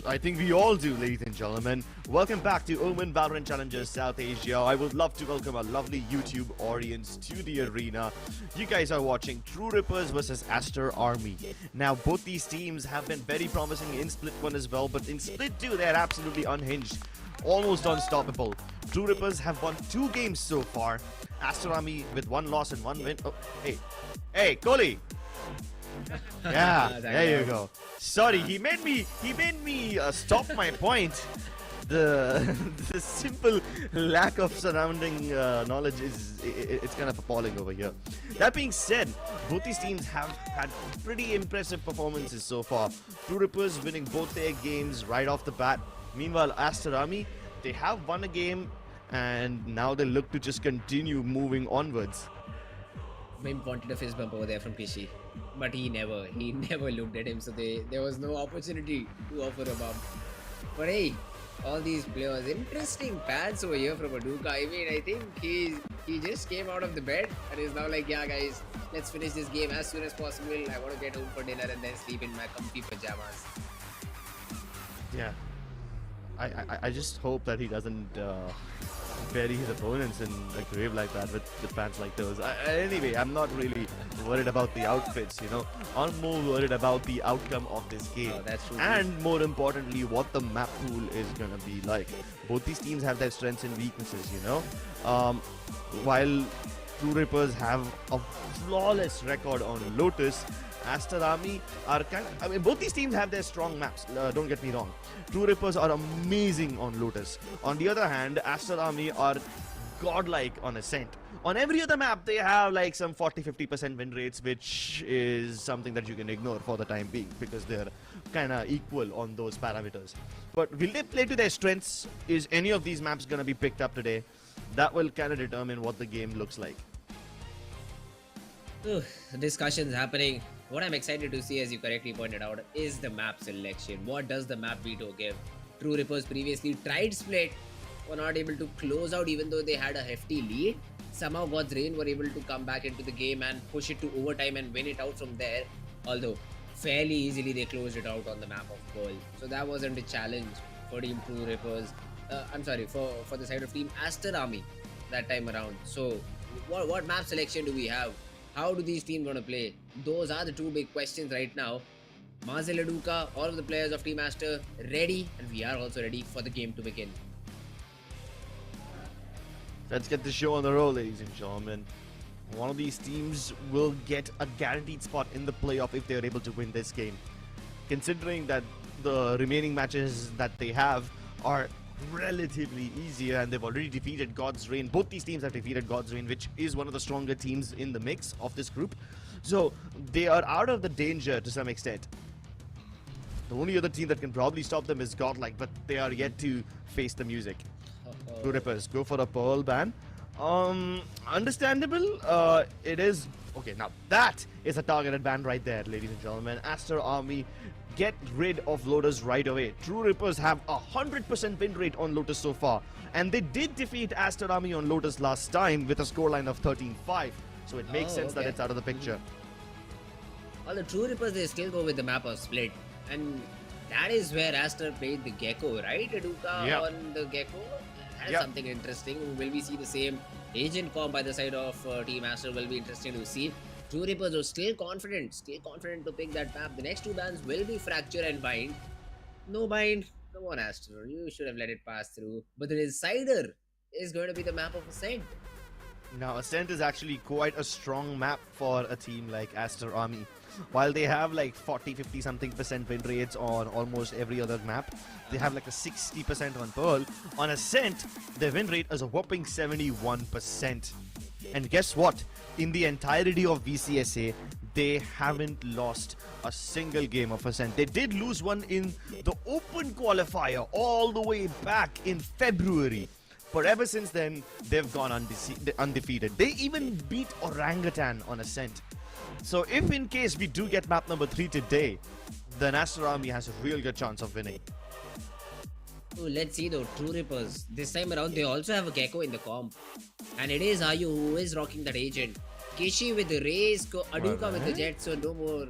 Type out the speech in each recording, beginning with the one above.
I think we all do, ladies and gentlemen. Welcome back to NODWIN Valorant Challengers South Asia. I would love to welcome our lovely YouTube audience to the arena. You guys are watching True Rippers versus Aster Army. Now, both these teams have been very promising in Split 1 as well, but in Split 2, they're absolutely unhinged. Almost unstoppable. True Rippers have won 2 games so far. Aster Army with 1 loss and 1 win. Oh, hey, Kohli! Yeah, there you go. Sorry, he made me stop my point. The simple lack of surrounding knowledge it's kind of appalling over here. That being said, both these teams have had pretty impressive performances so far. True Rippers winning both their games right off the bat. Meanwhile, Aster Army, they have won a game and now they look to just continue moving onwards. Mim wanted a fist bump over there from PC, but he never looked at him, so there was no opportunity to offer a bump. But hey, all these players, interesting pads over here from Aduka. I mean, I think he just came out of the bed and is now like, yeah guys, let's finish this game as soon as possible. I want to get home for dinner and then sleep in my comfy pajamas. Yeah, I just hope that he doesn't bury his opponents in a grave like that with fans like those. Anyway, I'm not really worried about the outfits, you know. I'm more worried about the outcome of this game. Oh, that's true. And more importantly, what the map pool is gonna be like. Both these teams have their strengths and weaknesses, you know. While True Rippers have a flawless record on Lotus, Aster Army are both these teams have their strong maps, don't get me wrong. True Rippers are amazing on Lotus. On the other hand, Aster Army are godlike on Ascent. On every other map, they have like some 40-50% win rates, which is something that you can ignore for the time being because they're kind of equal on those parameters. But will they play to their strengths? Is any of these maps going to be picked up today? That will kind of determine what the game looks like. Discussions happening. What I'm excited to see, as you correctly pointed out, is the map selection. What does the map veto give? True Rippers previously tried Split, were not able to close out even though they had a hefty lead. Somehow God's Reign were able to come back into the game and push it to overtime and win it out from there. Although fairly easily they closed it out on the map of Pearl. So that wasn't a challenge for Team True Rippers. I'm sorry, for the side of Team Aster Army that time around. So what map selection do we have? How do these teams want to play? Those are the 2 big questions right now. Mazel Aduka, all of the players of Team Aster ready, and we are also ready for the game to begin. Let's get the show on the roll, ladies and gentlemen. One of these teams will get a guaranteed spot in the playoff if they are able to win this game. Considering that the remaining matches that they have are relatively easier and they've already defeated God's Reign. Both these teams have defeated God's Reign, which is one of the stronger teams in the mix of this group. So they are out of the danger to some extent. The only other team that can probably stop them is Godlike, but they are yet to face the music. True Rippers go for a Pearl ban. Understandable. It is okay. Now that is a targeted ban right there, ladies and gentlemen. Aster Army get rid of Lotus right away. True Rippers have a 100% win rate on Lotus so far, and they did defeat Aster Army on Lotus last time with a scoreline of 13-5. So it makes sense that it's out of the picture. All the True Rippers, they still go with the map of Split, and that is where Aster played the Gecko, right? Aduka on the Gecko. That's something interesting. Will we see the same agent comp by the side of Team Aster? Will be interesting to see. True Rippers are still confident to pick that map. The next 2 bans will be Fracture and Bind. No Bind. Come on, Aster. You should have let it pass through. But the Decider is going to be the map of Ascent. Now, Ascent is actually quite a strong map for a team like Aster Army. While they have like 40-50 something % win rates on almost every other map, they have like a 60% on Pearl. On Ascent, their win rate is a whopping 71%. And guess what? In the entirety of VCSA, they haven't lost a single game of Ascent. They did lose one in the open qualifier all the way back in February. But ever since then, they've gone undefeated. They even beat Orangutan on Ascent. So if in case we do get map number 3 today, then Aster Army has a real good chance of winning. Oh, let's see though, True Rippers. This time around, they also have a Gecko in the comp. And it is Ayu who is rocking that agent. Kishi with the race, Aduka with the Alright. jet, so no more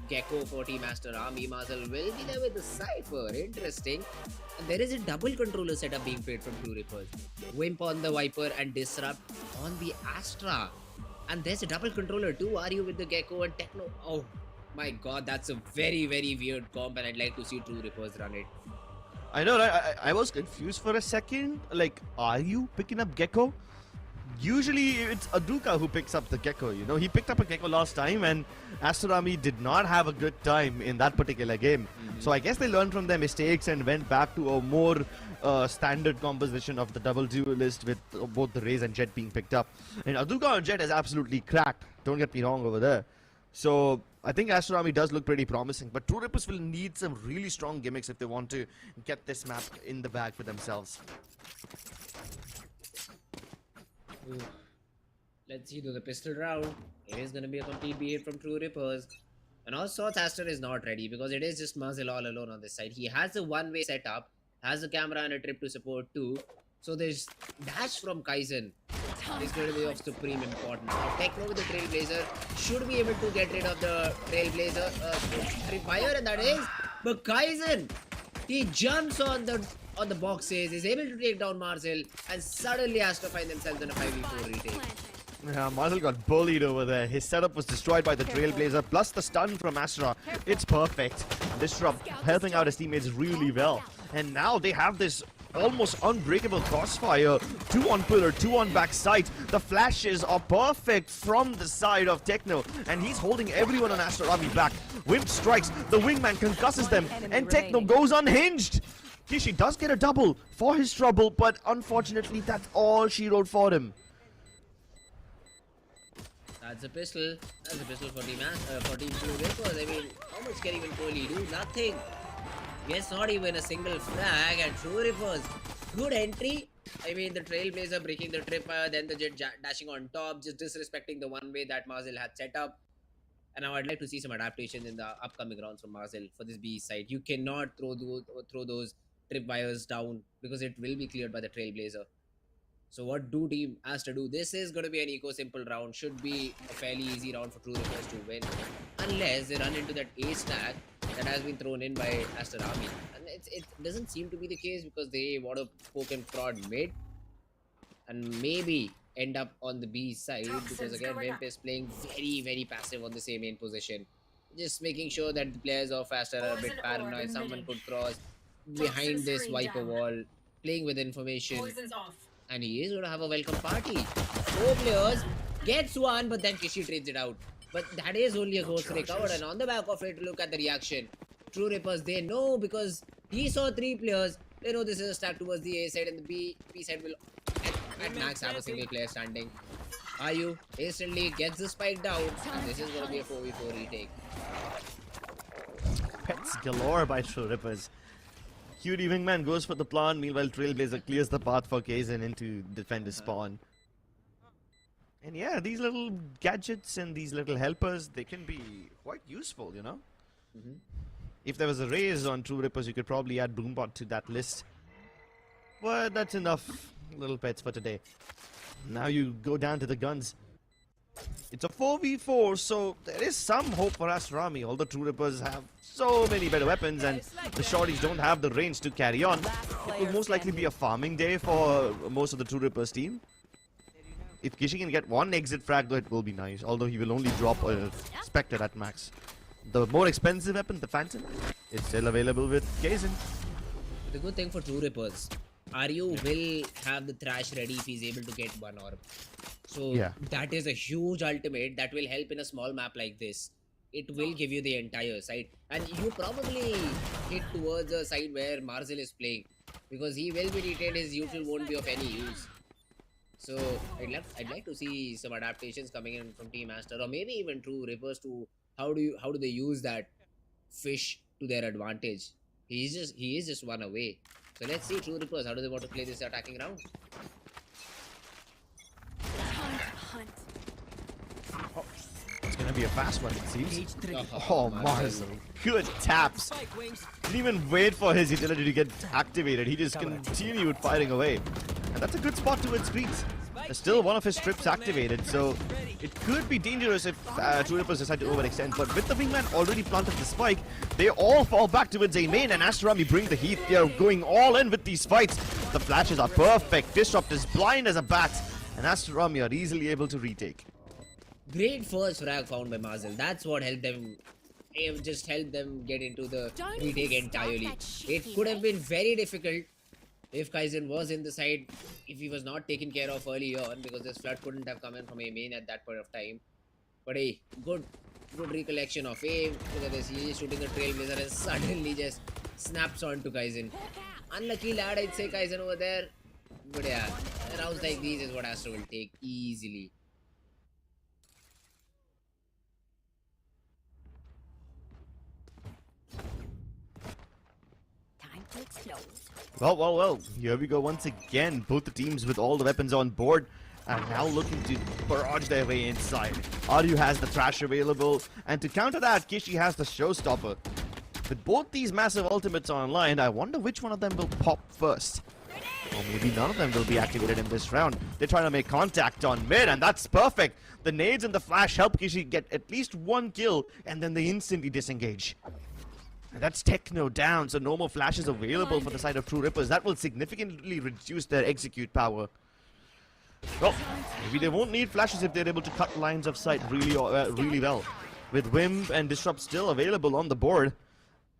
Gecko for Team Aster. Army Marcel will be there with the Cypher. Interesting. And there is a double controller setup being played from True Rippers. Wimp on the Viper and Disrupt on the Astra. And there's a double controller too. Are you with the Gecko and Techno? Oh my god, that's a very weird comp, and I'd like to see True Rippers run it. I know, right? I was confused for a second. Like, are you picking up Gecko? Usually it's Aduka who picks up the Gecko, you know. He picked up a Gecko last time and Astorami did not have a good time in that particular game. So I guess they learned from their mistakes and went back to a more standard composition of the double duelist with both the Raze and Jet being picked up. And Aduka on Jet is absolutely cracked. Don't get me wrong over there. So I think Astorami does look pretty promising, but True Rippers will need some really strong gimmicks if they want to get this map in the bag for themselves. Ooh. Let's see, do the pistol round. It is going to be a complete beat from True Rippers. And also, Aster is not ready because it is just Muzzle all alone on this side. He has a one-way setup, has a camera and a trip to support too. So there's dash from Kaizen. Is going to be of supreme importance. Now, Techno with the Trailblazer should be able to get rid of the Trailblazer Tripwire, and that is. But Kaizen, he jumps on the boxes, is able to take down Marcel, and suddenly has to find themselves in a 5v4 retake. Yeah, Marcel got bullied over there. His setup was destroyed by the Trailblazer, plus the stun from Astra. It's perfect. Disrupt helping out his teammates really well. And now they have this almost unbreakable crossfire. 2 on pillar, 2 on backside. The flashes are perfect from the side of Techno, and he's holding everyone on Astorami back. Wimp strikes, the wingman concusses them, and Techno goes unhinged. Kishi does get a double for his trouble, but unfortunately that's all she wrote for him. That's a pistol. That's a pistol for Team True Rippers. I mean, how much can even Kohli do? Nothing. Yes, not even a single frag, and True Rippers. Good entry. I mean, the Trailblazer breaking the tripper, then the Jet dashing on top, just disrespecting the one way that Marcel had set up. And now I'd like to see some adaptation in the upcoming rounds from Marcel for this B side. You cannot throw those tripwires down because it will be cleared by the Trailblazer. So what do Team Aster do? This is going to be an eco-simple round. Should be a fairly easy round for True Rippers to win. Unless they run into that ace tag that has been thrown in by Aster Army. And it doesn't seem to be the case because they want to poke and prod mid. And maybe end up on the B side because again Wimp is playing very passive on the same main position. Just making sure that the players of Aster are a bit paranoid. Someone could cross behind this Viper wall. Playing with information. And he is going to have a welcome party. 4 players, gets one, but then Kishi trades it out. But that is only a ghost recovered, and on the back of it, look at the reaction. True Rippers, they know because he saw 3 players. They know this is a stack towards the A side, and the B side will at max have a single player standing. Ayu instantly gets the spike down, and this is going to be a 4v4 retake. Pets galore by True Rippers. Cutie Wingman goes for the plant, meanwhile Trailblazer clears the path for Kaizen into defend his spawn. And yeah, these little gadgets and these little helpers, they can be quite useful, you know? If there was a raise on True Rippers, you could probably add Boombot to that list. But that's enough little pets for today. Now you go down to the guns. It's a 4v4, so there is some hope for Astorami, although True Rippers have so many better weapons and the shorties don't have the range to carry on. It will most likely be a farming day for most of the True Rippers team. If Kishi can get 1 exit frag, though, it will be nice, although he will only drop a Spectre at max. The more expensive weapon, the Phantom, is still available with Kaizen. The good thing for True Rippers, Aryu will have the Thrash ready if he's able to get 1 orb. So yeah, that is a huge ultimate that will help in a small map like this. It will give you the entire side, and you probably hit towards a side where Marcel is playing because he will be retained. His usual won't be of any use. So I'd like to see some adaptations coming in from Team Aster, or maybe even True Rippers to how do they use that fish to their advantage. He is just 1 away. So let's see True Rippers, how do they want to play this attacking round? Oh, it's gonna be a fast one, it seems. Oh, Marcel, good taps. Didn't even wait for his utility to get activated. He just continued firing away. And that's a good spot to win screens. Still one of his strips activated, so it could be dangerous if True Rippers decide to overextend. But with the wingman already planted the spike, they all fall back towards A main, and Aster bring the heat. They are going all in with these fights. The flashes are perfect. Disrupt is blind as a bat, and Aster are easily able to retake. Great first frag found by Marzel. That's what helped them. It just helped them get into the retake entirely. It could have been very difficult if Kaizen was in the side, if he was not taken care of early on, because this flood couldn't have come in from A main at that point of time. But hey, good recollection of aim. Look at this, he's shooting a trailblazer and suddenly just snaps onto Kaizen. Unlucky lad, I'd say, Kaizen over there. But yeah, rounds like these is what Aster will take easily. Well, here we go once again. Both the teams with all the weapons on board are now looking to barrage their way inside. Aryu has the Thrash available, and to counter that, Kishi has the Showstopper. With both these massive ultimates online, I wonder which one of them will pop first. Or maybe none of them will be activated in this round. They're trying to make contact on mid, and that's perfect. The nades and the flash help Kishi get at least one kill, and then they instantly disengage. And that's Techno down, so no more flashes available for the side of True Rippers. That will significantly reduce their execute power. Well, maybe they won't need flashes if they're able to cut lines of sight really well. With Wimp and Disrupt still available on the board,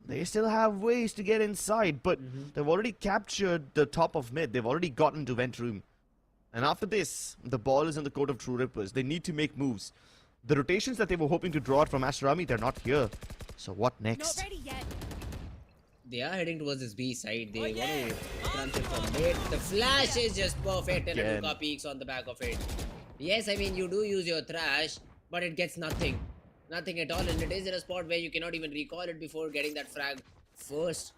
they still have ways to get inside, but they've already captured the top of mid. They've already gotten to vent room. And after this, the ball is in the court of True Rippers. They need to make moves. The rotations that they were hoping to draw out from Aster, they're not here. So what next? Not ready yet. They are heading towards this B side. They want to crunch it from mid. The flash is just perfect, and Aduka peeks on the back of it. Yes, I mean, you do use your Thrash, but it gets nothing. Nothing at all, and it is in a spot where you cannot even recall it before getting that frag first.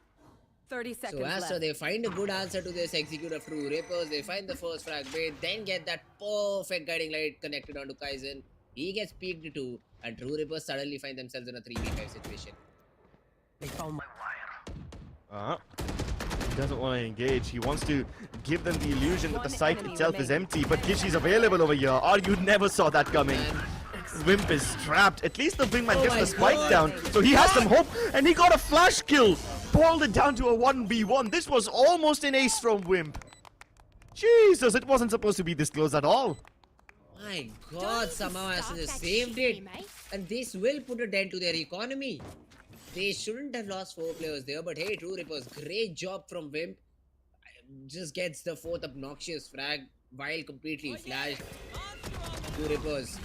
30 seconds So Aster, left. they find a good answer to this execute of True Rippers. They find the first frag bait, then get that perfect guiding light connected onto Kaizen. He gets peeked too, and True Rippers suddenly find themselves in a 3v5 situation. They found my wire. He doesn't want to engage. He wants to give them the illusion that the site itself is empty, but Kishi's available over here. You never saw that coming. Wimp is trapped. At least the wingman gets the spike down, so he has some hope, and he got a flash kill. Boiled it down to a 1v1. This was almost an ace from Wimp. Jesus, it wasn't supposed to be this close at all. My god, somehow Aster just saved it. And this will put a dent to their economy. They shouldn't have lost 4 players there, but hey, True Rippers, great job from Wimp. Just gets the 4th obnoxious frag while completely flashed. True Rippers,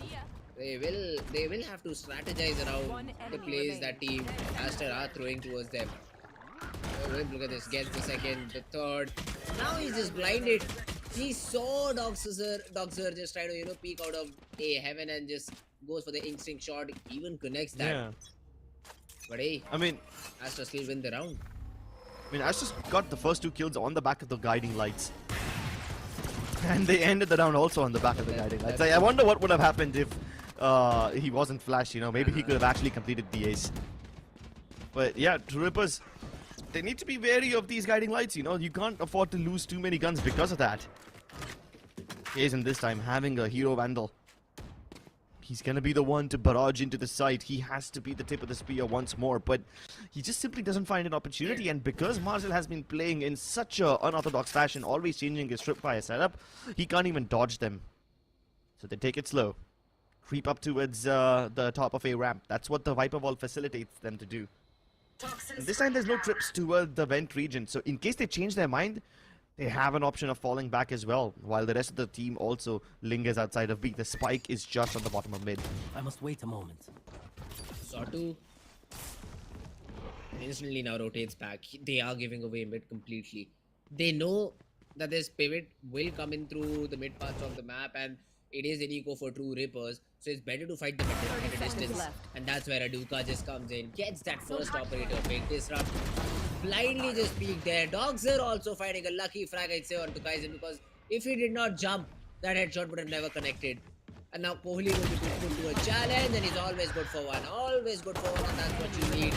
they will have to strategize around the plays that team Aster are throwing towards them. Wimp, look at this, gets the 2nd, the 3rd. Now he's just blinded. He saw Doxer just try to, peek out of a heaven and just goes for the instinct shot, even connects that. Yeah. But hey, I mean, Aster still win the round. Aster's got the first 2 kills on the back of the guiding lights. And they ended the round also on the back of the guiding lights. I wonder what would have happened if he wasn't flashed, Maybe he could have actually completed the ace. But yeah, True Rippers, they need to be wary of these guiding lights, You can't afford to lose too many guns because of that. Kaizen this time having a hero vandal. He's gonna be the one to barrage into the site. He has to be the tip of the spear once more, but he just simply doesn't find an opportunity. And because Marzel has been playing in such a unorthodox fashion, always changing his tripwire setup, he can't even dodge them. So they take it slow. Creep up towards the top of a ramp. That's what the Viper Wall facilitates them to do. And this time there's no trips toward the vent region, so in case they change their mind, they have an option of falling back as well, while the rest of the team also lingers outside of B. The spike is just on the bottom of mid. I must wait a moment. Sawtooth instantly now rotates back. They are giving away mid completely. They know that this pivot will come in through the mid parts of the map, and it is an eco for True Rippers, so it's better to fight the mid at a distance. And that's where Aduka just comes in, gets that first operator pick, disrupt, blindly just peek there. Doxer also finding a lucky frag, I'd say, onto Kaizen, because if he did not jump, that headshot would have never connected. And now Kohli will be put to a challenge, and he's always good for one. Always good for one, and that's what you need.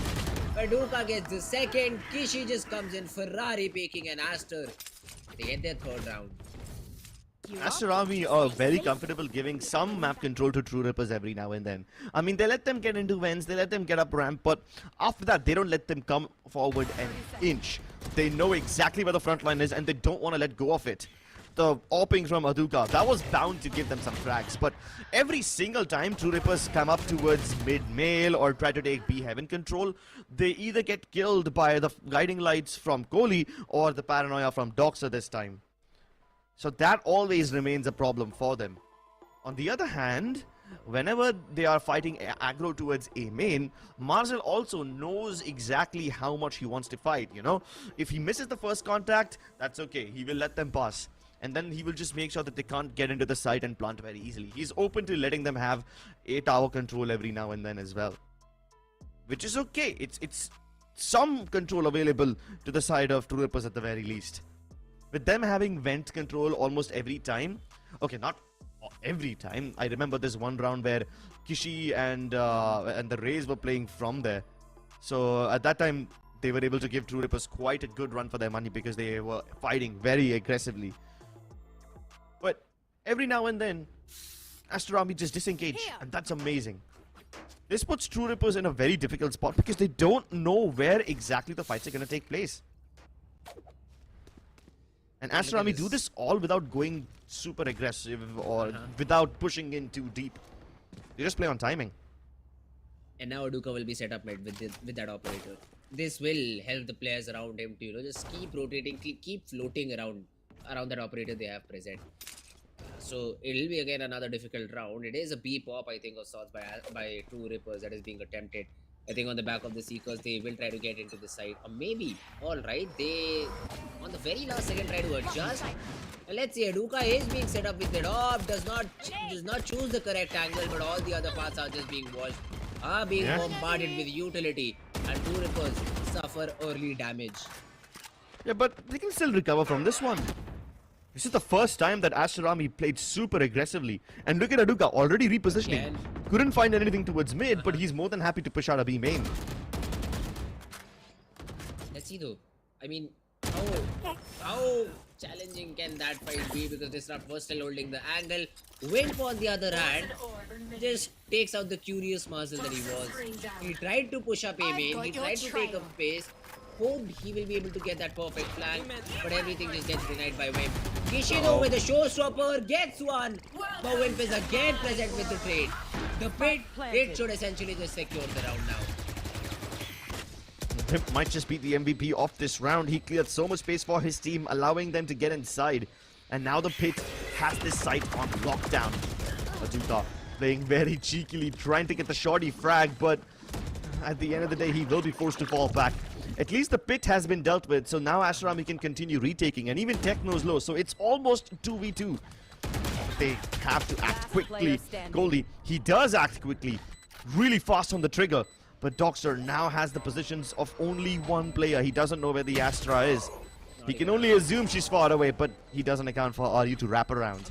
Aduka gets the 2nd. Kishi just comes in, Ferrari peeking, and Aster. They get their 3rd round. Aster Army are very comfortable giving some map control to True Rippers every now and then. I mean, they let them get into vents, they let them get up ramp, but after that, they don't let them come forward an inch. They know exactly where the front line is, and they don't want to let go of it. The AWPing from Aduka, that was bound to give them some frags, but every single time True Rippers come up towards mid-mail or try to take B-Heaven control, they either get killed by the guiding lights from Kohli or the paranoia from Doxer this time. So that always remains a problem for them. On the other hand, whenever they are fighting aggro towards A main, Marzel also knows exactly how much he wants to fight, you know. If he misses the first contact, that's okay. He will let them pass. And then he will just make sure that they can't get into the site and plant very easily. He's open to letting them have a tower control every now and then as well. Which is okay. It's some control available to the side of True Rippers at the very least. With them having vent control almost every time. Okay, not every time. I remember this one round where Kishi and the Rays were playing from there. So at that time, they were able to give True Rippers quite a good run for their money because they were fighting very aggressively. But every now and then, Aster Army just disengage, and that's amazing. This puts True Rippers in a very difficult spot because they don't know where exactly the fights are going to take place. And Aster Army do this all without going super aggressive or without pushing in too deep. They just play on timing. And now Aduka will be set up mid with that operator. This will help the players around him to, just keep rotating, keep floating around that operator they have present. So it'll be again another difficult round. It is a B pop, I think, of sorts by True Rippers that is being attempted. I think on the back of the Seekers, they will try to get into the side. Or maybe, alright, they on the very last second try to adjust. And let's see, Aduka is being set up with the AWP, does not choose the correct angle, but all the other parts are just being watched, are being bombarded with utility, and True Rippers suffer early damage. Yeah, but they can still recover from this one. This is the first time that Aster Army played super aggressively. And look at Aduka already repositioning. Couldn't find anything towards mid, but he's more than happy to push out a B main. Let's see though. I mean, how challenging can that fight be? Because Disrupt was still holding the angle. Wimp on the other hand just takes out the curious Marzel that he was. He tried to push up A main. He tried to take up pace. Hoped he will be able to get that perfect flank, but everything just gets denied by Wimp. Kishido with a showstopper gets one, but Wimp is again present with the trade. The pit, it should essentially just secure the round now. Wimp might just be the MVP of this round. He cleared so much space for his team, allowing them to get inside. And now the pit has this site on lockdown. Aduka playing very cheekily, trying to get the shorty frag, but at the end of the day, he will be forced to fall back. At least the pit has been dealt with, so now Aster Army can continue retaking, and even Techno's low, so it's almost 2v2. They have to act quickly. Goldie, he does act quickly, really fast on the trigger, but Doxer now has the positions of only one player. He doesn't know where the Astra is. He can only assume she's far away, but he doesn't account for RU to wrap around.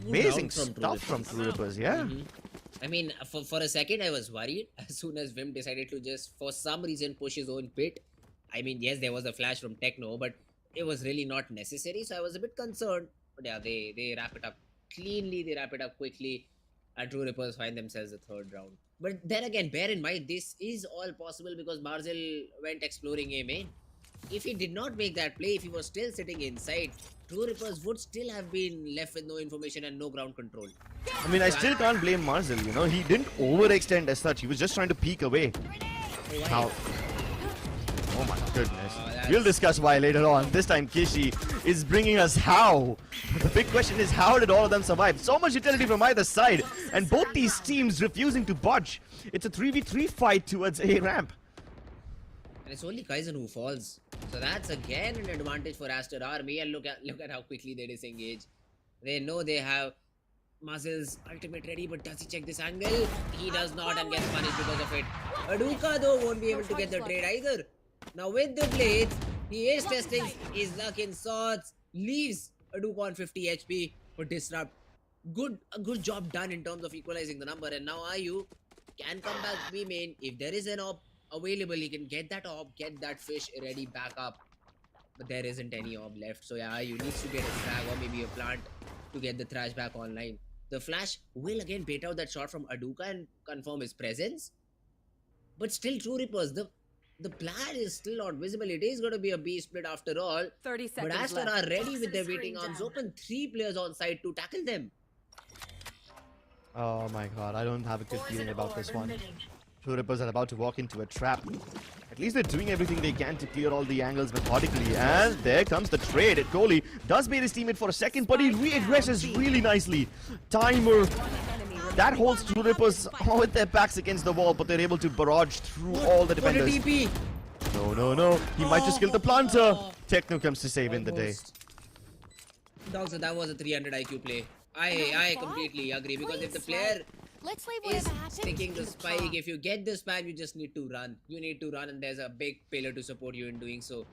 Amazing stuff from True Rippers, yeah. I mean, for a second I was worried as soon as Vim decided to just, for some reason, push his own pit. I mean, yes, there was a flash from Techno, but it was really not necessary, so I was a bit concerned. But yeah, they wrap it up cleanly, they wrap it up quickly, and True Rippers find themselves the third round. But then again, bear in mind, this is all possible because Marzel went exploring A main. If he did not make that play, if he was still sitting inside, True Rippers would still have been left with no information and no ground control. I mean, I still can't blame Marzel, you know. He didn't overextend as such. He was just trying to peek away. Now, oh my goodness. We'll discuss why later on. This time, Kishi is bringing us how. The big question is, how did all of them survive? So much utility from either side, and both these teams refusing to budge. It's a 3v3 fight towards A ramp. And it's only Kaizen who falls. So that's again an advantage for Aster Army, and look at how quickly they disengage. They know they have Marzel's ultimate ready, but does he check this angle? He does not and gets punished because of it. Aduka though won't be able to get the trade either. Now with the blades, he is testing his luck in swords, leaves Aduka on 50 HP for Disrupt. A good job done in terms of equalizing the number, and now Ayu can come back B main. If there is an op available, he can get that op, get that fish ready back up. but there isn't any orb left. So yeah, you need to get a frag or maybe a plant to get the Thrash back online. The Flash will again bait out that shot from Aduka and confirm his presence. But still, True Reapers, the plan is still not visible. It is going to be a B split after all. 30 But seconds Aster left. are ready with their waiting arms open. 3 players on site to tackle them. Oh my god, I don't have a good feeling about this one. True Rippers are about to walk into a trap. At least they're doing everything they can to clear all the angles methodically. And there comes the trade. Kohli does bait his teammate for a second, but he re-aggresses really nicely. Timer. That holds True Rippers with their backs against the wall, but they're able to barrage through all the What a defenders. TP! No. He might just kill the planter. Techno comes to save in the day. Dog, so that was a 300 IQ play. I completely agree, because if the player Let's leave is whatever happens sticking to the spike, if you get the spam, you just need to run. You need to run, and there's a big pillar to support you in doing so.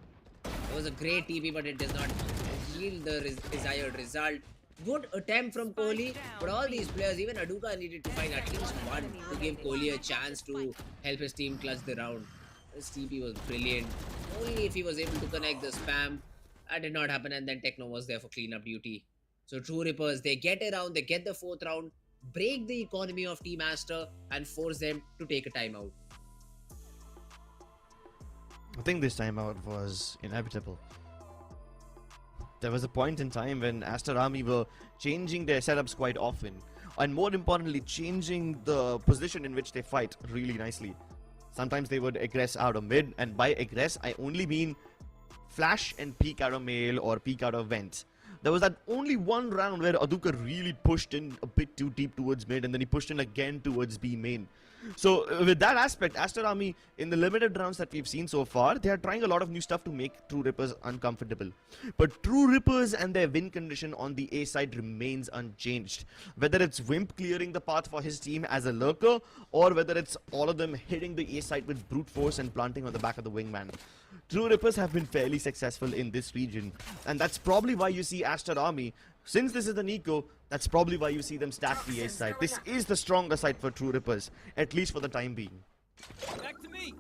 It was a great TP, but it does not yield the desired result. Good attempt from Kohli, but all these players, even Aduka, needed to find at least one to give Kohli a chance to help his team clutch the round. This TP was brilliant. Only if he was able to connect the spam. That did not happen, and then Techno was there for cleanup duty. So True Rippers, they get around, they get the 4th round, break the economy of Team Aster, and force them to take a timeout. I think this timeout was inevitable. There was a point in time when Aster Army were changing their setups quite often, and more importantly, changing the position in which they fight really nicely. Sometimes they would aggress out of mid, and by aggress, I only mean flash and peek out of mail or peek out of vent. There was that only one round where Aduka really pushed in a bit too deep towards mid, and then he pushed in again towards B main. So with that aspect, Aster Army, in the limited rounds that we've seen so far, they are trying a lot of new stuff to make True Rippers uncomfortable. But True Rippers and their win condition on the A side remains unchanged. Whether it's Wimp clearing the path for his team as a lurker, or whether it's all of them hitting the A side with brute force and planting on the back of the wingman. True Rippers have been fairly successful in this region, and that's probably why you see Aster Army. Since this is the Nico, that's probably why you see them stack the A side. This is the stronger side for True Rippers, at least for the time being. Back to me.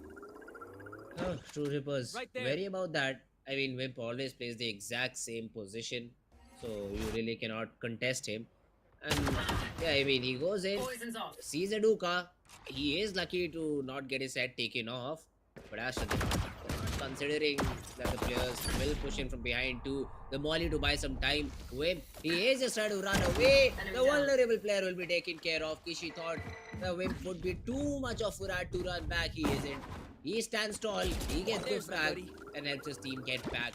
Oh, True Rippers. Right there. Very about that. I mean, Wimp always plays the exact same position, so you really cannot contest him. And yeah, I mean, he goes in, sees Aduka. He is lucky to not get his head taken off, but Aster did not. Considering that the players will push in from behind to the molly to buy some time. Wimp, he is just trying to run away. The vulnerable player will be taken care of. Kishi thought the Wimp would be too much of Furat to run back. He isn't. He stands tall. He gets the frag and helps his team get back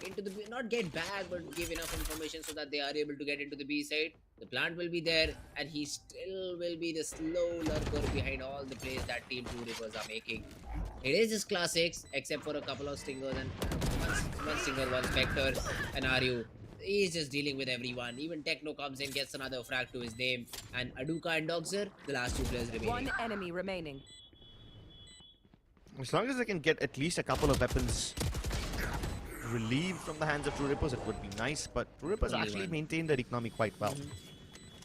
into the not get back, but give enough information so that they are able to get into the B side. The plant will be there, and he still will be the slow lurker behind all the plays that Team True Rippers are making. It is just classics, except for a couple of stingers and one stinger, one spectre, and Aryu. He's just dealing with everyone. Even Techno comes in, gets another frag to his name, and Aduka and Dogzer, the last 2 players remaining. One enemy remaining. As long as they can get at least a couple of weapons relieved from the hands of True Rippers, it would be nice. But True Rippers Only actually one. maintain their economy quite well.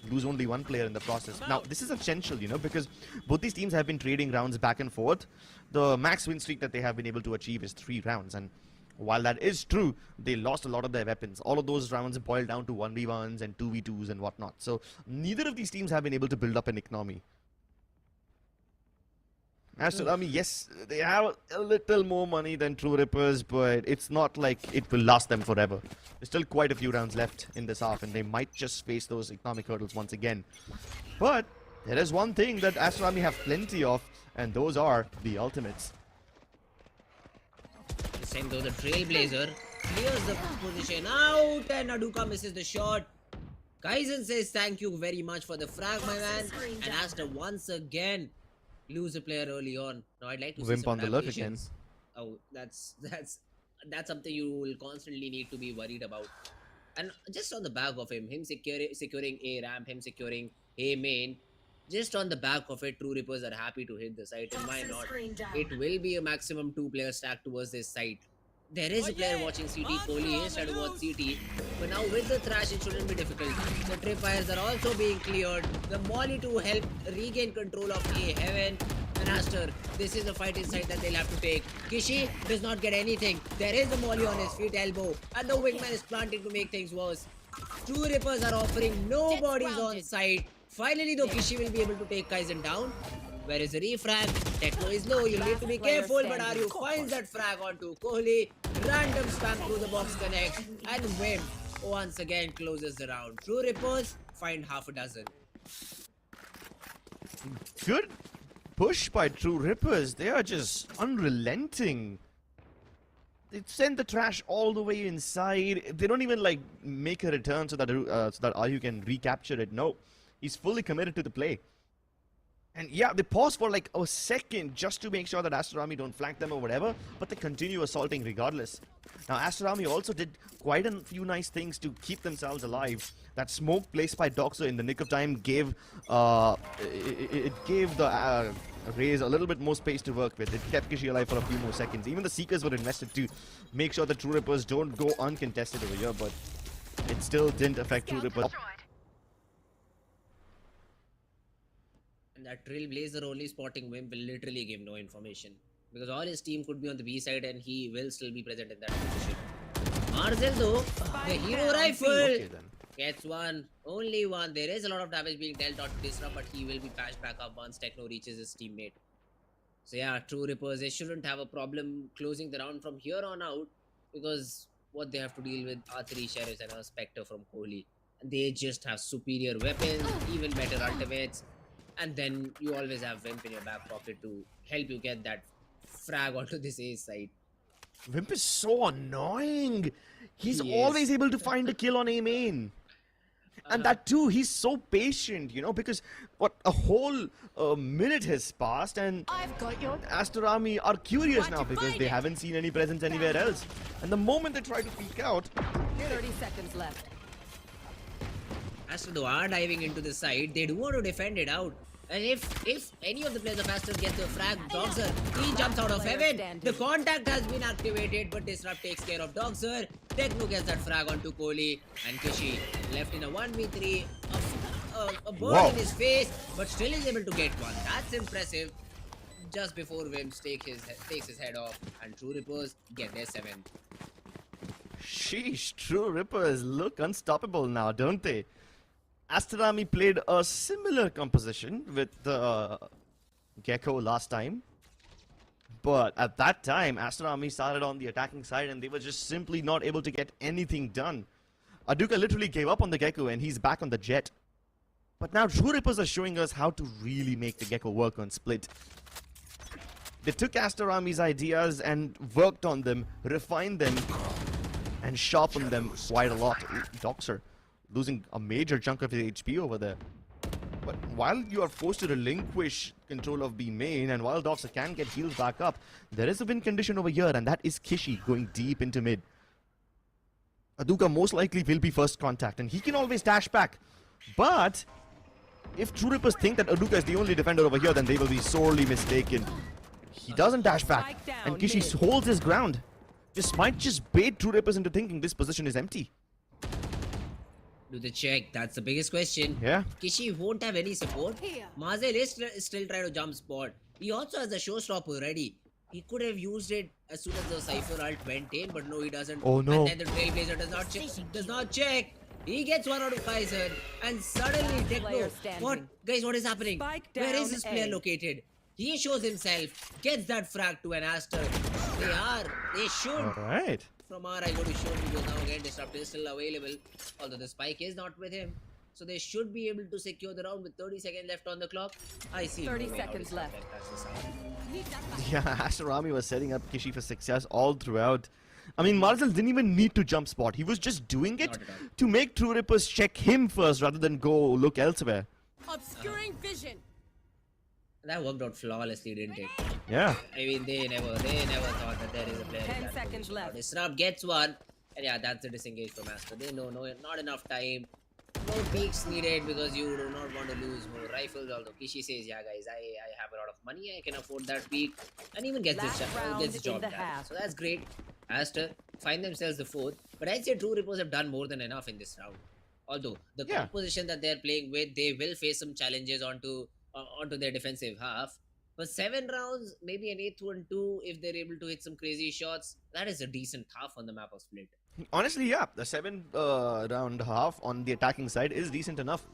Lose only 1 player in the process. Now, this is essential, you know, because both these teams have been trading rounds back and forth. The max win streak that they have been able to achieve is 3 rounds. And while that is true, they lost a lot of their weapons. All of those rounds boiled down to 1v1s and 2v2s and whatnot. So, neither of these teams have been able to build up an economy. Aster Army, yes, they have a little more money than True Rippers, but it's not like it will last them forever. There's still quite a few rounds left in this half, and they might just face those economic hurdles once again. But there is one thing that Aster Army have plenty of, and those are the ultimates. Same though, the Trailblazer clears the position out, and Aduka misses the shot. Kaizen says thank you very much for the frag, my man. And Aster once again lose a player early on. Now I'd like to see Wimp some on the lurk again. adaptations. Oh, that's something you will constantly need to be worried about. And just on the back of him securing A ramp, him securing A main, just on the back of it, True Rippers are happy to hit the site, and why not? It will be a maximum 2 player stack towards this site. There is a player watching CT. Kohli is trying to watch CT, but now with the thrash, it shouldn't be difficult. The tripwires are also being cleared. The molly to help regain control of A heaven. And Aster, this is a fight inside that they'll have to take. Kishi does not get anything. There is a molly on his feet elbow. And the wingman is planting to make things worse. Two Rippers are offering no bodies on site. Finally, though, Kishi will be able to take Kaizen down. Where is the refrag? Techno is low. You need to be careful. But Aryu finds that frag onto Kohli. Random spam through the box connect. And Wim once again closes the round. True Rippers find half a dozen. Good push by True Rippers. They are just unrelenting. They send the trash all the way inside. They don't even like make a return so that Aryu can recapture it. No, he's fully committed to the play. And yeah, they pause for like a second just to make sure that Aster Army don't flank them or whatever, but they continue assaulting regardless. Now Aster Army also did quite a few nice things to keep themselves alive. That smoke placed by Doxer in the nick of time gave it gave the Rays a little bit more space to work with. It kept Kishi alive for a few more seconds. Even the Seekers were invested to make sure the True Rippers don't go uncontested over here, but it still didn't affect True Rippers. And that Trailblazer only spotting Wimp will literally give no information. Because all his team could be on the B side and he will still be present in that position. Marzel though, the hero rifle gets one, only one. There is a lot of damage being dealt out to Disrupt, but he will be patched back up once Techno reaches his teammate. So yeah, True Rippers, they shouldn't have a problem closing the round from here on out. Because what they have to deal with are 3 Sheriffs and a Spectre from Kohli. And they just have superior weapons, even better ultimates. And then you always have Wimp in your back pocket to help you get that frag onto this A side. Wimp is so annoying. He's always able to find a kill on A main. And that too, he's so patient, you know, because what a whole minute has passed and Aster Army are curious now because they haven't seen any presence anywhere else. And the moment they try to peek out, 30 seconds left. Aster though are diving into the side, they do want to defend it out. And if any of the players of Aster get the frag, Doxer, he jumps out of heaven. The contact has been activated, but Disrupt takes care of Doxer. Techno gets that frag onto Kohli, and Kishi left in a 1v3. A bird in his face, but still is able to get one. That's impressive. Just before Wim takes his head off, and True Rippers get their 7. sheesh, True Rippers look unstoppable now, don't they? Aster Army played a similar composition with the Gecko last time. But at that time, Aster Army started on the attacking side and they were just simply not able to get anything done. Aduka literally gave up on the Gecko and he's back on the Jet. But now True Rippers are showing us how to really make the Gecko work on Split. They took Aster Army's ideas and worked on them, refined them, and sharpened them quite a lot. Doxer losing a major chunk of his HP over there. But while you are forced to relinquish control of B main and while Doxer can get healed back up, there is a win condition over here and that is Kishi going deep into mid. Aduka most likely will be first contact and he can always dash back. But if True Rippers think that Aduka is the only defender over here, then they will be sorely mistaken. He doesn't dash back and Kishi holds his ground. This might just bait True Rippers into thinking this position is empty. Do the check, that's the biggest question. Yeah. Kishi won't have any support. Marzel is still trying to jump spot. He also has the showstopper ready. He could have used it as soon as the Cypher ult went in, but no, he doesn't. Oh no. And then the Trailblazer does not check. He gets one out of Kaizen, and suddenly Techno. What? Guys, what is happening? Where is this player located? He shows himself, gets that frag to an Aster. They should. Alright. From our I go to show because now again Disrupt is still available, although the spike is not with him. So they should be able to secure the round with 30 seconds left on the clock. I see. 30 seconds left. Yeah, Aster Army was setting up Kishi for success all throughout. I mean, Marzel didn't even need to jump spot. He was just doing it to make True Rippers check him first rather than go look elsewhere. Obscuring vision. That worked out flawlessly, didn't it? Yeah. I mean, they never thought that there is a player. 10 seconds left. Disrupt gets one, and yeah, that's the disengage from Aster. They know not enough time. No peaks needed because you do not want to lose more rifles. Although Kishi says, yeah, guys, I have a lot of money, I can afford that peak, and even gets the job done. So that's great. Aster find themselves the 4th, but I'd say True Rippers have done more than enough in this round. Although the composition that they're playing with, they will face some challenges onto their defensive half. For 7 rounds, maybe an 8th one too, if they're able to hit some crazy shots, that is a decent half on the map of Split. Honestly, yeah, the 7 round half on the attacking side is decent enough.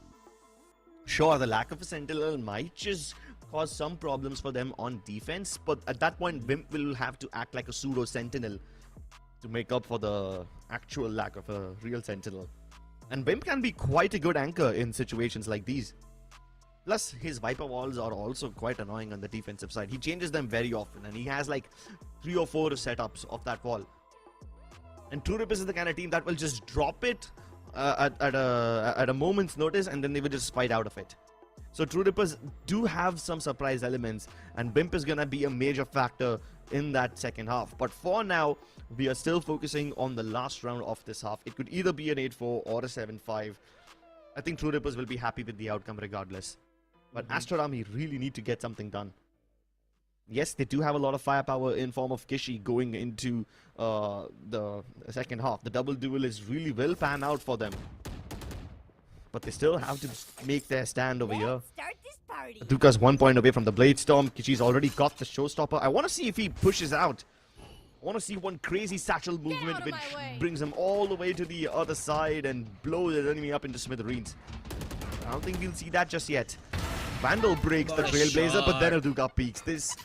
Sure, the lack of a sentinel might just cause some problems for them on defense, but at that point, Wimp will have to act like a pseudo sentinel to make up for the actual lack of a real sentinel. And Wimp can be quite a good anchor in situations like these. Plus, his Viper walls are also quite annoying on the defensive side. He changes them very often, and he has like 3 or 4 setups of that wall. And True Rippers is the kind of team that will just drop it at a moment's notice, and then they will just fight out of it. So True Rippers do have some surprise elements, and Wimp is gonna be a major factor in that second half. But for now, we are still focusing on the last round of this half. It could either be an 8-4 or a 7-5. I think True Rippers will be happy with the outcome regardless. But Aster Army really need to get something done. Yes, they do have a lot of firepower in form of Kishi going into the second half. The double duel really will pan out for them. But they still have to make their stand over here. Start this party. Duka's 1 point away from the Blade Storm. Kishi's already got the showstopper. I want to see if he pushes out. I want to see one crazy satchel movement which brings him all the way to the other side and blow the enemy up into smithereens. I don't think we'll see that just yet. Vandal breaks the Trailblazer, but then Duka peeks. This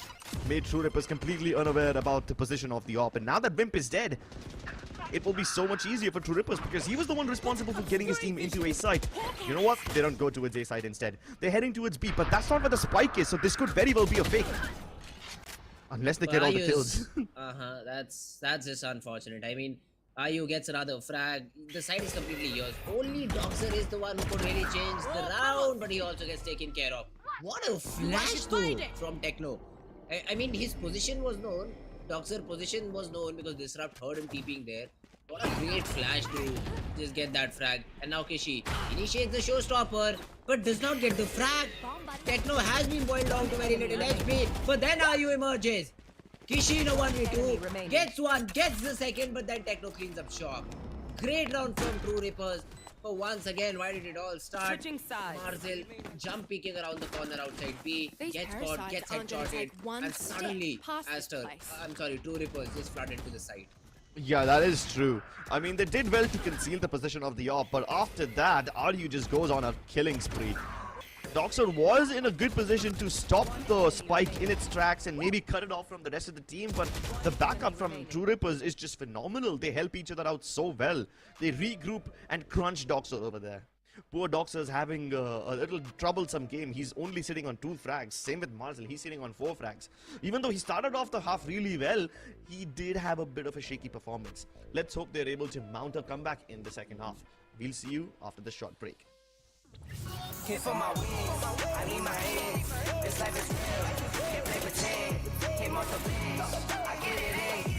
made True Rippers completely unaware about the position of the AWP. And now that Wimp is dead, it will be so much easier for True Rippers because he was the one responsible for getting his team into A site. You know what? They don't go towards A site instead. They're heading towards B, but that's not where the spike is, so this could very well be a fake. Unless they get all the kills. That's just unfortunate. I mean, Ayu gets another frag. The side is completely yours. Only Doxer is the one who could really change the round, but he also gets taken care of. What a flash though from Techno. I mean, his position was known. Doxer's position was known because Disrupt heard him TPing there. What a great flash to just get that frag. And now Kishi initiates the showstopper, but does not get the frag. Techno has been boiled down to very little HP, but then Ayu emerges. Kishi in a 1v2, gets one, gets the second, but then Techno cleans up shop. Great round from True Rippers. But once again, why did it all start? Marzel jump peeking around the corner outside B, gets caught, gets headshotted, and suddenly True Rippers just flood into the site. Yeah, that is true. I mean, they did well to conceal the position of the AWP, but after that, RU just goes on a killing spree. Doxer was in a good position to stop the spike in its tracks and maybe cut it off from the rest of the team, but the backup from True Rippers is just phenomenal. They help each other out so well. They regroup and crunch Doxer over there. Poor Doxer's having a little troublesome game. He's only sitting on 2 frags. Same with Marzel. He's sitting on 4 frags. Even though he started off the half really well, he did have a bit of a shaky performance. Let's hope they're able to mount a comeback in the second half. We'll see you after the short break. Hit for my wings, I need my ends. This life is real, can't play pretend. Came off the bench, I get it in.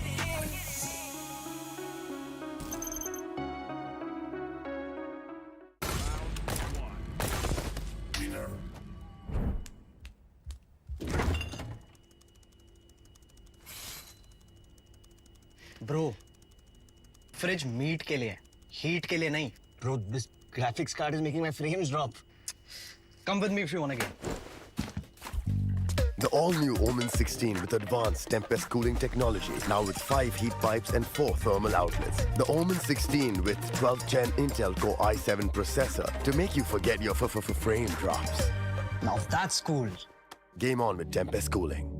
Bro, fridge meat के लिए, heat के लिए नहीं. Bro, this graphics card is making my frames drop. Come with me if you want to game. The all-new Omen 16 with advanced Tempest cooling technology, now with 5 heat pipes and 4 thermal outlets. The Omen 16 with 12th Gen Intel Core i7 processor to make you forget your frame drops. Now that's cool. Game on with Tempest cooling.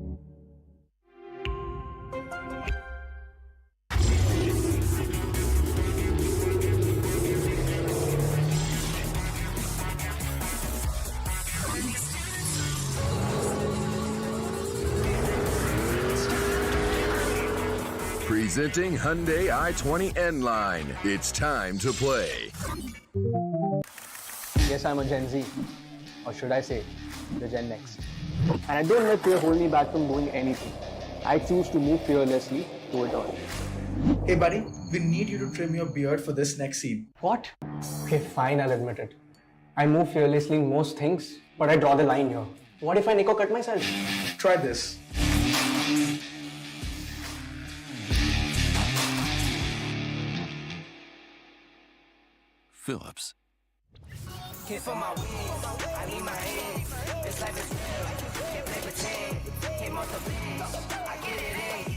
Presenting Hyundai i20 N-Line. It's time to play. Yes, I'm a Gen Z. Or should I say, the Gen Next. And I don't let fear hold me back from doing anything. I choose to move fearlessly to it all. Hey buddy, we need you to trim your beard for this next scene. What? Okay, fine, I'll admit it. I move fearlessly in most things, but I draw the line here. What if I Nico cut myself? Try this. Phillips. Hit for my wings, I need my ends. This life is real, can't play pretend. multiply. I get it in.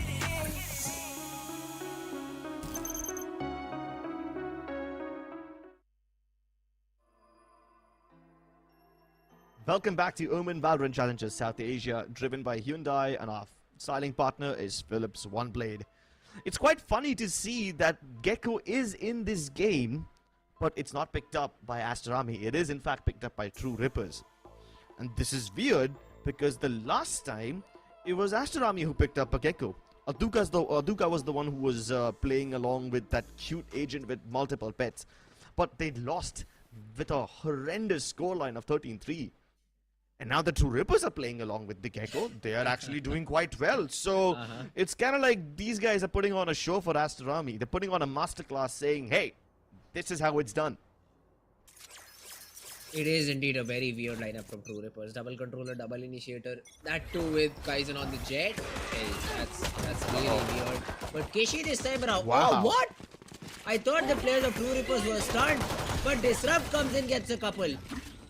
Welcome back to NODWIN Valorant Challenges South Asia, driven by Hyundai, and our styling partner is Philips One Blade. It's quite funny to see that Gecko is in this game, but it's not picked up by Aster Army. It is in fact picked up by True Rippers. And this is weird because the last time it was Aster Army who picked up a Gecko. Aduka was the one who was playing along with that cute agent with multiple pets. But they lost with a horrendous scoreline of 13-3. And now the True Rippers are playing along with the Gecko. They are actually doing quite well. So it's kind of like these guys are putting on a show for Aster Army. They're putting on a masterclass saying, hey, this is how it's done. It is indeed a very weird lineup from True Rippers. Double controller, double initiator. That too with Kaizen on the jet. Hey, that's really weird. But Kishi this time around. Wow. Oh, what? I thought the players of True Rippers were stunned. But Disrupt comes in, gets a couple.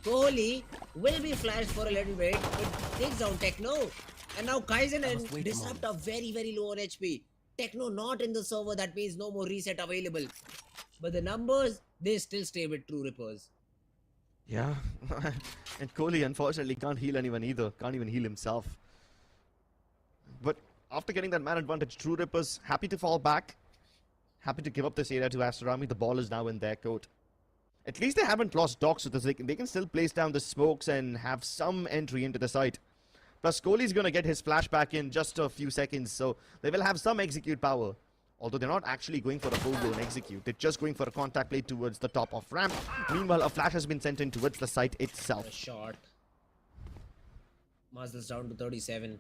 Kohli will be flashed for a little bit. But takes down Techno. And now Kaizen and Disrupt are very, very low on HP. Techno not in the server. That means no more reset available. But the numbers, they still stay with True Rippers. Yeah, and Kohli unfortunately can't heal anyone either. Can't even heal himself. But after getting that man advantage, True Rippers happy to fall back. Happy to give up this area to Aster Army. The ball is now in their court. At least they haven't lost dogs, so they can still place down the smokes and have some entry into the site. Plus, Kohli's going to get his flashback in just a few seconds, so they will have some execute power. Although they're not actually going for a full-blown execute. They're just going for a contact play towards the top of ramp. Meanwhile, a flash has been sent in towards the site itself. A shot. Muzzles down to 37.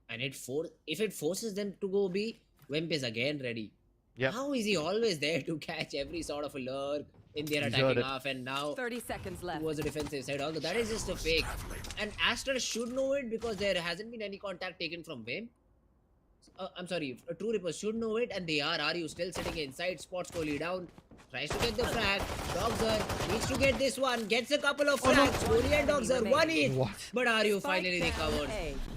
And if it forces them to go B, Wimp is again ready. Yeah. How is he always there to catch every sort of a lurk in their attacking half, and now 30 seconds left. towards the defensive side? Although that is just a fake. And Aster should know it because there hasn't been any contact taken from Wimp. I'm sorry, True Rippers should know it, and they are. Aryu still sitting inside, spots Kohli down, tries to get the frag. Dogzer needs to get this one, gets a couple of frags. Kohli and Dogzer, one each. But Aryu finally recovered.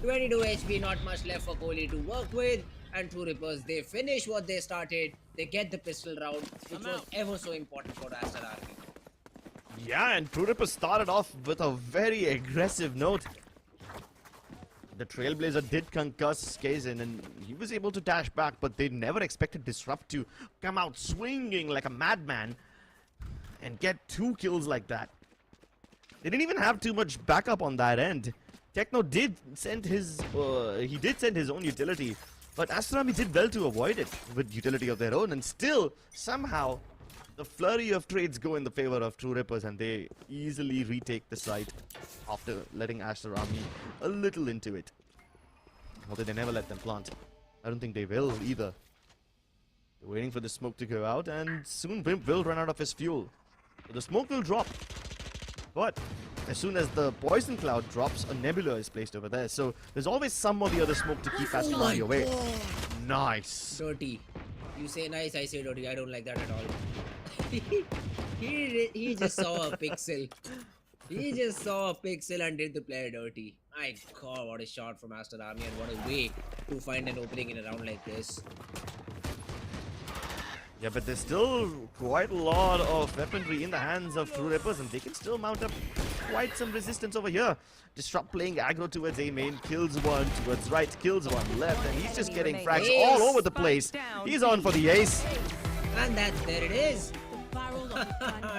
22 HP, not much left for Kohli to work with. And True Rippers, they finish what they started. They get the pistol round, which was ever so important for Aster Army. Yeah, and True Rippers started off with a very aggressive note. The Trailblazer did concuss Kaizen and he was able to dash back, but they never expected Disrupt to come out swinging like a madman and get 2 kills like that. They didn't even have too much backup on that end. Techno did send his own utility, but Aster Army did well to avoid it with utility of their own, and still somehow the flurry of trades go in the favor of True Rippers and they easily retake the site after letting Aster Army a little into it. Although they never let them plant. I don't think they will either. They're waiting for the smoke to go out, and soon Wimp will run out of his fuel. So the smoke will drop. But as soon as the poison cloud drops, a nebula is placed over there. So there's always some or the other smoke to keep Aster Army away. Nice. Dirty. You say nice, I say dirty. I don't like that at all. he just saw a pixel. He just saw a pixel and did the player dirty. My god, what a shot from Aster Army, and what a way to find an opening in a round like this. Yeah, but there's still quite a lot of weaponry in the hands of True Rippers, and they can still mount up quite some resistance over here. Disrupt playing aggro towards A main, kills one towards right, kills one left, and he's just getting frags all over the place. He's on for the ace. And there it is.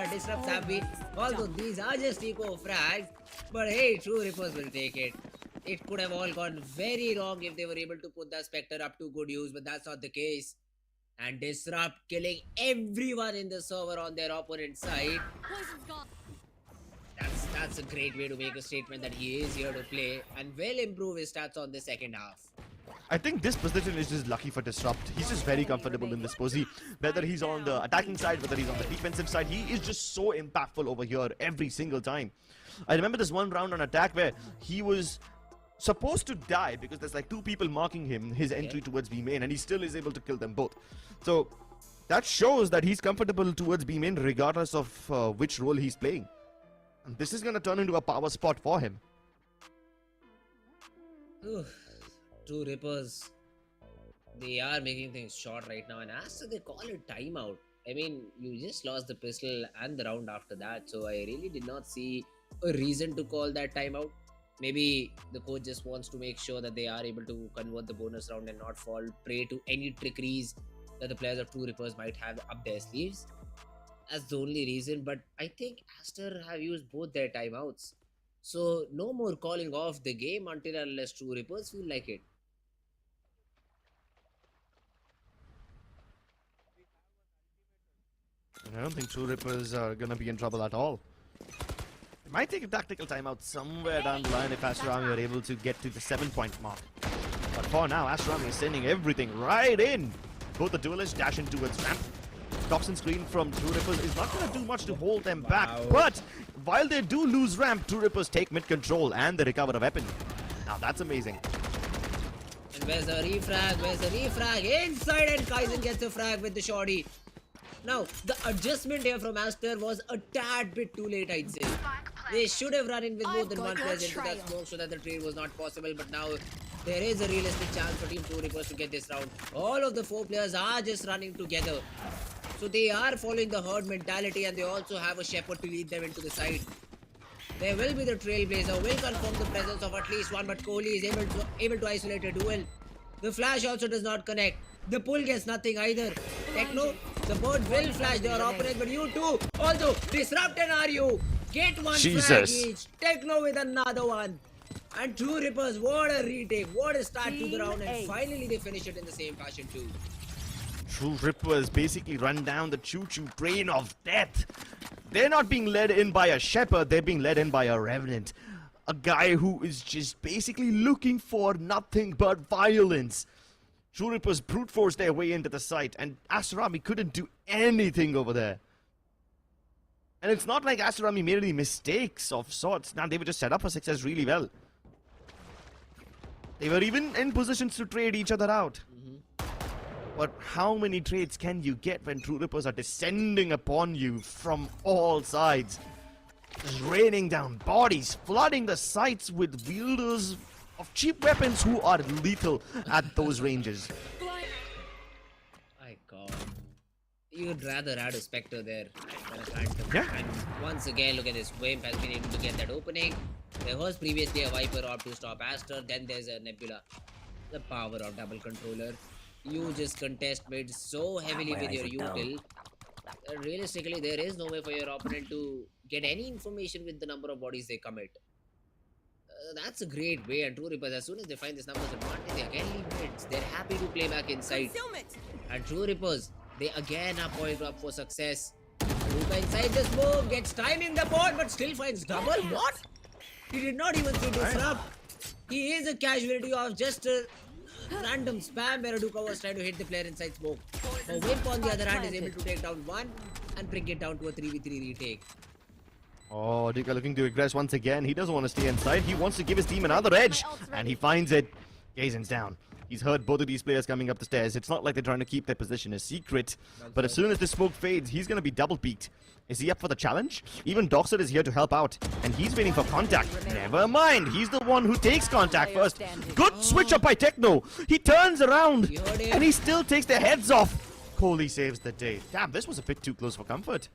Disrupt's happy. Although these are just eco frags, but hey, True Rippers will take it. It could have all gone very wrong if they were able to put the Spectre up to good use, but that's not the case. And Disrupt killing everyone in the server on their opponent's side. That's a great way to make a statement that he is here to play and will improve his stats on the second half. I think this position is just lucky for Disrupt. He's just very comfortable in this posi. Whether he's on the attacking side, whether he's on the defensive side, he is just so impactful over here every single time. I remember this one round on attack where he was supposed to die because there's like 2 people marking him, his entry towards B main, and he still is able to kill them both. So that shows that he's comfortable towards B main regardless of which role he's playing. And this is going to turn into a power spot for him. True Rippers, they are making things short right now, and Aster, they call it timeout. I mean, you just lost the pistol and the round after that, so I really did not see a reason to call that timeout. Maybe the coach just wants to make sure that they are able to convert the bonus round and not fall prey to any trickeries that the players of True Rippers might have up their sleeves. That's the only reason, but I think Aster have used both their timeouts. So no more calling off the game until unless True Rippers feel like it. I don't think True Rippers are gonna be in trouble at all. It might take a tactical timeout somewhere down the line if Astrami are able to get to the 7-point mark. But for now, Astrami is sending everything right in. Both the duelists dash in towards ramp. Toxin screen from True Rippers is not gonna do much to hold them back. But while they do lose ramp, True Rippers take mid control and they recover a weapon. Now that's amazing. And where's the refrag? Where's the refrag? Inside, and Kaizen gets a frag with the shorty. Now, the adjustment here from Aster was a tad bit too late, I'd say. They should have run in with more than one player into that smoke so that the trade was not possible. But now, there is a realistic chance for Team True Rippers to get this round. All of the 4 players are just running together. So they are following the herd mentality, and they also have a shepherd to lead them into the side. There will be the trailblazer, will confirm the presence of at least one, but Kohli is able to isolate a duel. The flash also does not connect. The pull gets nothing either. Techno, the bird will flash their opponent, but you too also disrupt an RU. Get one flag each. Techno with another one. And True Rippers, what a retake, what a start to the round, and finally they finish it in the same fashion too. True Rippers basically run down the choo-choo train of death. They're not being led in by a shepherd, they're being led in by a revenant. A guy who is just basically looking for nothing but violence. True Rippers brute forced their way into the site, and Astrami couldn't do anything over there. And it's not like Astrami made any mistakes of sorts. Now, they were just set up for success really well. They were even in positions to trade each other out. But how many trades can you get when True Rippers are descending upon you from all sides? Just raining down bodies, flooding the sites with wielders of cheap weapons who are lethal at those ranges. My god. You'd rather add a Spectre there than a Phantom. Yeah. And once again, look at this. Wimp has been able to get that opening. There was previously a Viper opt to stop Aster. Then there's a Nebula. The power of double controller. You just contest mid so heavily with your util. Realistically, there is no way for your opponent to get any information with the number of bodies they commit. That's a great way, and True Rippers, as soon as they find this numbers advantage, they again leave mids. They're happy to play back inside. And True Rippers, they again are poised up for success. Luka inside the smoke, gets time in the board, but still finds double. What? He did not even see disrupt. He is a casualty of just a random spam where Aduka was trying to hit the player inside smoke. Now Wimp on the other hand is able to take down one and bring it down to a 3v3 retake. Oh, Aduka looking to aggress once again. He doesn't want to stay inside. He wants to give his team another edge. And he finds it. Gazen's down. He's heard both of these players coming up the stairs. It's not like they're trying to keep their position a secret. But as soon as the smoke fades, he's going to be double peaked. Is he up for the challenge? Even Doxer is here to help out. And he's waiting for contact. Never mind. He's the one who takes contact first. Good switch up by Techno. He turns around. And he still takes their heads off. Kohli saves the day. Damn, this was a bit too close for comfort.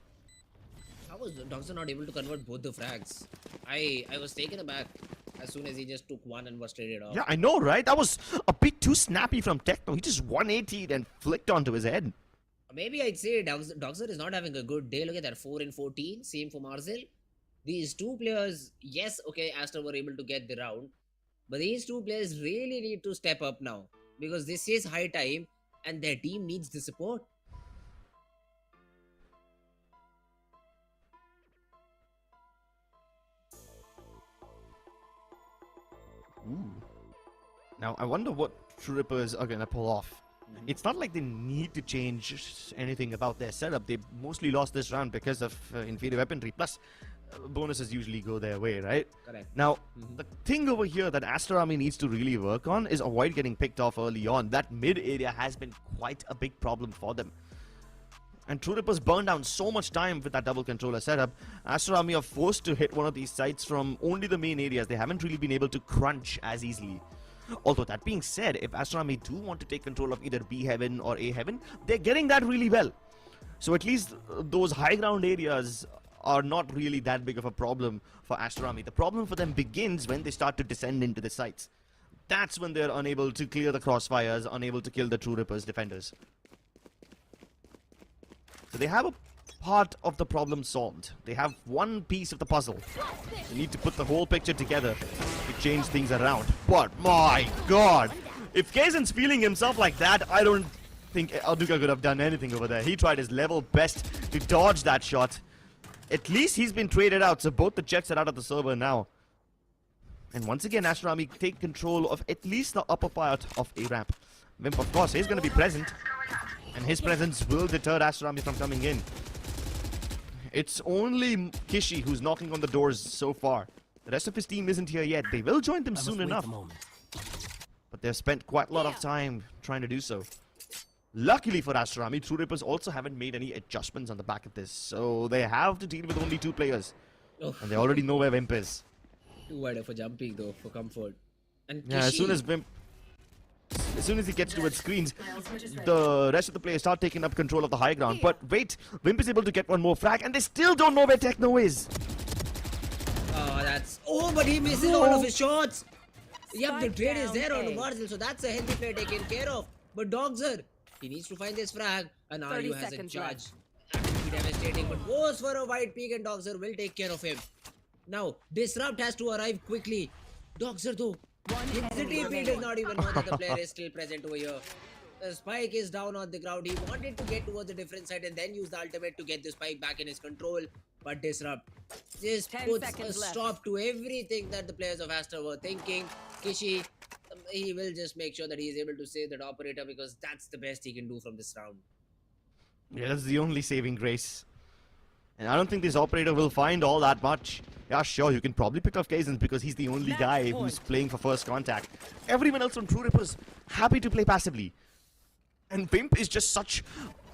How was Doxer not able to convert both the frags? I was taken aback as soon as he just took one and was traded off. Yeah, I know, right? That was a bit too snappy from Techno. He just 180'd and flicked onto his head. Maybe I'd say Doxer is not having a good day. Look at that, 4 and 14. Same for Marcel. These two players, yes, okay, Aster were able to get the round. But these two players really need to step up now. Because this is high time and their team needs the support. Ooh. Now, I wonder what True Rippers are going to pull off. It's not like they need to change anything about their setup. They mostly lost this round because of inferior weaponry. Plus, bonuses usually go their way, right? Correct. Now, the thing over here that Aster Army needs to really work on is avoid getting picked off early on. That mid area has been quite a big problem for them. And True Rippers burned down so much time with that double controller setup. Aster Army are forced to hit one of these sites from only the main areas. They haven't really been able to crunch as easily. Although that being said, if Aster Army do want to take control of either B Heaven or A Heaven, they're getting that really well. So at least those high ground areas are not really that big of a problem for Aster Army. The problem for them begins when they start to descend into the sites. That's when they're unable to clear the crossfires, unable to kill the True Rippers defenders. So they have a part of the problem solved. They have one piece of the puzzle. They need to put the whole picture together to change things around. But my god, if Kaizen's feeling himself like that, I don't think Aduka could have done anything over there. He tried his level best to dodge that shot. At least he's been traded out, so both the Jets are out of the server now. And once again, Aster Army take control of at least the upper part of A-Ramp. Wimp, of course, he's going to be present. And his presence will deter Aster Army from coming in. It's only Kishi who's knocking on the doors so far. The rest of his team isn't here yet. They will join them soon enough. But they've spent quite a lot of time trying to do so. Luckily for Aster Army, True Rippers also haven't made any adjustments on the back of this. So they have to deal with only 2 players. Oh. And they already know where Wimp is. Too wide for jumping though, for comfort. And Yeah, as soon as he gets towards screens, the rest of the players start taking up control of the high ground. But wait, Wimp is able to get one more frag, and they still don't know where Techno is. Oh, that's... Oh, but he misses all of his shots. Yep, the trade is there on the Marzel, so that's a healthy play taken care of. But Dogzer, he needs to find this frag, and Aryu has a charge. That will be devastating, but goes for a wide peak, and Dogzer will take care of him. Now, Disrupt has to arrive quickly. Dogzer though, the TP does not even know that the player is still present over here. The spike is down on the ground. He wanted to get towards a different side and then use the ultimate to get the spike back in his control. But Disrupt just puts a stop to everything that the players of Aster were thinking. Kishi, he will just make sure that he is able to save that operator because that's the best he can do from this round. Yeah, that's the only saving grace. And I don't think this operator will find all that much. Yeah, sure, you can probably pick off Kaizen because he's the only guy who's playing for first contact. Everyone else on True Rippers happy to play passively. And Wimp is just such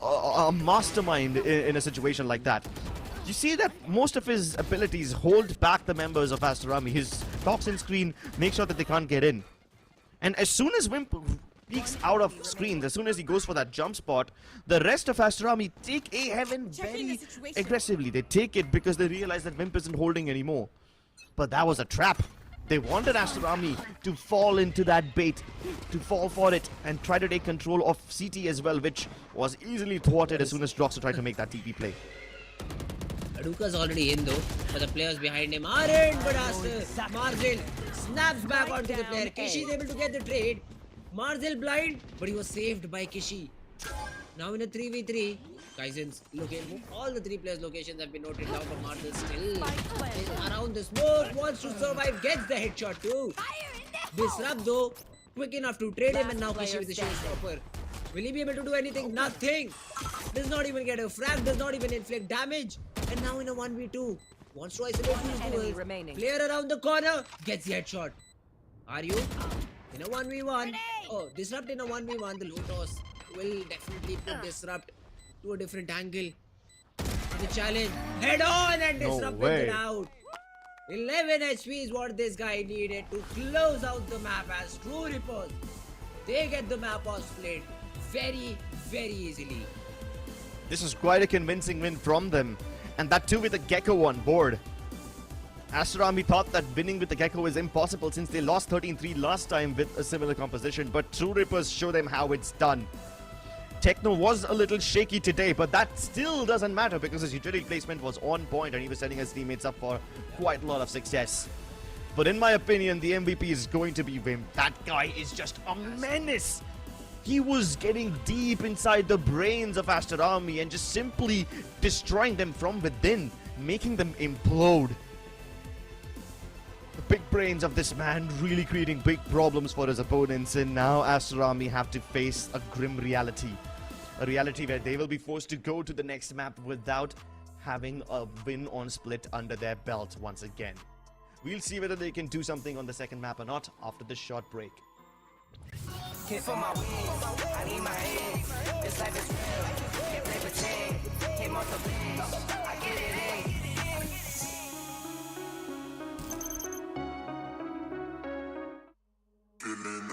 a mastermind in a situation like that. You see that most of his abilities hold back the members of Aster Army. His toxin screen makes sure that they can't get in. And as soon as Wimp peeks out of screens, as soon as he goes for that jump spot, the rest of Aster Army take A Heaven very aggressively. They take it because they realize that Wimp isn't holding anymore. But that was a trap. They wanted Aster Army to fall into that bait, to fall for it and try to take control of CT as well, which was easily thwarted as soon as Droxer tried to make that TP play. Aduka's already in though, but the players behind him are in. But Aster, Marzel snaps back onto the player. Kishi is able to get the trade. Marzel blind, but he was saved by Kishi. Now in a 3v3, Kaizen's looking. All the 3 players' locations have been noted down, but Marzel still is around the smoke, wants to survive, gets the headshot too. Disrupt though, quick enough to trade him, and now Kishi with the showstopper. Will he be able to do anything? Nothing. Does not even get a frag, does not even inflict damage. And now in a 1v2, wants to isolate these duels. Player around the corner, gets the headshot. Are you? In a 1v1, oh, Disrupt in a 1v1, the low toss will definitely put Disrupt to a different angle. The challenge, head on, and Disrupt wins it out. 11 HP is what this guy needed to close out the map as True Rippers. They get the map off split very, very easily. This was quite a convincing win from them, and that too with a Gecko on board. Aster Army thought that winning with the Gecko is impossible since they lost 13-3 last time with a similar composition, but True Rippers show them how it's done. Techno was a little shaky today, but that still doesn't matter because his utility placement was on point and he was setting his teammates up for quite a lot of success. But in my opinion, the MVP is going to be Wimp. That guy is just a menace. He was getting deep inside the brains of Aster Army and just simply destroying them from within, making them implode. The big brains of this man really creating big problems for his opponents, and now Aster Army have to face a grim reality. A reality where they will be forced to go to the next map without having a win on split under their belt once again. We'll see whether they can do something on the second map or not after this short break. For my wins, I need my hands. This life is real. Can't play pretend. Came off the bench. I get it in. Feeling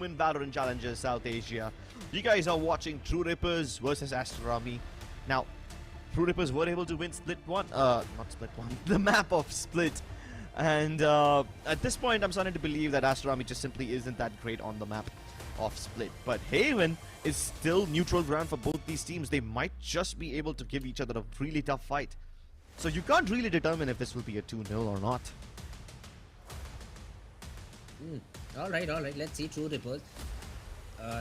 NODWIN Valorant Challengers South Asia. You guys are watching True Rippers versus Aster Army. Now, True Rippers were able to win Split 1, not Split 1, the map of Split. And at this point, I'm starting to believe that Aster Army just simply isn't that great on the map of Split. But Haven is still neutral ground for both these teams. They might just be able to give each other a really tough fight. So you can't really determine if this will be a 2-0 or not. Alright, let's see. True Rippers.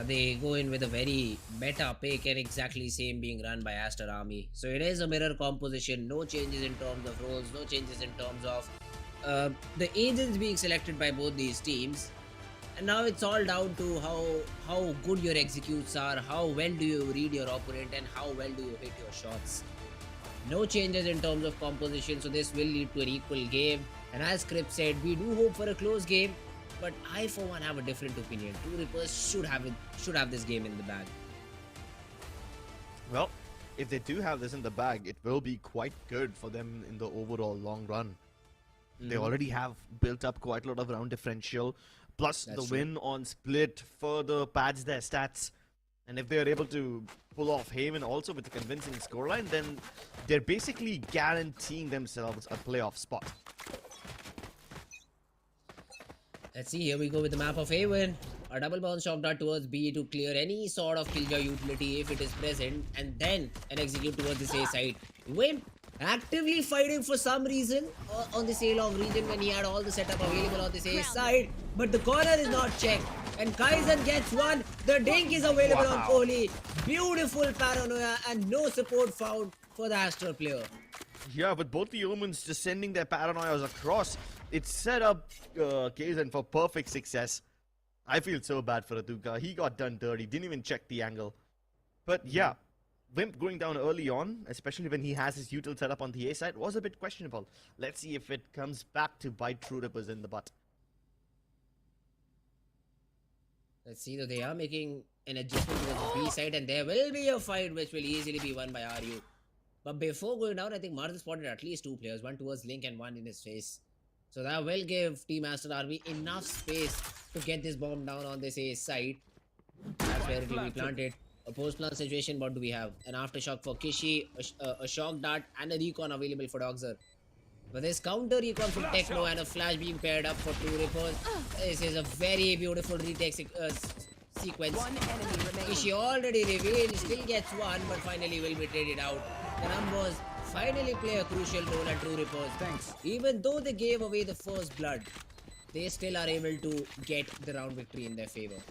They go in with a very meta pick and exactly same being run by Aster Army. So it is a mirror composition, no changes in terms of roles, no changes in terms of the agents being selected by both these teams. And now it's all down to how good your executes are, how well do you read your opponent, and how well do you hit your shots. No changes in terms of composition, so this will lead to an equal game. And as Crip said, we do hope for a close game, but I for one have a different opinion. True Rippers should have this game in the bag. Well, if they do have this in the bag, it will be quite good for them in the overall long run. They already have built up quite a lot of round differential, plus That's the win on split further pads their stats. And if they are able to pull off Haven also with a convincing scoreline, then they're basically guaranteeing themselves a playoff spot. Let's see, here we go with the map of Haven. A double bounce shock dart towards B to clear any sort of killjoy utility if it is present, and then an execute towards this A side. Wimp actively fighting for some reason on this A long region when he had all the setup available on this A side, but the corner is not checked. And Kaizen gets one. The dink is available on Kohli. Beautiful paranoia and no support found for the Aster player. Yeah, with both the Omens just sending their paranoias across, it set up Kaizen for perfect success. I feel so bad for Aduka. He got done dirty, didn't even check the angle. But yeah, Wimp going down early on, especially when he has his util set up on the A side, was a bit questionable. Let's see if it comes back to bite True Rippers in the butt. Let's see, though, they are making an adjustment towards the B side, and there will be a fight which will easily be won by RU. But before going down, I think Martin spotted at least two players, one towards Link and one in his face. So that will give Team Aster Army enough space to get this bomb down on this A side. That's where it will be planted. A post-plant situation, what do we have? An aftershock for Kishi, a shock dart, and a recon available for Doxer. But this counter recon from Techno and a flash being paired up for True Rippers. This is a very beautiful retake sequence. One enemy remaining. Kishi already revealed, still gets one, but finally will be traded out. The numbers finally play a crucial role at True Rippers. Thanks. Even though they gave away the first blood, they still are able to get the round victory in their favor.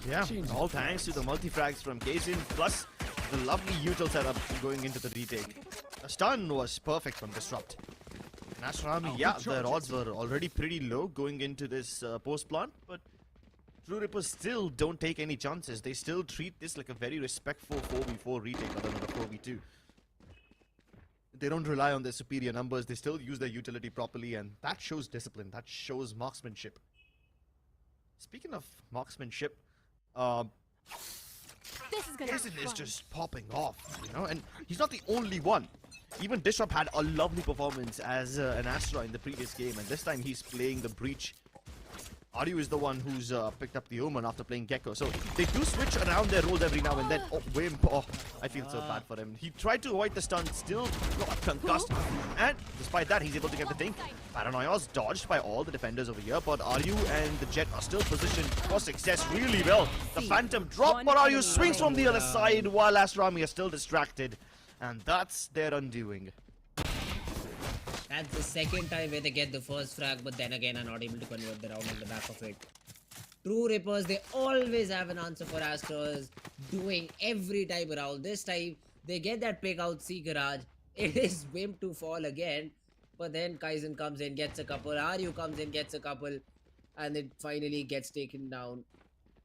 Yeah, all thanks to the multi-frags from Kaizen, plus the lovely util setup going into the retake. The stun was perfect from Disrupt. And Aster Army, yeah, their odds were already pretty low going into this post-plant, but True Rippers still don't take any chances. They still treat this like a very respectful 4v4 retake rather than a 4v2. They don't rely on their superior numbers, they still use their utility properly, and that shows discipline, that shows marksmanship. Speaking of marksmanship, Kaizen is just popping off, you know, and he's not the only one. Even Disrupt had a lovely performance as an Astra in the previous game, and this time he's playing the Breach. Aryu is the one who's picked up the Omen after playing Gecko. So they do switch around their roles every now and then. Oh, Wimp. Oh, I feel so bad for him. He tried to avoid the stun, still got concussed. And despite that, he's able to get the thing. Paranoia's dodged by all the defenders over here, but Aryu and the Jet are still positioned for success really well. The Phantom drop, but Aryu swings from the other side while Aster Army are still distracted. And that's their undoing. That's the second time where they get the first frag, but then again are not able to convert the round on the back of it. True Rippers, they always have an answer for Asters, doing every time around. This time, they get that pick out C Garage. It is Wimp to fall again, but then Kaizen comes in, gets a couple, Aryu comes in, gets a couple, and it finally gets taken down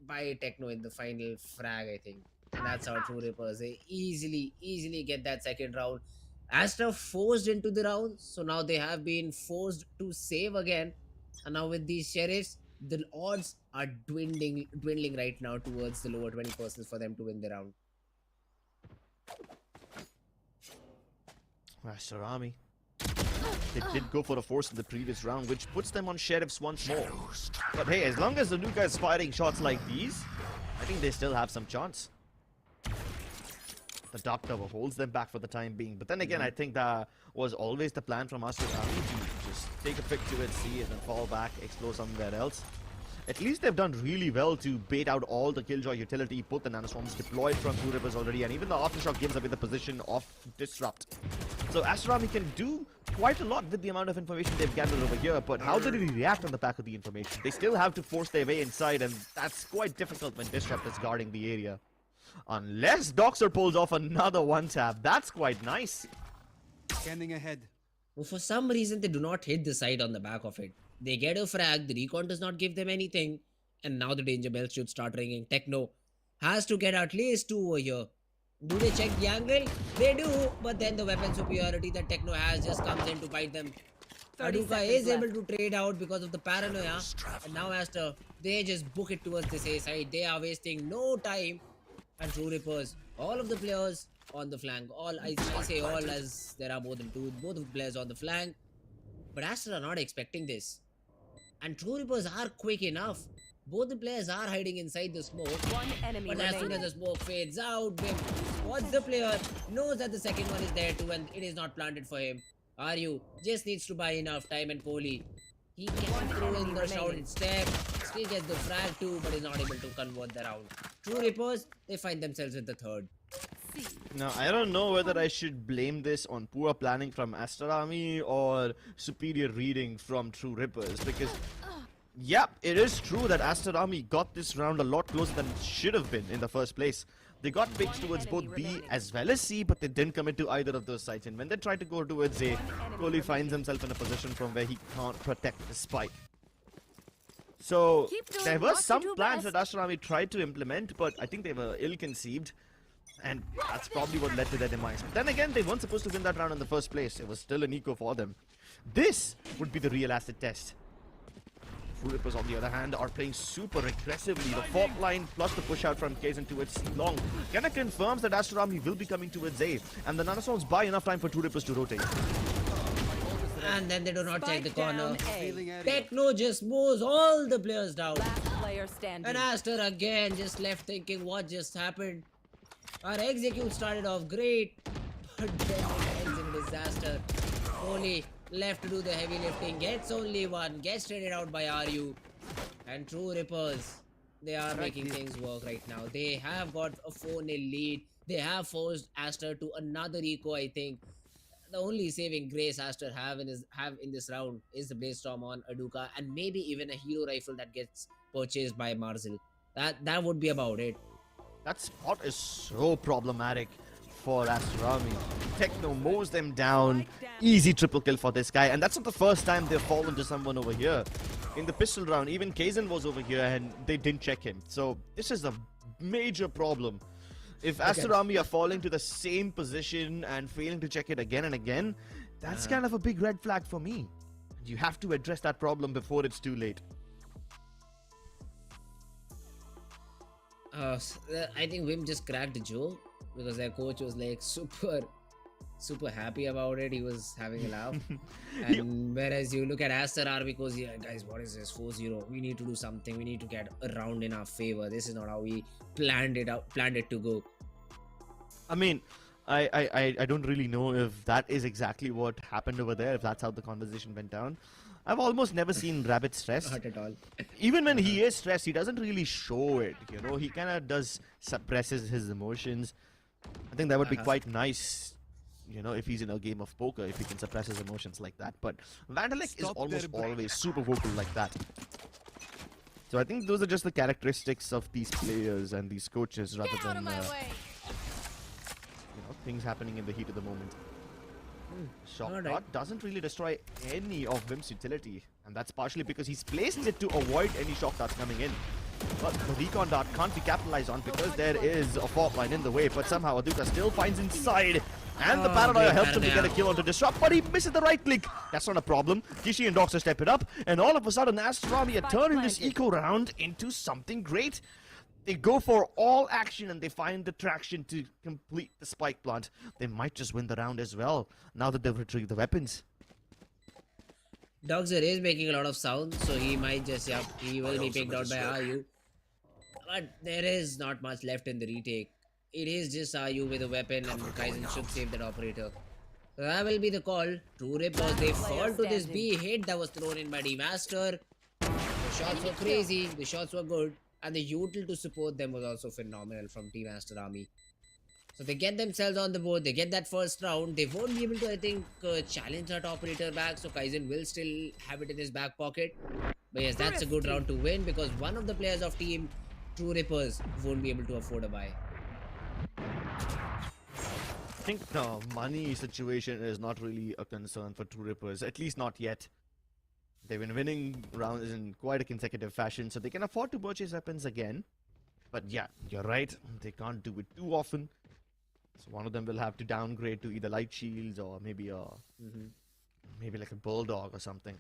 by Techno in the final frag, I think. And that's how True Rippers, they easily get that second round. Aster forced into the round, so now they have been forced to save again. And now with these sheriffs, the odds are dwindling right now towards the lower 20% for them to win the round. Aster Army. They did go for a force in the previous round, which puts them on sheriffs once more. But hey, as long as the Nuka is firing shots like these, I think they still have some chance. The Dark Tower holds them back for the time being. But then again, I think that was always the plan from Aster Army to just take a pick to it, see it, and fall back, explore somewhere else. At least they've done really well to bait out all the Killjoy utility, put the nanoswarms deployed from True Rippers already, and even the Aftershock gives away the position of Disrupt. So Aster Army can do quite a lot with the amount of information they've gathered over here, but how did he react on the back of the information? They still have to force their way inside, and that's quite difficult when Disrupt is guarding the area. Unless Doxer pulls off another one-tap, that's quite nice. Scanning ahead. Well, for some reason, they do not hit the side on the back of it. They get a frag, the recon does not give them anything, and now the danger bell should start ringing. Techno has to get at least 2 over here. Do they check the angle? They do, but then the weapon superiority that Techno has just comes in to bite them. Aduka is able to trade out because of the paranoia, and now Aster, they just book it towards this A side. They are wasting no time. And True Rippers, all of the players on the flank, I say all as there are more than 2, both of the players on the flank, but Aster are not expecting this. And True Rippers are quick enough. Both the players are hiding inside the smoke. One enemy But as soon as the smoke fades out, Vim spots the player, knows that the second one is there too, and it is not planted for him. Aryu just needs to buy enough time, and Kohli, he can throw in the shouted step, still gets the frag too, but is not able to convert the round. True Rippers, they find themselves in the third. Now, I don't know whether I should blame this on poor planning from Aster Army or superior reading from True Rippers, because yeah, it is true that Aster Army got this round a lot closer than it should have been in the first place. They got picks towards both B as well as C, but they didn't commit to either of those sides. And when they tried to go towards A, Kohli finds himself in a position from where he can't protect the spike. So there were some plans that Aster Army tried to implement, but I think they were ill-conceived. And that's probably what led to their demise. But then again, they weren't supposed to win that round in the first place. It was still an eco for them. This would be the real acid test. True Rippers, on the other hand, are playing super aggressively. The fault line plus the push out from Kaizen towards C long kinda confirms that Aster Army will be coming towards A, and the nanoswarms buy enough time for True Rippers to rotate. And then they do not check the corner. A. Techno just mows all the players down. Last player standing. And Aster again just left thinking what just happened. Our execute started off great, but then it ends in disaster. Only left to do the heavy lifting, gets only one, gets traded out by RU. And True Rippers, they are making things work right now. They have got a 4-0 lead. They have forced Aster to another eco, I think. The only saving grace Aster have in this round is the Blaze Storm on Aduka, and maybe even a hero rifle that gets purchased by Marzel. That would be about it. That spot is so problematic for Aster Army. Techno mows them down. Easy triple kill for this guy. And that's not the first time they've fallen to someone over here. In the pistol round, even Kaizen was over here and they didn't check him. So this is a major problem. If Aster Army are falling to the same position and failing to check it again and again, that's kind of a big red flag for me. You have to address that problem before it's too late. I think Wim just cracked a joke because their coach was like super happy about it. He was having a laugh. And whereas you look at Aster Army goes, yeah guys, what is this 4-0? We need to do something. We need to get a round in our favor. This is not how we planned it to go. I mean, I don't really know if that is exactly what happened over there, if that's how the conversation went down. I've almost never seen Rabbit stressed. Not at all. Even when he is stressed, he doesn't really show it, you know. He kind of suppresses his emotions. I think that would be quite nice, you know, if he's in a game of poker, if he can suppress his emotions like that. But Vandalek is almost always super vocal like that. So I think those are just the characteristics of these players and these coaches rather than, you know, things happening in the heat of the moment. Shock Dart doesn't really destroy any of Vim's utility, and that's partially because he's placed it to avoid any shock darts coming in. But the recon dart can't be capitalized on because there is a fault line in the way, but somehow Aduka still finds inside, and the paranoia helps him to get a kill onto Disrupt, but he misses the right click. That's not a problem. Kishi and Doxer step it up, and all of a sudden Aster Army are turning this eco round into something great. They go for all action and they find the traction to complete the spike plant. They might just win the round as well, now that they've retrieved the weapons. Doxer is making a lot of sound, so he might just, he will be picked out by RU. But there is not much left in the retake. It is just RU with a weapon, and Kaizen should save that operator. So that will be the call. True Rippers, they fall to this B hit that was thrown in by D-Master. The shots were crazy, the shots were good, and the util to support them was also phenomenal from Team Aster Army. So they get themselves on the board, they get that first round. They won't be able to, I think, challenge that operator back, so Kaizen will still have it in his back pocket. But yes, that's a good round to win because one of the players of Team True Rippers won't be able to afford a buy. I think the money situation is not really a concern for True Rippers, at least not yet. They've been winning rounds in quite a consecutive fashion, so they can afford to purchase weapons again. But yeah, you're right, they can't do it too often. So one of them will have to downgrade to either light shields or maybe a maybe like a bulldog or something.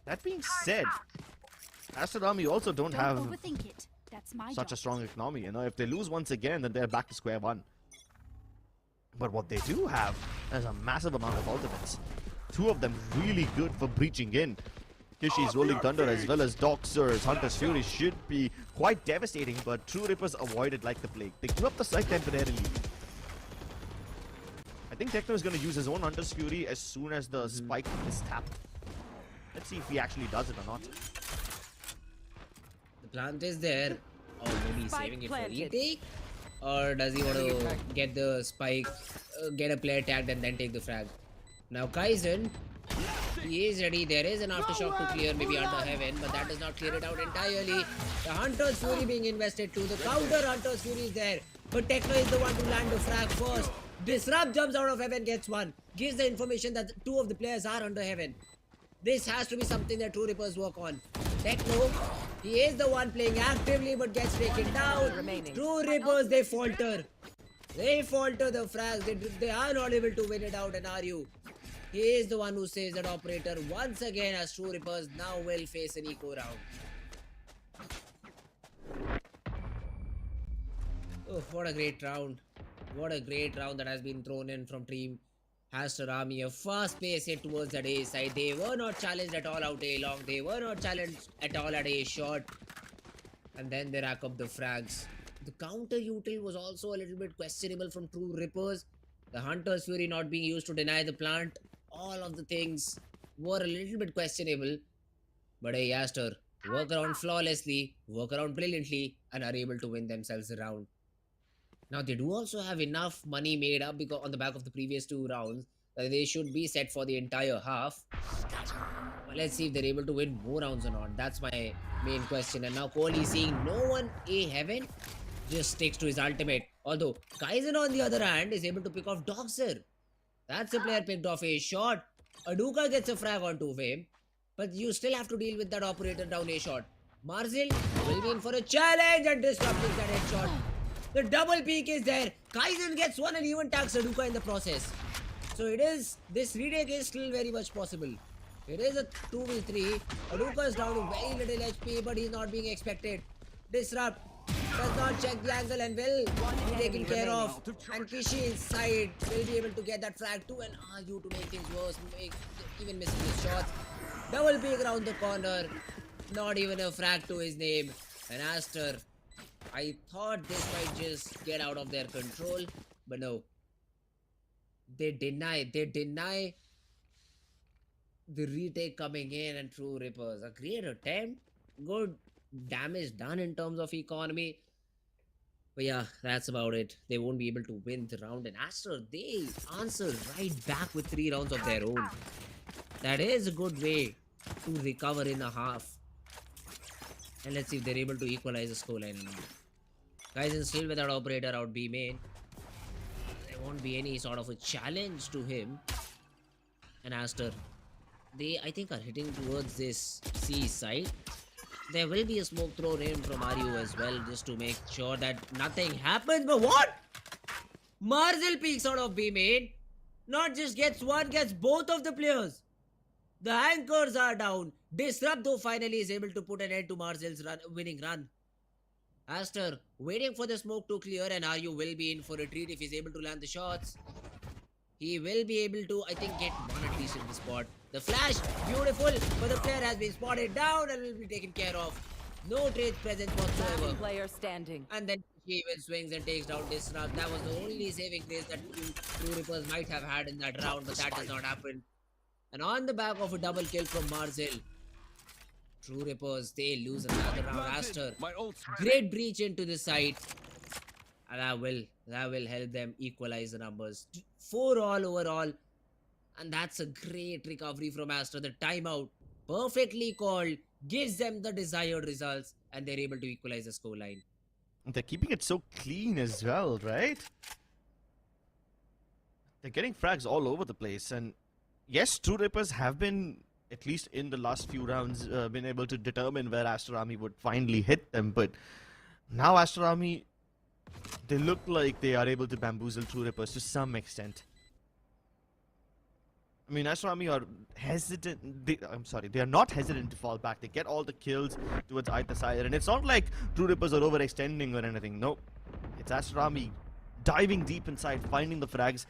That being said, Aster Army also don't have overthink it. That's my such a job. strong economy. You know, if they lose once again, then they're back to square one. But what they do have is a massive amount of ultimates. Two of them really good for breaching in. Kishi's Rolling Thunder as well as Doxer's Hunter's Fury should be quite devastating, but True Rippers avoided like the plague. They give up the site temporarily. I think Techno is going to use his own Hunter's Fury as soon as the spike is tapped. Let's see if he actually does it or not. The plant is there, or maybe he's Spike saving it planted. for retake, or does he want to get the spike, get a player tagged and then take the frag? Now Kaizen, he is ready. There is an aftershock to clear, maybe under heaven, but that does not clear it out entirely. The Hunter's Fury being invested to the counter. Hunter's Fury is there, but Techno is the one to land the frag first. Disrupt jumps out of heaven, gets one, gives the information that two of the players are under heaven. This has to be something that True Rippers work on. Techno, he is the one playing actively but gets taken down. Remaining. True Rippers, they falter. They falter the frags. They are not able to win it out, and RU, he is the one who saves that operator once again, as True Rippers now will face an eco round. Oh, what a great round. What a great round that has been thrown in from Team Aster Army. A fast pace hit towards that A side. They were not challenged at all out A long. They were not challenged at all at A short. And then they rack up the frags. The counter util was also a little bit questionable from True Rippers. The Hunter's Fury not being used to deny the plant. All of the things were a little bit questionable. But hey, Aster work around flawlessly, work around brilliantly, and are able to win themselves the round. Now they do also have enough money made up because on the back of the previous two rounds that they should be set for the entire half. But let's see if they're able to win more rounds or not. That's my main question. And now Kohli, seeing no one A heaven, just sticks to his ultimate. Although Kaizen on the other hand is able to pick off Doxer. That's a player picked off A shot. Aduka gets a frag onto him, but you still have to deal with that operator down A shot. Marzil will be in for a challenge and disrupting that headshot. The double peek is there. Kaizen gets one and even tags Aduka in the process. So this retake is still very much possible. It is a 2v3. Aduka is down to very little HP, but he's not being expected. Disrupt does not check the angle and will be taken care of. And Kishi inside will be able to get that frag too, and RU to make things worse, even missing his shots. Double peek around the corner. Not even a frag to his name. And Aster, I thought this might just get out of their control, but no. They deny the retake coming in, and True Rippers. A great attempt. Good damage done in terms of economy. But yeah, that's about it. They won't be able to win the round. And Aster, they answer right back with 3 rounds of their own. That is a good way to recover in a half. And let's see if they're able to equalize the scoreline. Kaizen still without operator out B main. There won't be any sort of a challenge to him. And Aster, they I think are hitting towards this C side. There will be a smoke thrown in from RU as well, just to make sure that nothing happens. But what? Marzil peeks out of B main. Not just gets one, gets both of the players. The anchors are down. Disrupt though finally is able to put an end to Marzil's winning run. Aster waiting for the smoke to clear, and RU will be in for a treat if he's able to land the shots. He will be able to, I think, get one at least in the spot. The flash, beautiful, but the player has been spotted down and will be taken care of. No trade present whatsoever. Last player standing. And then he even swings and takes down Disrupt. That was the only saving grace that True Rippers might have had in that round, but that does not happen. And on the back of a double kill from Marzil, True Rippers, they lose another round. Aster, great breach into the side. And that will help them equalize the numbers. 4-all overall. And that's a great recovery from Aster. The timeout, perfectly called, gives them the desired results. And they're able to equalize the scoreline. They're keeping it so clean as well, right? They're getting frags all over the place. And yes, True Rippers have been, at least in the last few rounds, been able to determine where Aster Army would finally hit them. But now Aster Army, they look like they are able to bamboozle True Rippers to some extent. I mean, Aster Army are hesitant. They are not hesitant to fall back. They get all the kills towards either side. And it's not like True Rippers are overextending or anything. No. It's Aster Army diving deep inside, finding the frags,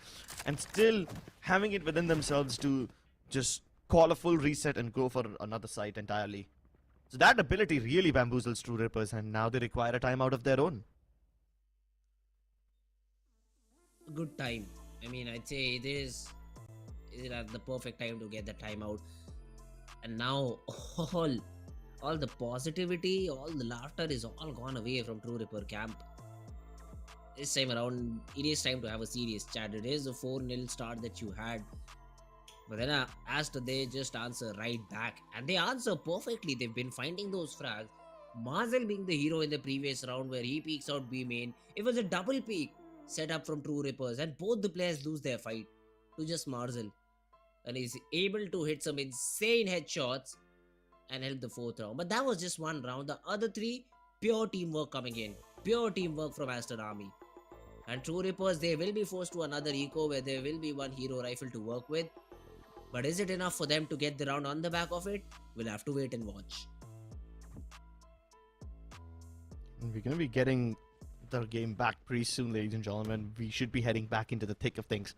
and still having it within themselves to just call a full reset and go for another site entirely. So that ability really bamboozles True Rippers, and now they require a timeout of their own. Good time. I mean, I'd say it is at the perfect time to get the timeout. And now all the positivity, all the laughter is all gone away from True Ripper camp. This time around, it is time to have a serious chat. It is a 4-0 start that you had. But then Aster, they just answer right back. And they answer perfectly. They've been finding those frags. Marzel being the hero in the previous round where he peeks out B main. It was a double peek set up from True Rippers. And both the players lose their fight to just Marzel. And he's able to hit some insane headshots and help the 4th round. But that was just one round. The other 3, pure teamwork coming in. Pure teamwork from Aster Army. And True Rippers, they will be forced to another eco where there will be one hero rifle to work with. But is it enough for them to get the round on the back of it? We'll have to wait and watch. We're going to be getting the game back pretty soon, ladies and gentlemen. We should be heading back into the thick of things.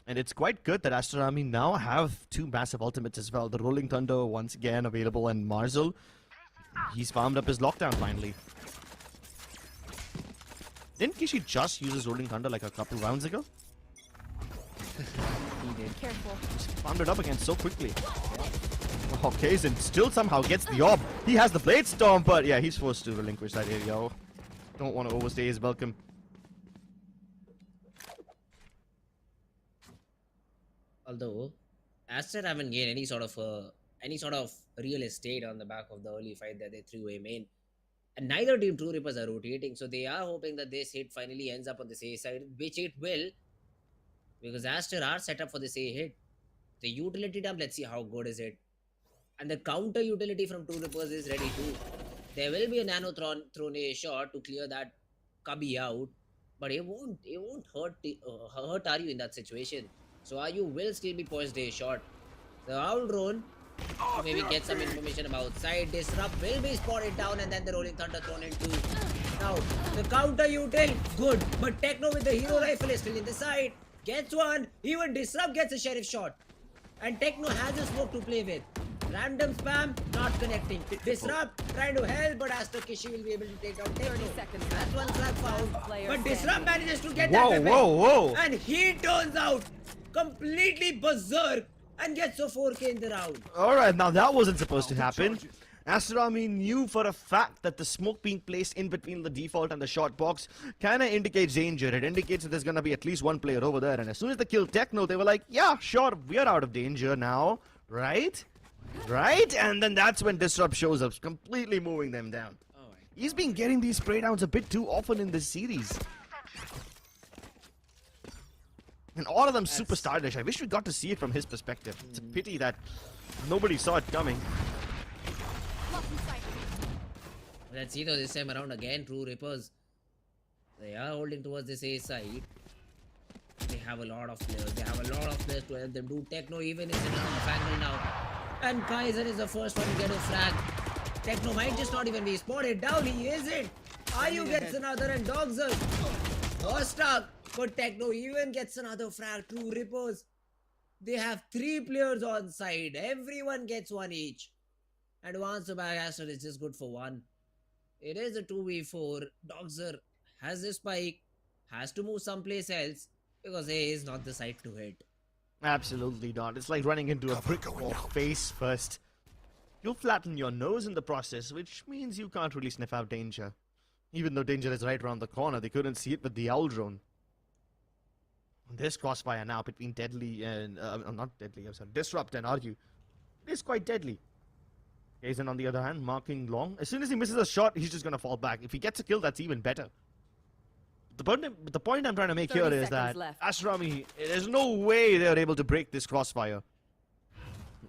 And it's quite good that Aster Army now have 2 massive ultimates as well. The Rolling Thunder once again available, and Marzel, he's farmed up his lockdown finally. Didn't Kishi just use his Rolling Thunder like a couple rounds ago? He did. Careful. Just farmed it up again so quickly. Oh, Kazin still somehow gets the orb. He has the Blade Storm, but yeah, he's forced to relinquish that area. Don't want to overstay his welcome. Although Aster haven't gained any sort of real estate on the back of the early fight that they threw A main. And neither team True Rippers are rotating, so they are hoping that this hit finally ends up on the A side, which it will, because Aster are set up for this A hit. The utility dump, let's see how good is it. And the counter utility from True Rippers is ready too. There will be a nano thrown A shot to clear that cubby out, but it won't hurt Aryu in that situation. So Aryu will still be poised A shot. The owl drone to maybe get some information about side. Disrupt will be spotted down, and then the Rolling Thunder thrown into. Now, the counter util, good. But Techno with the hero rifle is still in the side. Gets one. Even Disrupt gets a sheriff shot. And Techno has a smoke to play with. Random spam, not connecting. Disrupt, trying to help, but Aster Kishi will be able to take out Techno. 30 seconds. That's one flag found. Player But standing. Disrupt manages to get Whoa, that weapon. whoa. And he turns out completely berserk and gets a 4K in the round. Alright, now that wasn't supposed to happen. Aster Army knew for a fact that the smoke being placed in between the default and the short box kinda indicates danger. It indicates that there's gonna be at least one player over there. And as soon as they killed Techno, they were like, yeah, sure, we're out of danger now. Right? Right? And then that's when Disrupt shows up, completely moving them down. He's been getting these spray downs a bit too often in this series. And all of them super stylish. I wish we got to see it from his perspective. It's a pity that nobody saw it coming. Let's see though, this time around again, True Rippers. They are holding towards this A side. They have a lot of players. They have a lot of players to help them do. Techno even is in an off angle now. And Kaiser is the first one to get a frag. Techno might just not even be spotted down. He isn't. Ayu gets another, and Dogs are stuck. But Techno even gets another frag. True Rippers. They have 3 players on side. Everyone gets 1 each. And to answer back, Aster is just good for 1. It is a 2v4. Dogzer has the spike. Has to move someplace else. Because A is not the site to hit. Absolutely not. It's like running into a brick wall face first. you'll flatten your nose in the process, which means you can't really sniff out danger. Even though danger is right around the corner, they couldn't see it with the owl drone. This crossfire now between Deadly and not Deadly, I'm sorry, Disrupt and Argue is quite deadly. Kaizen on the other hand, marking long. As soon as he misses a shot, he's just gonna fall back. If he gets a kill, that's even better. The point I'm trying to make here 30 is that seconds left. Astrami, there's no way they're able to break this crossfire.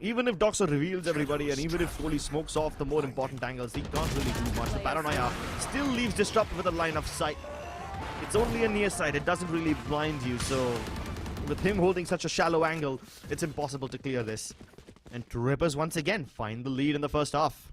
Even if Doxer reveals everybody and even if Kohli smokes off the more important angles, he can't really do much. The Paranoia still leaves Disrupt with a line of sight. It's only a near sight, it doesn't really blind you, so with him holding such a shallow angle, it's impossible to clear this. And Rippers once again find the lead in the first half.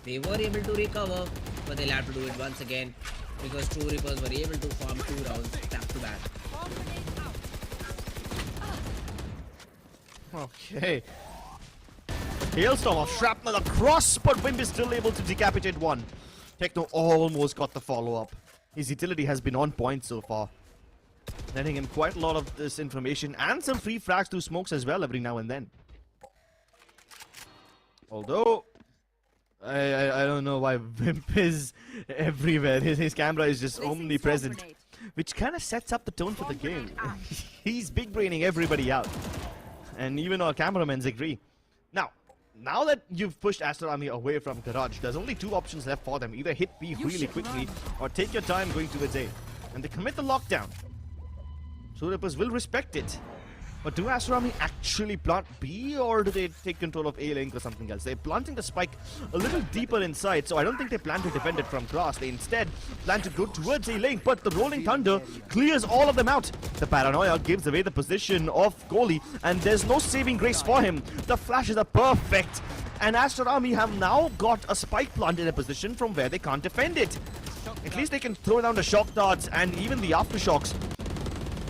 They were able to recover, but they'll have to do it once again because True Reapers were able to farm 2 rounds back to back. Okay. Hailstorm of shrapnel across, but Wimp is still able to decapitate one. Techno almost got the follow-up. His utility has been on point so far, letting him quite a lot of this information and some free frags through smokes as well every now and then. Although I don't know why Wimp is everywhere. His camera is just omnipresent, which kind of sets up the tone for the game. He's big braining everybody out, and even our cameramen agree. Now that you've pushed Aster Army away from Garage, there's only 2 options left for them: either hit B really quickly or take your time going towards A, and they commit the lockdown. True Rippers will respect it. But do Aster Army actually plant B, or do they take control of A link or something else? They're planting the spike a little deeper inside, so I don't think they plan to defend it from grass. They instead plan to go towards A link, but the Rolling Thunder clears all of them out. The Paranoia gives away the position of Kohli, and there's no saving grace for him. The flashes are perfect, and Aster Army have now got a spike plant in a position from where they can't defend it. At least they can throw down the shock darts and even the aftershocks.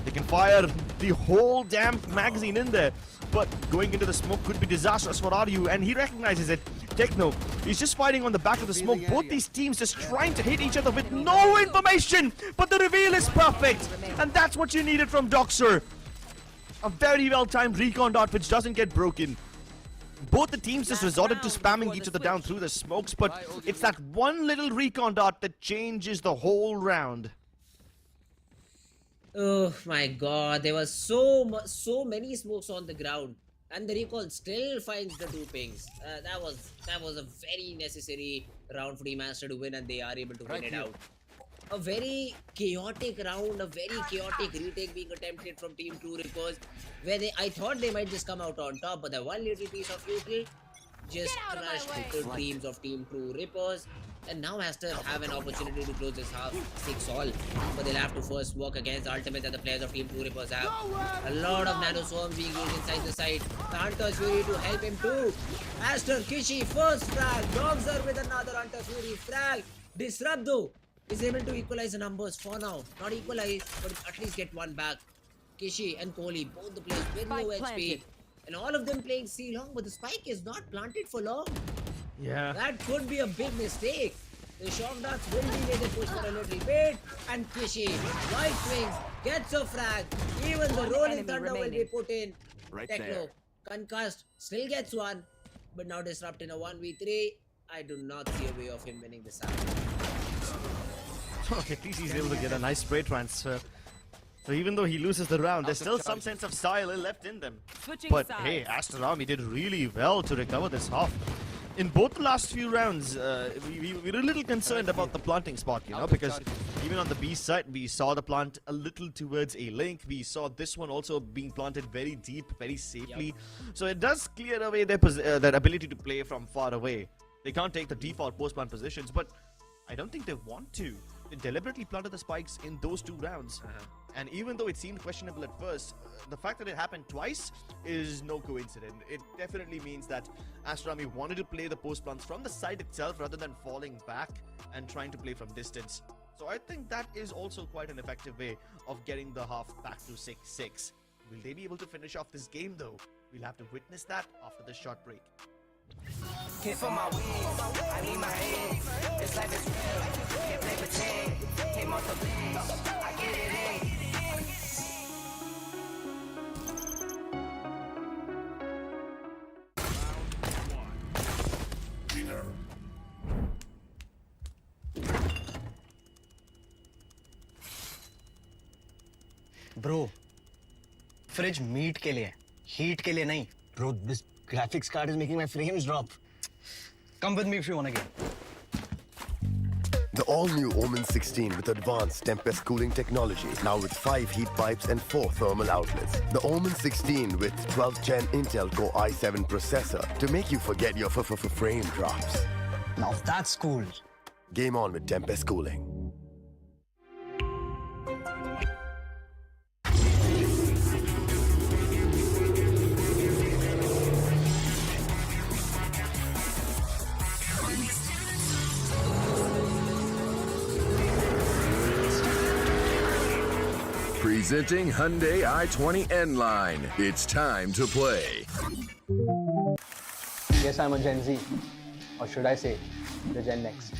They can fire the whole damn magazine in there, but going into the smoke could be disastrous for Ryu, and he recognizes it. Techno, he's just fighting on the back of the smoke. Both these teams just trying to hit each other with no information, but the reveal is perfect, and that's what you needed from Doxer. A very well-timed recon dot which doesn't get broken. Both the teams just resorted to spamming each other down through the smokes, but it's that one little recon dot that changes the whole round. Oh my god, there was so many smokes on the ground, and the recall still finds the 2 pings. That was a very necessary round for Team Aster to win, and they are able to win it out. A very chaotic round, a very chaotic retake being attempted from Team True Rippers, where I thought they might just come out on top, but the one little piece of util just crushed the dreams of Team True Rippers. And now Aster have an opportunity to close this half 6-all, but they'll have to first work against the ultimate that the players of Team True Rippers have. A lot of nano swarms being used inside the site. The Hunter's Fury to help him too. Aster, Kishi, first frag. Doxer with another Hunter's Fury frag. Disrupt though is able to equalize the numbers for now. Not equalize, but at least get one back. Kishi and Kohli, both the players with low HP. And all of them playing C-long, but the spike is not planted for long. Yeah. That could be a big mistake. The shock darts will be made push for a little bit. And Kishi, White Wings, gets a frag. Even the Rolling Thunder will be put in. Right Techno, there. Concussed, still gets one. But now Disrupt in a 1v3. I do not see a way of him winning this out. At least he's able to get a nice spray transfer. So even though he loses the round, there's still some sense of style left in them. But hey, Aster Army did really well to recover this half. In both the last few rounds, we were a little concerned about the planting spot, you know, because even on the B side, we saw the plant a little towards A link. We saw this one also being planted very deep, very safely. So it does clear away their ability to play from far away. They can't take the default post-plant positions, but I don't think they want to. They deliberately planted the spikes in those 2 rounds. And even though it seemed questionable at first, the fact that it happened twice is no coincidence. It definitely means that Aster Army wanted to play the post plants from the side itself rather than falling back and trying to play from distance. So I think that is also quite an effective way of getting the half back to 6-6. Will they be able to finish off this game though? We'll have to witness that after this short break. Hit for my wins, I need my ends. This life is real, can't play pretend. Came off the bench, I get it in. Bro, fridge meat के लिए, heat के लिए नहीं. Bro, this graphics card is making my frames drop. Come with me if you wanna get. The all-new Omen 16 with advanced Tempest cooling technology, now with 5 heat pipes and 4 thermal outlets. The Omen 16 with 12th Gen Intel Core i7 processor to make you forget your frame drops. Now that's cool. Game on with Tempest cooling. Presenting Hyundai i20 N-Line. It's time to play. Yes, I'm a Gen Z, or should I say, the Gen X.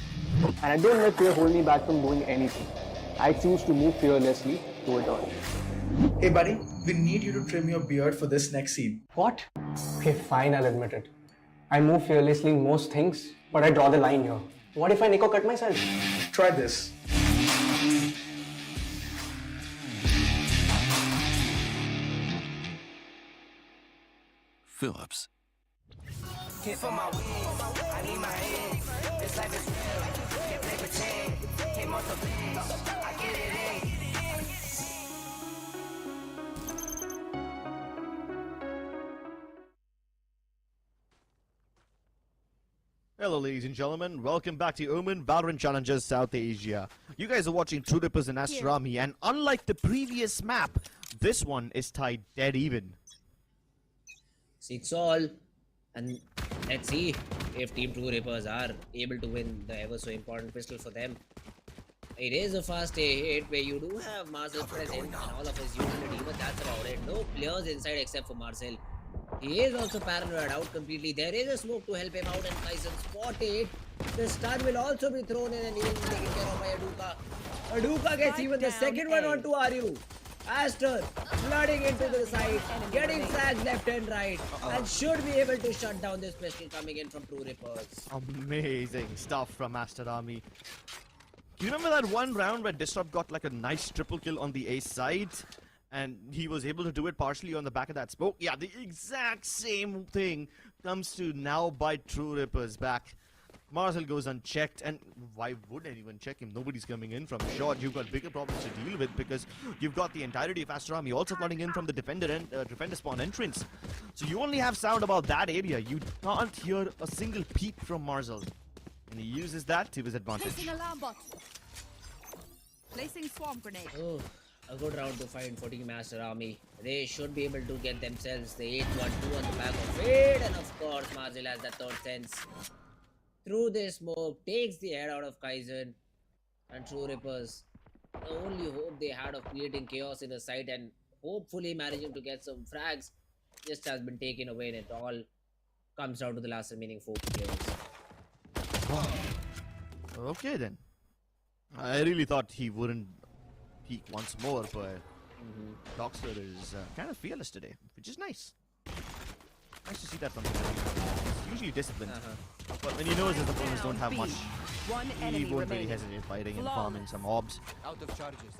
And I don't let fear hold me back from doing anything. I choose to move fearlessly through it all. Hey buddy, we need you to trim your beard for this next scene. What? Okay, fine, I'll admit it. I move fearlessly in most things, but I draw the line here. What if I Nico cut myself? Try this. Phillips. Hit for my wins, I need my ends. This life is real, can't play pretend. Came off the bench, I get it in. Hello ladies and gentlemen, welcome back to Omen Valorant Challengers South Asia. You guys are watching True Rippers and Aster Army, and unlike the previous map, this one is tied dead even. 6 all, and let's see if Team True Rippers are able to win the ever so important pistol for them. It is a fast hit where you do have Marcel present and all of his utility, but that's about it. No players inside except for Marcel. He is also paranoid out completely. There is a smoke to help him out, and Tyson spotted. The stun will also be thrown in and even taken care of by Aduka. Aduka gets even the second one onto Aryu. Aster flooding into the side, getting frags left and right, and should be able to shut down this pistol coming in from True Rippers. Amazing stuff from Aster Army. Do you remember that one round where Disrupt got like a nice triple kill on the A side? And he was able to do it partially on the back of that smoke? Yeah, the exact same thing comes to now bite True Rippers back. Marcel goes unchecked, and why would anyone check him? Nobody's coming in from short. You've got bigger problems to deal with because you've got the entirety of Aster Army also flooding in from the defender spawn entrance. So you only have sound about that area. You can't hear a single peep from Marcel. And he uses that to his advantage. Placing alarm bot. Placing swarm grenade. Oh, a good round to find for Team Aster Army. They should be able to get themselves the 8-1-2 on the back of it. And of course, Marcel has that third sense. Through this smoke, takes the head out of Kaizen. And True Rippers, the only hope they had of creating chaos in the site and hopefully managing to get some frags just has been taken away, and it all comes down to the last remaining 4 players. Okay then. I really thought he wouldn't peak once more, but Doxter is kind of fearless today, which is nice. Nice to see that from him. He's usually disciplined, but when he knows his opponents don't have much, One he enemy won't really remaining. hesitate fighting and farming some mobs. Out of charges.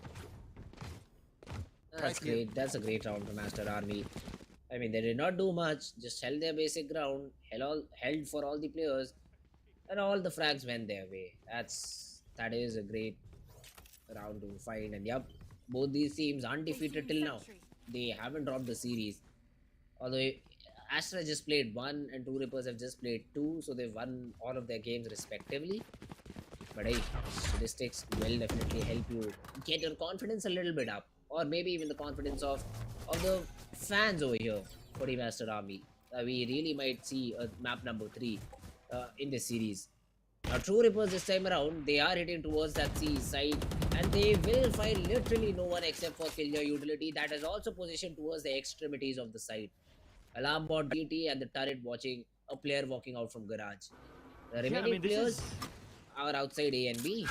That's great. That's a great round from Aster Army. I mean, they did not do much, just held their basic ground, held for all the players, and all the frags went their way. That is a great round to find. And yep, both these teams undefeated till now. They haven't dropped the series. Although Astra just played 1 and True Rippers have just played 2, so they've won all of their games respectively. But hey, statistics will definitely help you get your confidence a little bit up, or maybe even the confidence of the fans over here for Team Aster Army. We really might see a map number 3 in this series. Now, True Rippers this time around, they are heading towards that C side, and they will find literally no one except for Killer Utility that is also positioned towards the extremities of the side. Alarm bot DT and the turret watching a player walking out from garage. The Yeah, I remaining mean, this players is are outside A and B.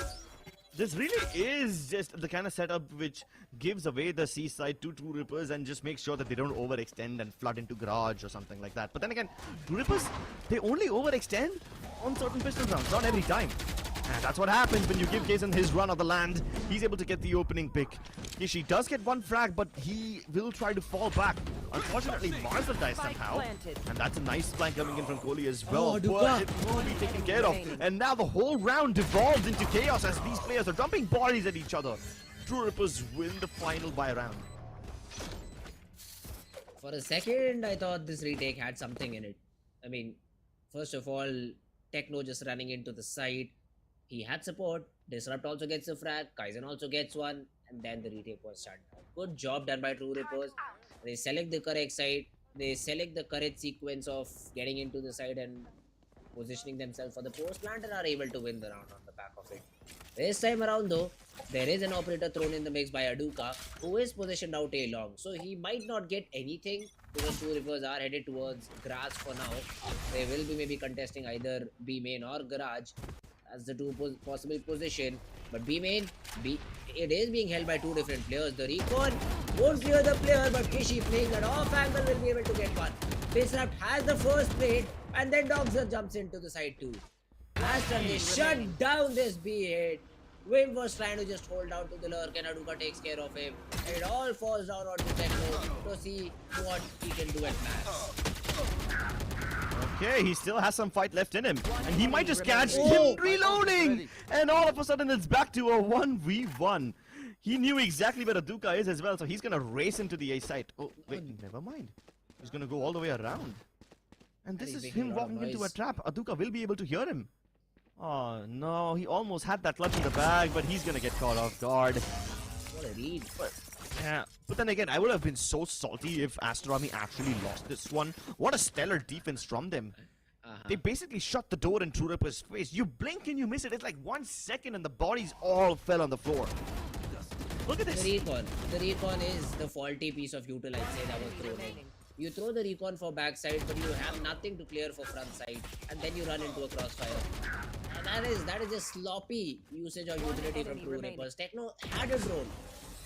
this really is just the kind of setup which gives away the seaside to True Rippers and just makes sure that they don't overextend and flood into garage or something like that. But then again, True Rippers, they only overextend on certain pistol rounds, not every time. And that's what happens when you give Jason his run of the land. He's able to get the opening pick. Kishi does get one frag, but he will try to fall back. Unfortunately, Marcel dies somehow. And that's a nice flank coming in from Kohli as well. But it will be taken care of. And now the whole round devolves into chaos as these players are dumping bodies at each other. True Rippers win the final by a round. For a second, I thought this retake had something in it. I mean, first of all, Techno just running into the side. He had support. Disrupt also gets a frag. Kaizen also gets one. And then the retake was shut down. Good job done by True Rippers. They select the correct side. They select the correct sequence of getting into the side and positioning themselves for the post plant and are able to win the round on the back of it. This time around though, there is an operator thrown in the mix by Aduka who is positioned out A long. So he might not get anything because True Rippers are headed towards grass for now. They will be maybe contesting either B main or garage as the two possible position. But B main, it is being held by two different players. The recon won't clear the player, but Kishi playing that off angle will be able to get one. Disrupt has the first plate, and then Dogzer jumps into the side too. Aster, they shut down this B hit. Wim was trying to just hold out to the lurk, and Aduka takes care of him. And it all falls down onto Techno to see what he can do at max. Okay, he still has some fight left in him. And he might just catch him reloading! And all of a sudden it's back to a 1v1. He knew exactly where Aduka is as well, so he's gonna race into the A site. Oh, wait, never mind. He's gonna go all the way around. And this is him walking into a trap. Aduka will be able to hear him. Oh no, he almost had that clutch in the bag, but he's gonna get caught off guard. What a read. Yeah, but then again, I would have been so salty if Aster Army actually lost this one. What a stellar defense from them. They basically shut the door in True Ripper's face. You blink and you miss it. It's like 1 second and the bodies all fell on the floor. Look at this. The recon is the faulty piece of util, I'd say, that was thrown in. You throw the recon for backside, but you have nothing to clear for front side, and then you run into a crossfire. And that is just sloppy usage of utility from True Rippers. Techno had a drone.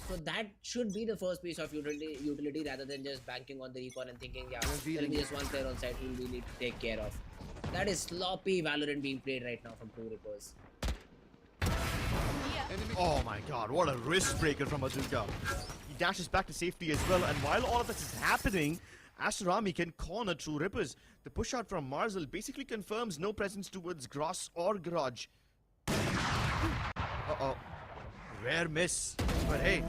So that should be the first piece of utility rather than just banking on the recon and thinking, yeah, there'll be just one player on side who we need to take care of. That is sloppy Valorant being played right now from True Rippers. Oh my god, what a wrist breaker from Aduka. He dashes back to safety as well, and while all of this is happening, Aster Army can corner True Rippers. The push out from Marzel basically confirms no presence towards grass or garage. Uh-oh. Rare miss. But hey,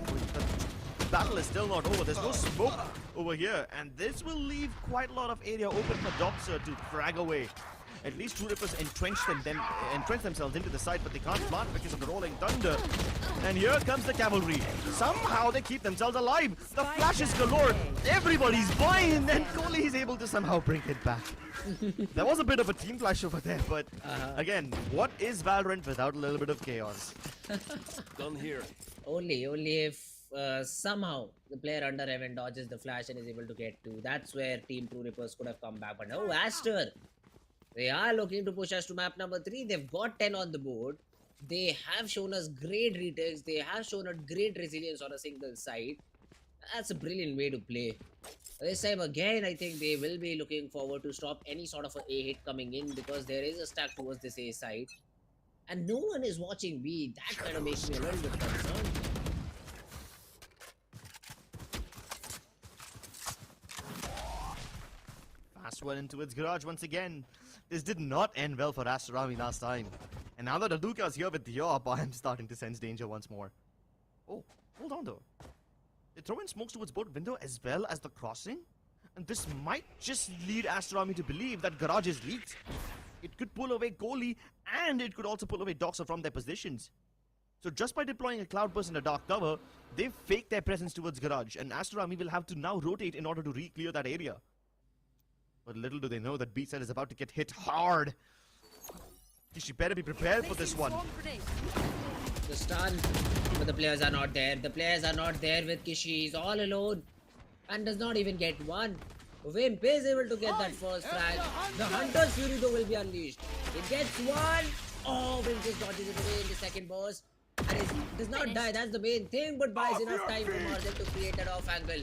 the battle is still not over. There's no smoke over here. And this will leave quite a lot of area open for Dopser to frag away. At least True Rippers entrench themselves into the side, but they can't plant because of the rolling thunder. And here comes the cavalry. Somehow they keep themselves alive. The flashes galore. Everybody's buying, and Kohli is able to somehow bring it back. There was a bit of a team flash over there, but again, what is Valorant without a little bit of chaos? Done here. Only if somehow the player under Revenant dodges the flash and is able to get to. That's where Team True Rippers could have come back. But no, Aster, they are looking to push us to map number 3. They've got 10 on the board. They have shown us great retakes. They have shown us great resilience on a single side. That's a brilliant way to play. This time again, I think they will be looking forward to stop any sort of a hit coming in because there is a stack towards this A side. And no one is watching B. That kind of makes me a little bit concerned. Fast one into its garage once again. This did not end well for Aster Army last time. And now that Aduka's here with the AWP, I am starting to sense danger once more. Oh, hold on though. They throw in smokes towards both window as well as the crossing. And this might just lead Aster Army to believe that garage is leaked. It could pull away Kohli and it could also pull away Doxer from their positions. So just by deploying a cloudburst in a dark cover, they've faked their presence towards garage, and Aster Army will have to now rotate in order to re-clear that area. But little do they know that B side is about to get hit hard. Kishi better be prepared for this one. The stun, but the players are not there. The players are not there with Kishi. He's all alone and does not even get one. Wimp is able to get that first frag. The Hunter's Fury though will be unleashed. It gets one. Oh, Wimp just dodges it away in the second burst. And it does not die, that's the main thing, but buys enough time for Marcel to create that off angle.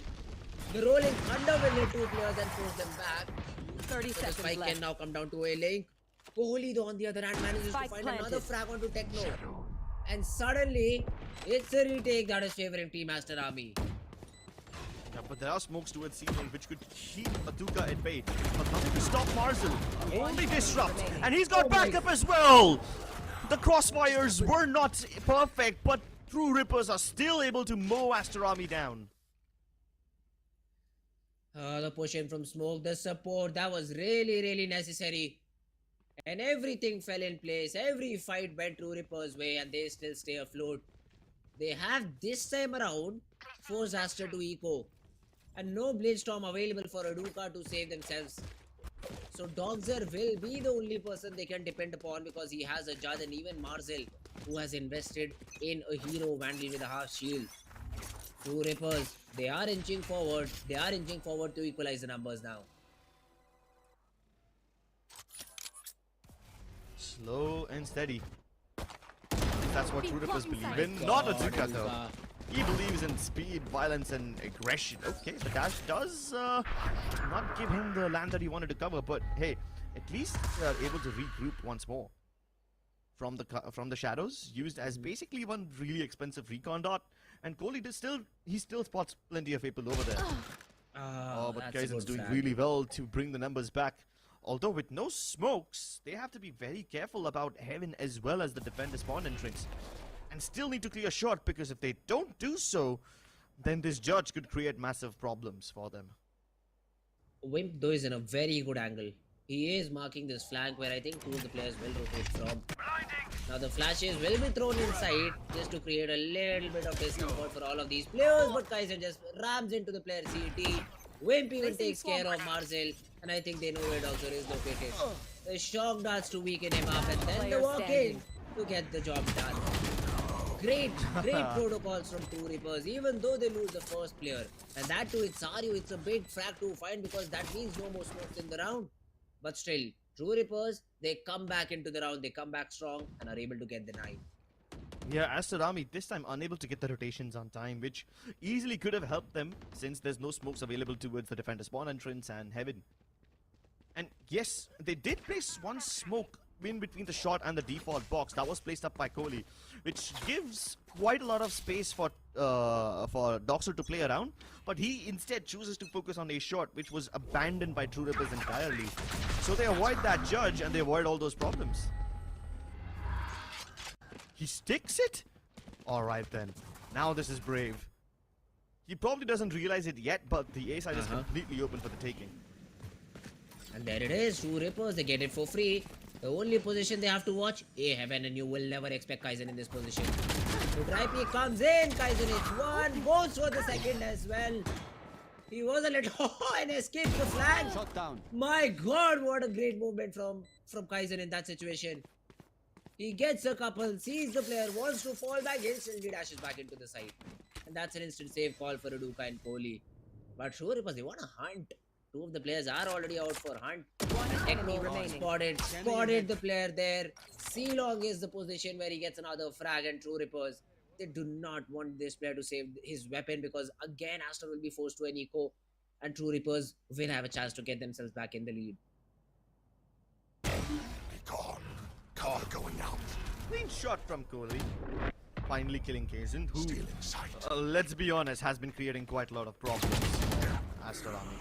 The rolling thunder will hit two players and force them back. 30 So the seconds spike left. can now come down to a link. Kohli though on the other hand manages Spike to find planted. another frag onto Techno. And suddenly, it's a retake that is favoring Team Aster Army. Yeah, but there are smokes towards ceiling which could keep Atuka at bay. But nothing to stop Marcel. Only disrupt. And he's got backup as well. The crossfires were not perfect, but True Rippers are still able to mow Aster Army down. The push in from smoke, the support, that was really necessary. And everything fell in place. Every fight went True Rippers' way and they still stay afloat. They have this time around forced Aster to eco. And no Bladestorm available for Aduka to save themselves. So Dogzer will be the only person they can depend upon because he has a judge, and even Marcel, who has invested in a hero Vandal with a half shield. True Rippers, they are inching forward. They are inching forward to equalize the numbers now. Slow and steady. That's what True Rippers believe in. God, Not Atuka though. Aduka. He believes in speed, violence, and aggression. Okay, the dash does not give him the land that he wanted to cover, but hey, at least they are able to regroup once more from the shadows, used as basically one really expensive recon dot. And Kohli still spots plenty of people over there. Oh, but that's a Kaizen's good doing frag. really well to bring the numbers back. Although with no smokes, they have to be very careful about Heaven as well as the defender spawn entrance. And still need to clear short, because if they don't do so, then this judge could create massive problems for them. Wimp though is in a very good angle. He is marking this flank where I think two of the players will rotate from. Now the flashes will be thrown inside just to create a little bit of discomfort for all of these players, but Kaizen just rams into the player CT. Wimp even takes care of Marcel, and I think they know where Dogzer is located. The shock darts to weaken him up, and then the walk in to get the job done. Great protocols from True Rippers, even though they lose the first player. And that too, it's Aryu, it's a big frag to find because that means no more smokes in the round. But still, True Rippers, they come back into the round, they come back strong and are able to get the 9. Yeah, Aster Army this time unable to get the rotations on time, which easily could have helped them since there's no smokes available towards the defender spawn entrance and Heaven. And yes, they did place one smoke in between the shot and the default box that was placed up by Kohli, which gives quite a lot of space for Doxer to play around, but he instead chooses to focus on a shot which was abandoned by True Rippers entirely. So they avoid that judge and they avoid all those problems. He sticks it? Alright then. Now this is brave. He probably doesn't realize it yet, but the A side is completely open for the taking. And there it is, True Rippers, they get it for free. The only position they have to watch, Heaven, and you will never expect Kaizen in this position. So Dry Peak comes in, Kaizen hits one, goes for the second as well. He was a little and escaped the flag. Shot down. My god, what a great movement from Kaizen in that situation. He gets a couple, sees the player, wants to fall back, instantly dashes back into the side. And that's an instant save call for Aduka and Kohli. But True Rippers, they want to hunt. Two of the players are already out for hunt. Enemy remaining. Spotted the player there. C-Long is the position where he gets another frag, and True Rippers, they do not want this player to save his weapon because again Aster will be forced to an eco and True Rippers will have a chance to get themselves back in the lead. Be calm. Cover going out. Clean shot from Kohli. Finally killing Kaizen, who, Still in sight. let's be honest, has been creating quite a lot of problems. Aster Army.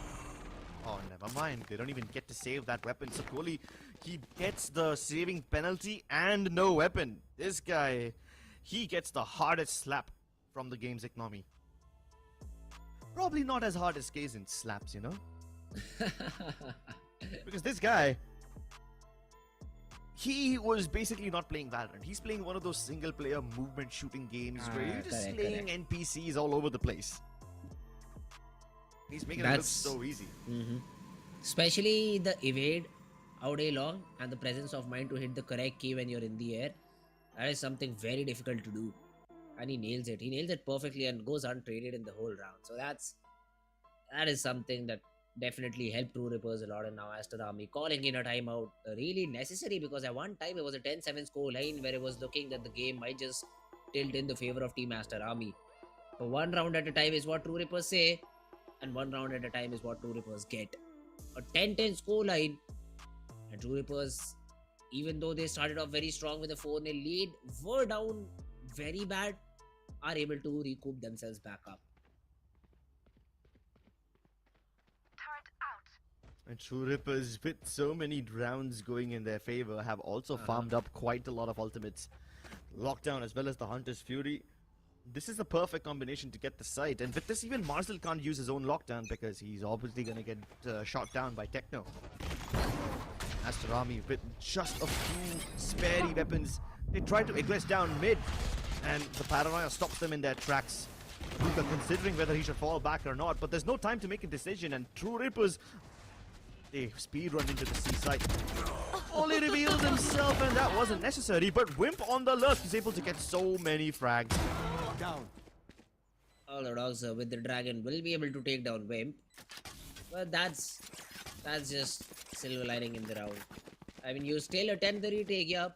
Oh, never mind. They don't even get to save that weapon. So Kohli, he gets the saving penalty and no weapon. This guy, he gets the hardest slap from the game's economy. Probably not as hard as Kaizen slaps, you know? Because this guy, he was basically not playing Valorant. He's playing one of those single-player movement shooting games where you're just slaying NPCs all over the place. He's making it look so easy. Especially the evade all day long, and the presence of mind to hit the correct key when you're in the air. That is something very difficult to do. And he nails it. He nails it perfectly and goes untraded in the whole round. So that is something that definitely helped True Rippers a lot. And now Aster Army calling in a timeout, really necessary, because at one time it was a 10-7 score line where it was looking that the game might just tilt in the favor of Team Aster Army. But one round at a time is what True Rippers say, and one round at a time is what True Rippers get. A 10-10 score line, and True Rippers, even though they started off very strong with a 4-0 lead, were down very bad, are able to recoup themselves back up. And True Rippers, with so many rounds going in their favor, have also farmed up quite a lot of ultimates. Lockdown as well as the Hunter's Fury. This is the perfect combination to get the site. And with this, even Marcel can't use his own lockdown because he's obviously going to get shot down by Techno. Aster Army with just a few spare weapons. They try to aggress down mid, and the Paranoia stops them in their tracks. Luka considering whether he should fall back or not, but there's no time to make a decision, and True Rippers, they speed run into the seaside. Only reveals himself, and that wasn't necessary, but Wimp on the lurk is able to get so many frags. Down. All the dogs with the dragon will be able to take down Wimp, but that's just silver lining in the round. I mean, you still attempt the retake, yeah,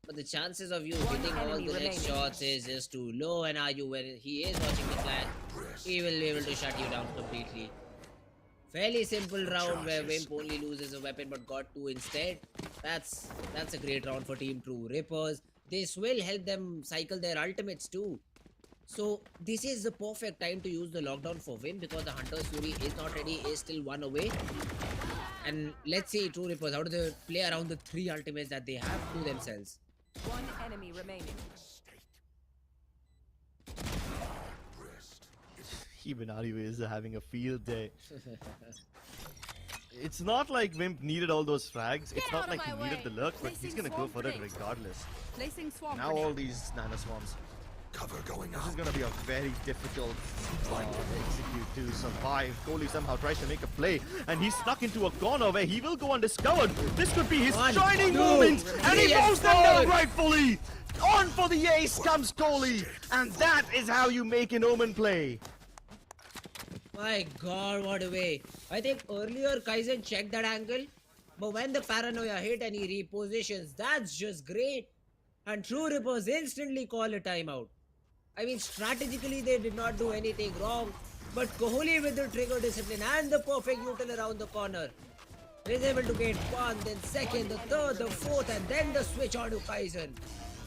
but the chances of you hitting all the next shots is just too low, and are you when he is watching the flag, he will be able to shut you down completely. Fairly simple round where Wimp only loses a weapon but got two instead. That's a great round for Team True Rippers. This will help them cycle their ultimates too. So this is the perfect time to use the lockdown for Wimp, because the Hunter's Fury is not ready, is still one away. And let's see True Rippers, how do they play around the three ultimates that they have to themselves. One enemy remaining. Even Ariu is having a field day. It's not like Wimp needed all those frags. It's not like he needed the lurk, but he's gonna go for it regardless. Placing swamp Now all these nano swarms. Cover going This out. is gonna be a very difficult execute to survive. Kohli somehow tries to make a play, and he's stuck into a corner where he will go undiscovered. This could be his shining moment, and he moves them down rightfully. On for the ace comes Kohli, and that is how you make an Omen play. My god, what a way. I think earlier Kaizen checked that angle, but when the Paranoia hit and he repositions, that's just great. And True Rippers instantly call a timeout. I mean, strategically they did not do anything wrong, but Kohli with the trigger discipline and the perfect neutral around the corner is able to get one, then second, the third, the fourth, and then the switch on to Kaizen.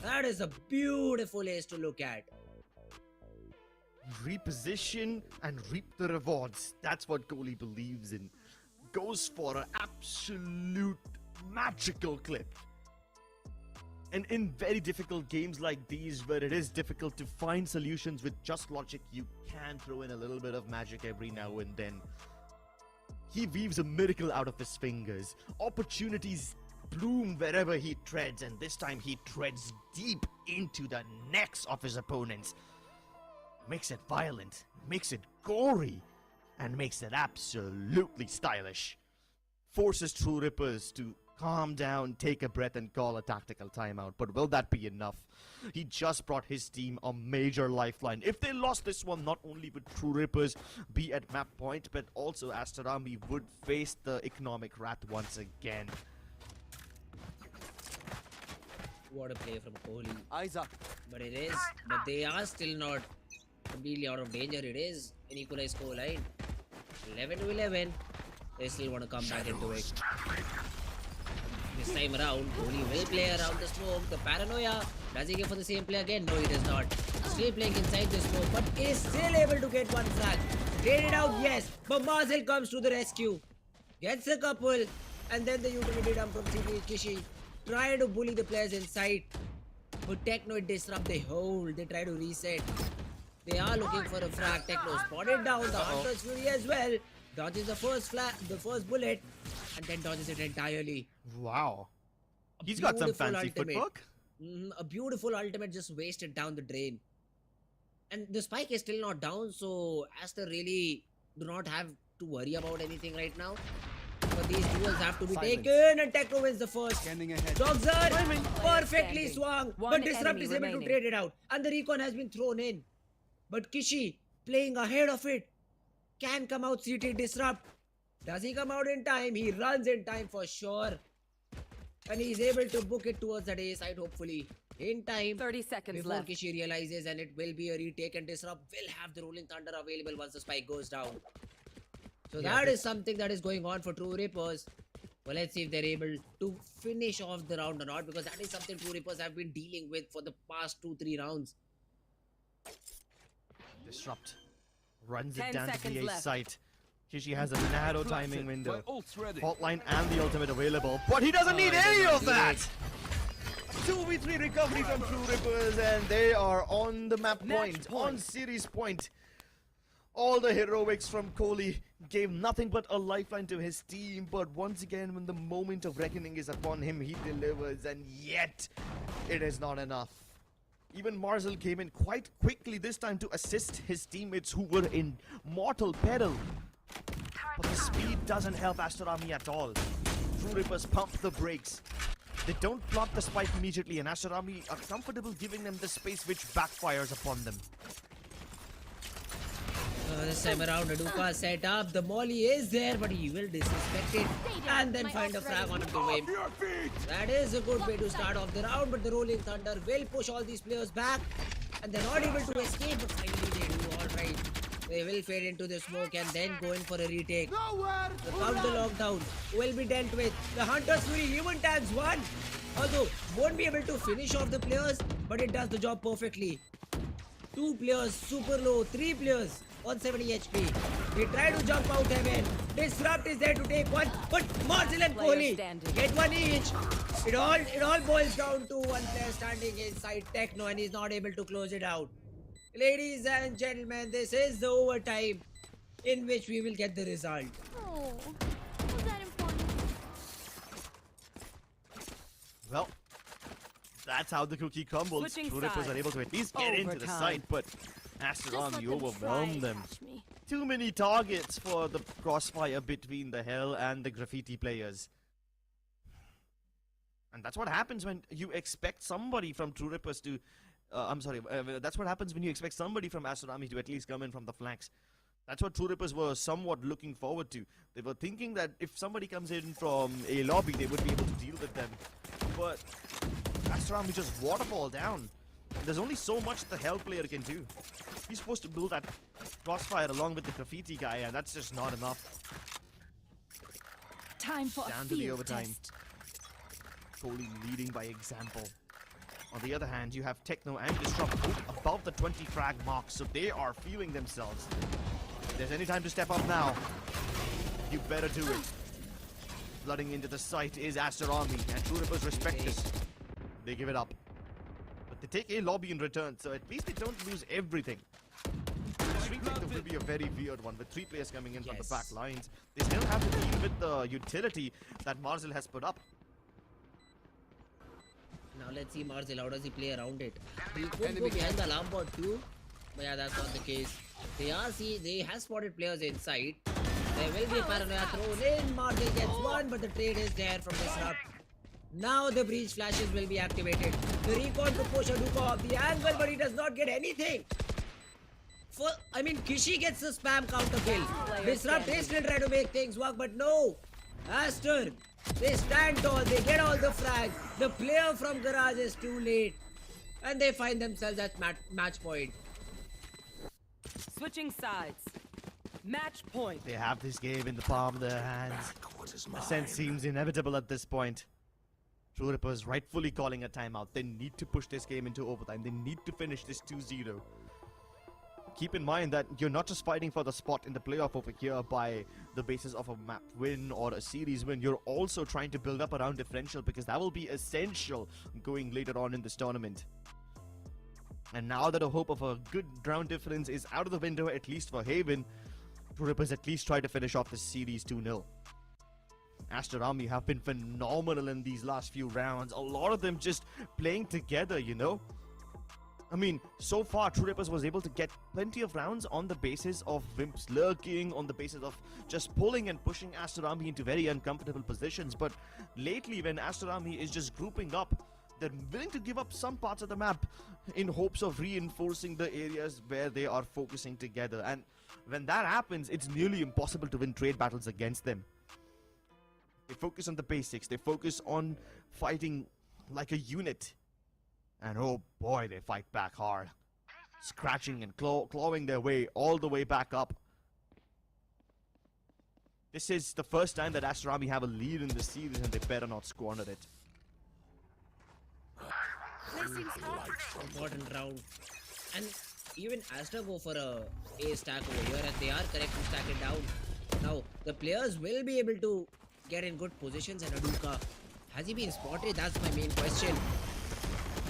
That is a beautiful ace to look at. Reposition and reap the rewards. That's what Kohli believes in. Goes for an absolute magical clip. And in very difficult games like these, where it is difficult to find solutions with just logic, you can throw in a little bit of magic every now and then. He weaves a miracle out of his fingers. Opportunities bloom wherever he treads, and this time he treads deep into the necks of his opponents. Makes it violent, makes it gory, and makes it absolutely stylish. Forces True Rippers to calm down, take a breath, and call a tactical timeout. But will that be enough? He just brought his team a major lifeline. If they lost this one, not only would True Rippers be at map point, but also Aster Army would face the economic wrath once again. What a play from Kohli. Eyes up. But they are still not completely out of danger. It is an equalized score line. 11 to 11. They still want to come back into it. This time around, Kohli will play around the smoke. The Paranoia, does he go for the same play again? No, he does not. Still playing inside the smoke, but is still able to get one flag. Traded out, yes, but Marcel comes to the rescue. Gets a couple, and then the utility dump from CP Kishi. Try to bully the players inside, but Techno disrupt the hold. They try to reset. They are looking for a frag. Techno spotted down. The Hunter's Fury as well. Dodges the first bullet, and then dodges it entirely. Wow. He's got some fancy footwork. A beautiful ultimate just wasted down the drain. And the spike is still not down, so Aster really do not have to worry about anything right now. But these duels have to be taken, and Techno wins the first. Scanning ahead. Dogzer perfectly Standing. swung, One but Disrupt enemy is able to remaining. trade it out, and the recon has been thrown in. But Kishi, playing ahead of it, can come out CT Disrupt. Does he come out in time? He runs in time for sure. And he's able to book it towards the A side, hopefully. In time. 30 seconds Before left. Kishi realizes, and it will be a retake, and Disrupt will have the Rolling Thunder available once the spike goes down. So that is something that is going on for True Rippers. Well, let's see if they're able to finish off the round or not, because that is something True Rippers have been dealing with for the past 2-3 rounds. Disrupt. Runs 10 it down to seconds the A left. site. Kishi has a narrow timing window. ult's ready. Hotline and the ultimate available, but he doesn't need he any doesn't of need that! it. 2v3 recovery from True Rippers, and they are on the map Match point, on series point. All the heroics from Kohli gave nothing but a lifeline to his team, but once again, when the moment of reckoning is upon him, he delivers, and yet it is not enough. Even Marzel came in quite quickly this time to assist his teammates who were in mortal peril. But the speed doesn't help Aster Army at all. True Rippers pump the brakes. They don't plot the spike immediately, and Aster Army are comfortable giving them the space, which backfires upon them. This time around, Aduka set up. The molly is there, but he will disrespect it and then find a frag on him to win. That is a good way to start off the round, but the Rolling Thunder will push all these players back, and they're not able to escape, but finally they do. Alright, they will fade into the smoke and then go in for a retake. The counter lockdown will be dealt with. The Hunter's Fury even tags one, although won't be able to finish off the players, but it does the job perfectly. 2 players super low, 3 players on 70 HP. They try to jump out heaven. Disrupt is there to take one, but Marzel and Player Kohli standing. get one each. It all boils down to one player standing inside Techno, and he's not able to close it out. Ladies and gentlemen, this is the overtime in which we will get the result. Oh, was that important? Well, that's how the cookie crumbles. Switching True Rippers are sides. able to at least get into the Overtime. site, but Aster Just let Army them try overwhelmed and them. catch me. Too many targets for the crossfire between the Hell and the Graffiti players. And that's what happens when you expect somebody from True Rippers to... that's what happens when you expect somebody from Aster Army to at least come in from the flanks. That's what True Rippers were somewhat looking forward to. They were thinking that if somebody comes in from a lobby, they would be able to deal with them. But Aster Army just waterfall down. There's only so much the Hell player can do. He's supposed to build that crossfire along with the Graffiti guy, and that's just not enough. Time for Down a to the field overtime. test. Kohli leading by example. On the other hand, you have Techno and Disrupt both above the 20 frag mark, so they are feeling themselves. If there's any time to step up now, you better do it. Flooding into the site is Aster Army, and True Rippers respect this. They give it up. But they take a lobby in return, so at least they don't lose everything. This retake will be a very weird one, with 3 players coming in from the back lines. They still have to deal with the utility that Marzel has put up. Now let's see Marzel, how does he play around it? He could go behind the alarm bot too, but yeah, that's not the case. They have spotted players inside. There will be a paranoia thrown in. Marzel gets one, but the trade is there from Disrupt. Now the breach flashes will be activated. The recon to push Aduka off the angle, but he does not get anything. Kishi gets the spam counter kill. Disrupt is still trying to make things work, but no. Aster, they stand tall, they get all the frags. The player from Garage is too late. And they find themselves at match point. Switching sides. Match point. They have this game in the palm of their hands. Ascent seems inevitable at this point. True Rippers rightfully calling a timeout. They need to push this game into overtime. They need to finish this 2-0. Keep in mind that you're not just fighting for the spot in the playoff over here by the basis of a map win or a series win. You're also trying to build up a round differential, because that will be essential going later on in this tournament. And now that the hope of a good round difference is out of the window, at least for Haven, True Rippers at least try to finish off this series 2-0. Aster Army have been phenomenal in these last few rounds. A lot of them just playing together, you know. I mean, so far, True Rippers was able to get plenty of rounds on the basis of Wimps lurking, on the basis of just pulling and pushing Aster Army into very uncomfortable positions. But lately, when Aster Army is just grouping up, they're willing to give up some parts of the map in hopes of reinforcing the areas where they are focusing together. And when that happens, it's nearly impossible to win trade battles against them. They focus on the basics. They focus on fighting like a unit. And oh boy, they fight back hard. Scratching and clawing their way all the way back up. This is the first time that Aster Army have a lead in the series, and they better not squander it. Important round. And even Aster go for a stack over here, and they are correct to stack it down. Now, the players will be able to get in good positions, and Aduka, has he been spotted? That's my main question.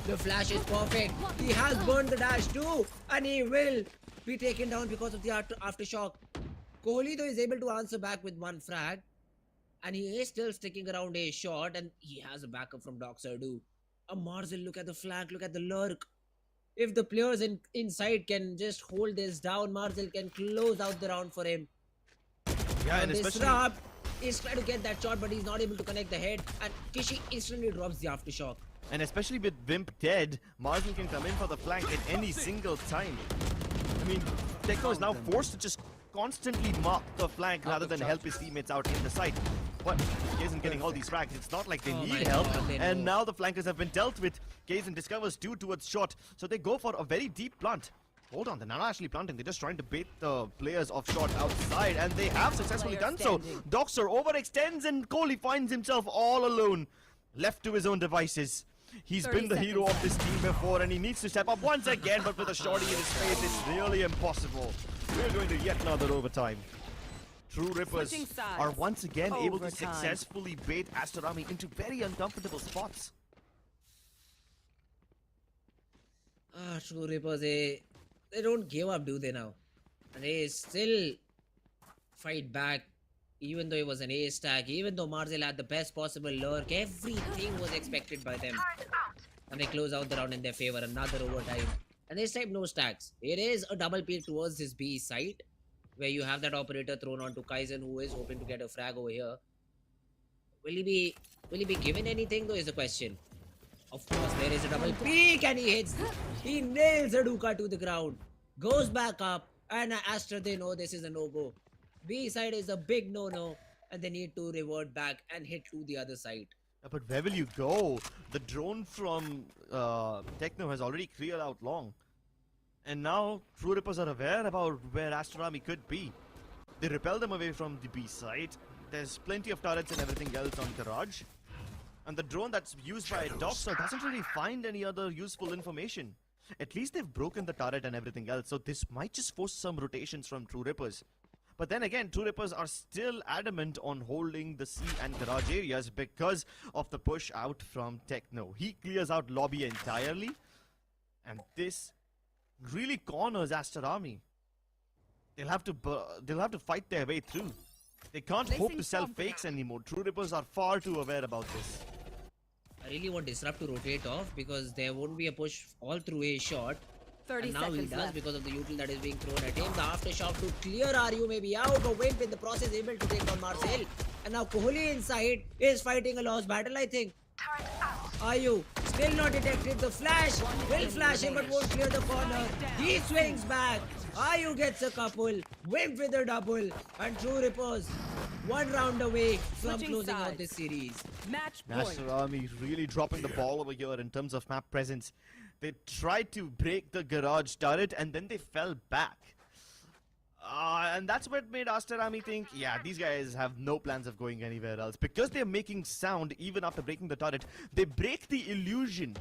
The flash is perfect. He has burned the dash too, and he will be taken down because of the aftershock. Kohli though is able to answer back with one frag, and he is still sticking around a shot, and he has a backup from Doxer too. A Marzel, look at the flank, look at the lurk. If the players inside can just hold this down, Marzel can close out the round for him. Yeah, and this Rab is trying to get that shot, but he's not able to connect the head, and Kishi instantly drops the aftershock. And especially with Wimp dead, Marvel can come in for the flank at any single time. I mean, Techno is now forced to just constantly mark the flank rather than help his teammates out in the site. But Kaizen getting all these frags, it's not like they need help. And now the flankers have been dealt with. Kaizen discovers 2 towards shot, so they go for a very deep plant. Hold on, they're not actually planting, they're just trying to bait the players off shot outside, and they have successfully done so. Doxer overextends, and Kohli finds himself all alone, left to his own devices. He's been the hero of this team before, and he needs to step up once again, but with a shorty in his face, it's really impossible. We're going to yet another overtime. True Rippers are once again able to successfully bait Aster Army into very uncomfortable spots. True Rippers, they don't give up, do they now? And they still fight back, even though it was an A stack, even though Marzel had the best possible lurk, everything was expected by them. And they close out the round in their favor, another overtime. And this time, no stacks. It is a double peek towards this B site, where you have that operator thrown onto Kaizen, who is hoping to get a frag over here. Will he be given anything, though, is the question. Of course, there is a double peek, and he nails Aduka to the ground. Goes back up, and Aster, they know this is a no-go. B side is a big no-no, and they need to revert back and hit to the other side. But where will you go? The drone from Techno has already cleared out long. And now True Rippers are aware about where Aster Army could be. They repel them away from the B side. There's plenty of turrets and everything else on Garage. And the drone that's used by Doxer doesn't really find any other useful information. At least they've broken the turret and everything else, so this might just force some rotations from True Rippers. But then again, True Rippers are still adamant on holding the C and Garage areas because of the push out from Techno. He clears out lobby entirely, and this really corners Aster Army. They'll have to fight their way through. They can't hope to sell fakes anymore. True Rippers are far too aware about this. I really want Disrupt to rotate off because there won't be a push all through a shot. 30 and now he seconds does left. because of the util that is being thrown at him. The aftershock to clear RU may be out, but Wimp in the process able to take down Marcel. And now Kohli inside is fighting a lost battle, I think. RU still not detected. The flash will flash him but won't clear the corner. He swings back. RU gets a couple. Wimp with a double. And True Rippers one round away from closing out this series. Match point. Aster Army really dropping the ball over here in terms of map presence. They tried to break the garage turret and then they fell back. And that's what made Aster Army think, yeah, these guys have no plans of going anywhere else. Because they're making sound even after breaking the turret, they break the illusion.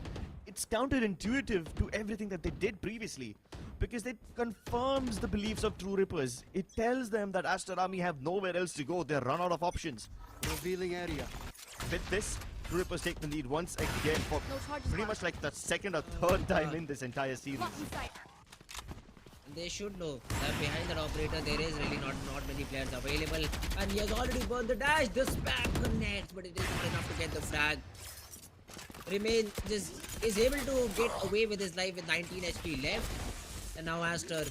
It's counterintuitive to everything that they did previously. Because it confirms the beliefs of True Rippers. It tells them that Aster Army have nowhere else to go. They're run out of options. Revealing area. With this, True Rippers take the lead once again for pretty much like the second or third time in this entire series. They should know that behind that operator there is really not many players available, and he has already burned the dash. The spam connects, but it is not enough to get the frag. Remain just is able to get away with his life with 19 HP left. And now Aster,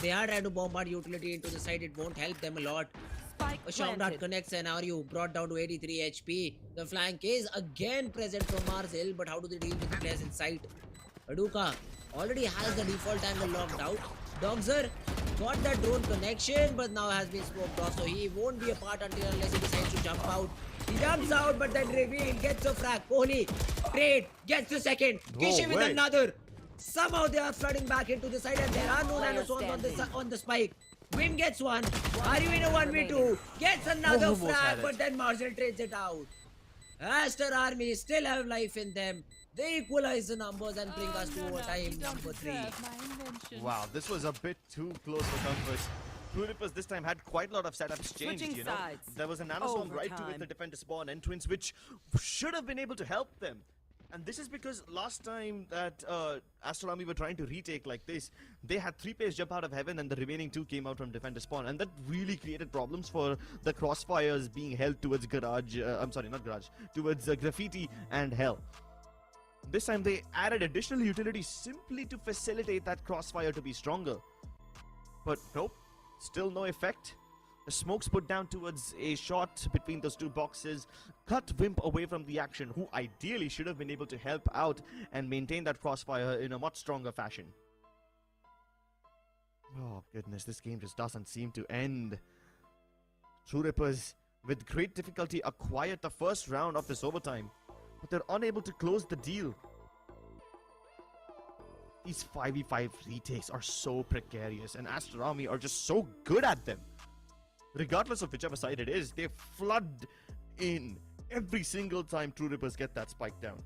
they are trying to bombard utility into the side. It won't help them a lot. Spike A shout out planted. connects and Aryu brought down to 83 HP. The flank is again present from Marzel, but how do they deal with the players in sight? Aduka already has the default angle locked out. Dogzer got that drone connection, but now has been smoked off, so he won't be a part until unless he decides to jump out. He jumps out, but then reveal gets a frag. Kohli trade gets the second. Kishi with way. another. Somehow they are flooding back into the side, and there are no Player nanoswarms on the spike. Wim gets one. Are you in a 1v2? Gets another Almost had frag, it. but then Marcel trades it out. Aster Army still have life in them. They equalize the numbers and bring us to overtime number 3. Wow, this was a bit too close for comfort. True Rippers this time had quite a lot of setups changed, Switching you know. sides. There was a nanoswarm right to with Overtime. the defender spawn and twins, which should have been able to help them. And this is because last time that Aster Army were trying to retake like this, they had 3 players jump out of heaven and the remaining 2 came out from defender spawn. And that really created problems for the crossfires being held towards garage, towards graffiti and hell. This time they added additional utility simply to facilitate that crossfire to be stronger. But nope, still no effect. The smokes put down towards a shot between those 2 boxes cut Wimp away from the action, who ideally should have been able to help out and maintain that crossfire in a much stronger fashion. Oh goodness, this game just doesn't seem to end. True Rippers, with great difficulty, acquired the first round of this overtime, but they're unable to close the deal. These 5v5 retakes are so precarious, and Aster Army are just so good at them. Regardless of whichever side it is, they flood in every single time True Rippers get that spike down.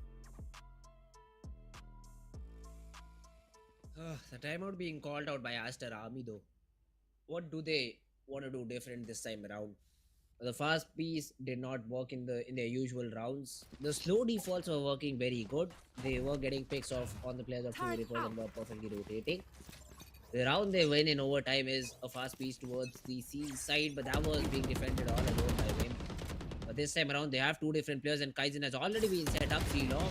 The timeout being called out by Aster Army though. What do they want to do different this time around? The fast piece did not work in their usual rounds. The slow defaults were working very good. They were getting picks off on the players of True Rippers and were perfectly rotating. The round they win in overtime is a fast piece towards the C side, but that was being defended all alone by him. But this time around, they have 2 different players, and Kaizen has already been set up long.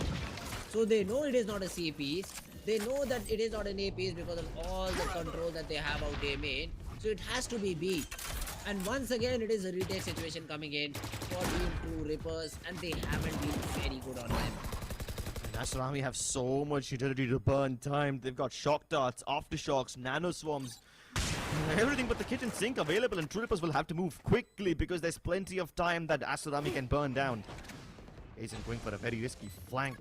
So they know it is not a C piece. They know that it is not an A piece because of all the control that they have out A main. So it has to be B. And once again, it is a retake situation coming in for Team True Rippers, and they haven't been very good on them. Aster Army have so much utility to burn time. They've got shock darts, aftershocks, nanoswarms, everything but the kitchen sink available, and True Rippers will have to move quickly because there's plenty of time that Aster Army can burn down. Aizen going for a very risky flank.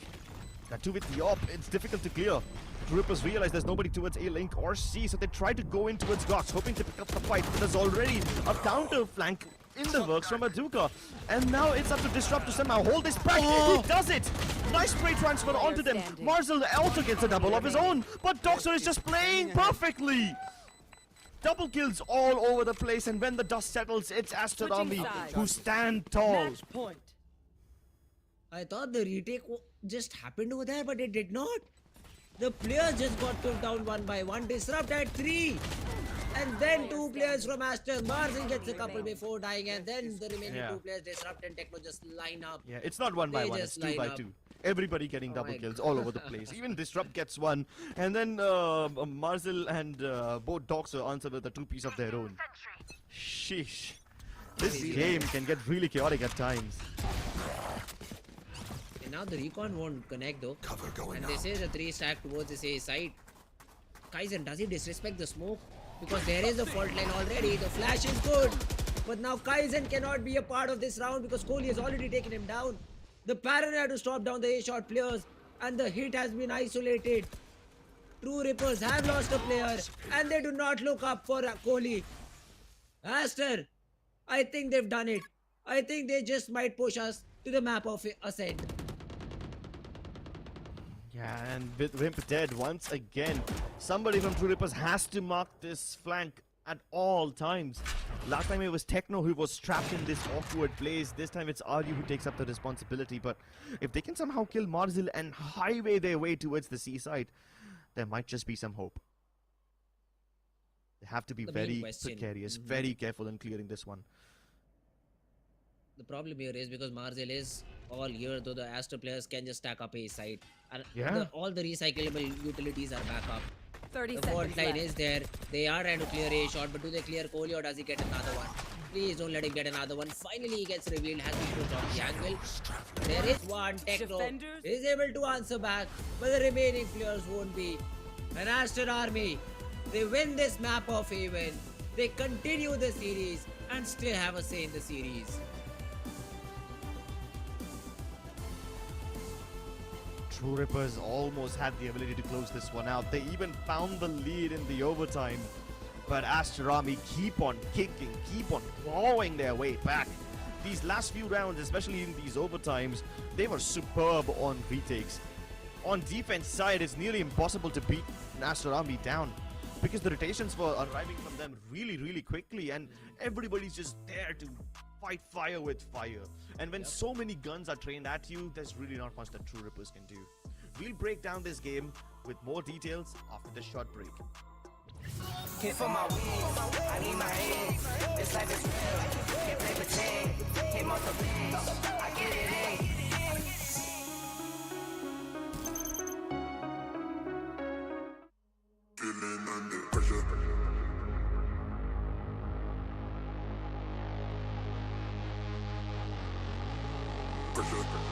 That 2 with the op, it's difficult to clear. True Rippers realize there's nobody towards A link or C, so they try to go in towards Gox, hoping to pick up the fight, but there's already a counter flank in the works from Aduka. And now it's up to Disrupt to somehow hold this back. He does it! Nice spray transfer onto them. Marzel also gets a double of his own, but Doxer is just playing perfectly. Double kills all over the place, and when the dust settles, it's Aster Army who stand tall. Match point. I thought the retake just happened over there, but it did not. The players just got took down 1 by 1. Disrupt at 3. And then 2 players from Aster. Marzen gets a couple before dying, and then the remaining 2 players, Disrupt and Techno, just line up. Yeah, it's not 1 by 1, it's 2 by 2. Everybody getting double kills all over the place. Even Disrupt gets 1. And then Marzel and both Doxer answer with a 2-piece of their own. Sheesh. This game can get really chaotic at times. And now the recon won't connect though. Cover going And up. this is a 3 stack towards this A side. Kaizen, does he disrespect the smoke? Because there is a fault line already. The flash is good. But now Kaizen cannot be a part of this round because Kohli has already taken him down. The paranoia to stop down the A-shot players. And the hit has been isolated. True Rippers have lost a player. And they do not look up for Kohli. Aster, I think they've done it. I think they just might push us to the map of Ascent. Yeah, and with Wimp dead once again, somebody from True Rippers has to mark this flank at all times. Last time it was Techno who was trapped in this awkward place. This time it's Aryu who takes up the responsibility. But if they can somehow kill Marzel and highway their way towards the seaside, there might just be some hope. They have to be The very main question. precarious, very careful in clearing this one. The problem here is because Marzel is all here, though the Aster players can just stack up a side. And Yeah. all the recyclable utilities are back up. 30 The fault seconds line left. is there. They are trying to clear a shot, but do they clear Kohli or does he get another one? Please don't let him get another one. Finally, he gets revealed. Has been put on the angle. There is one. Techno Defenders. is able to answer back, but the remaining players won't be. An Aster army. They win this map of Haven. They continue the series and still have a say in the series. True Rippers almost had the ability to close this one out. They even found the lead in the overtime. But Aster Army keep on kicking, keep on clawing their way back. These last few rounds, especially in these overtimes, they were superb on retakes. On defense side, it's nearly impossible to beat an Aster Army down because the rotations were arriving from them really quickly, and everybody's just there to fight fire with fire. And when so many guns are trained at you, there's really not much that True Rippers can do. We'll break down this game with more details after this short break. Hit for my wins, I need my hands. This life is real, can't play pretend. Hit multiple things, I get it in. Feeling under pressure. Pressure.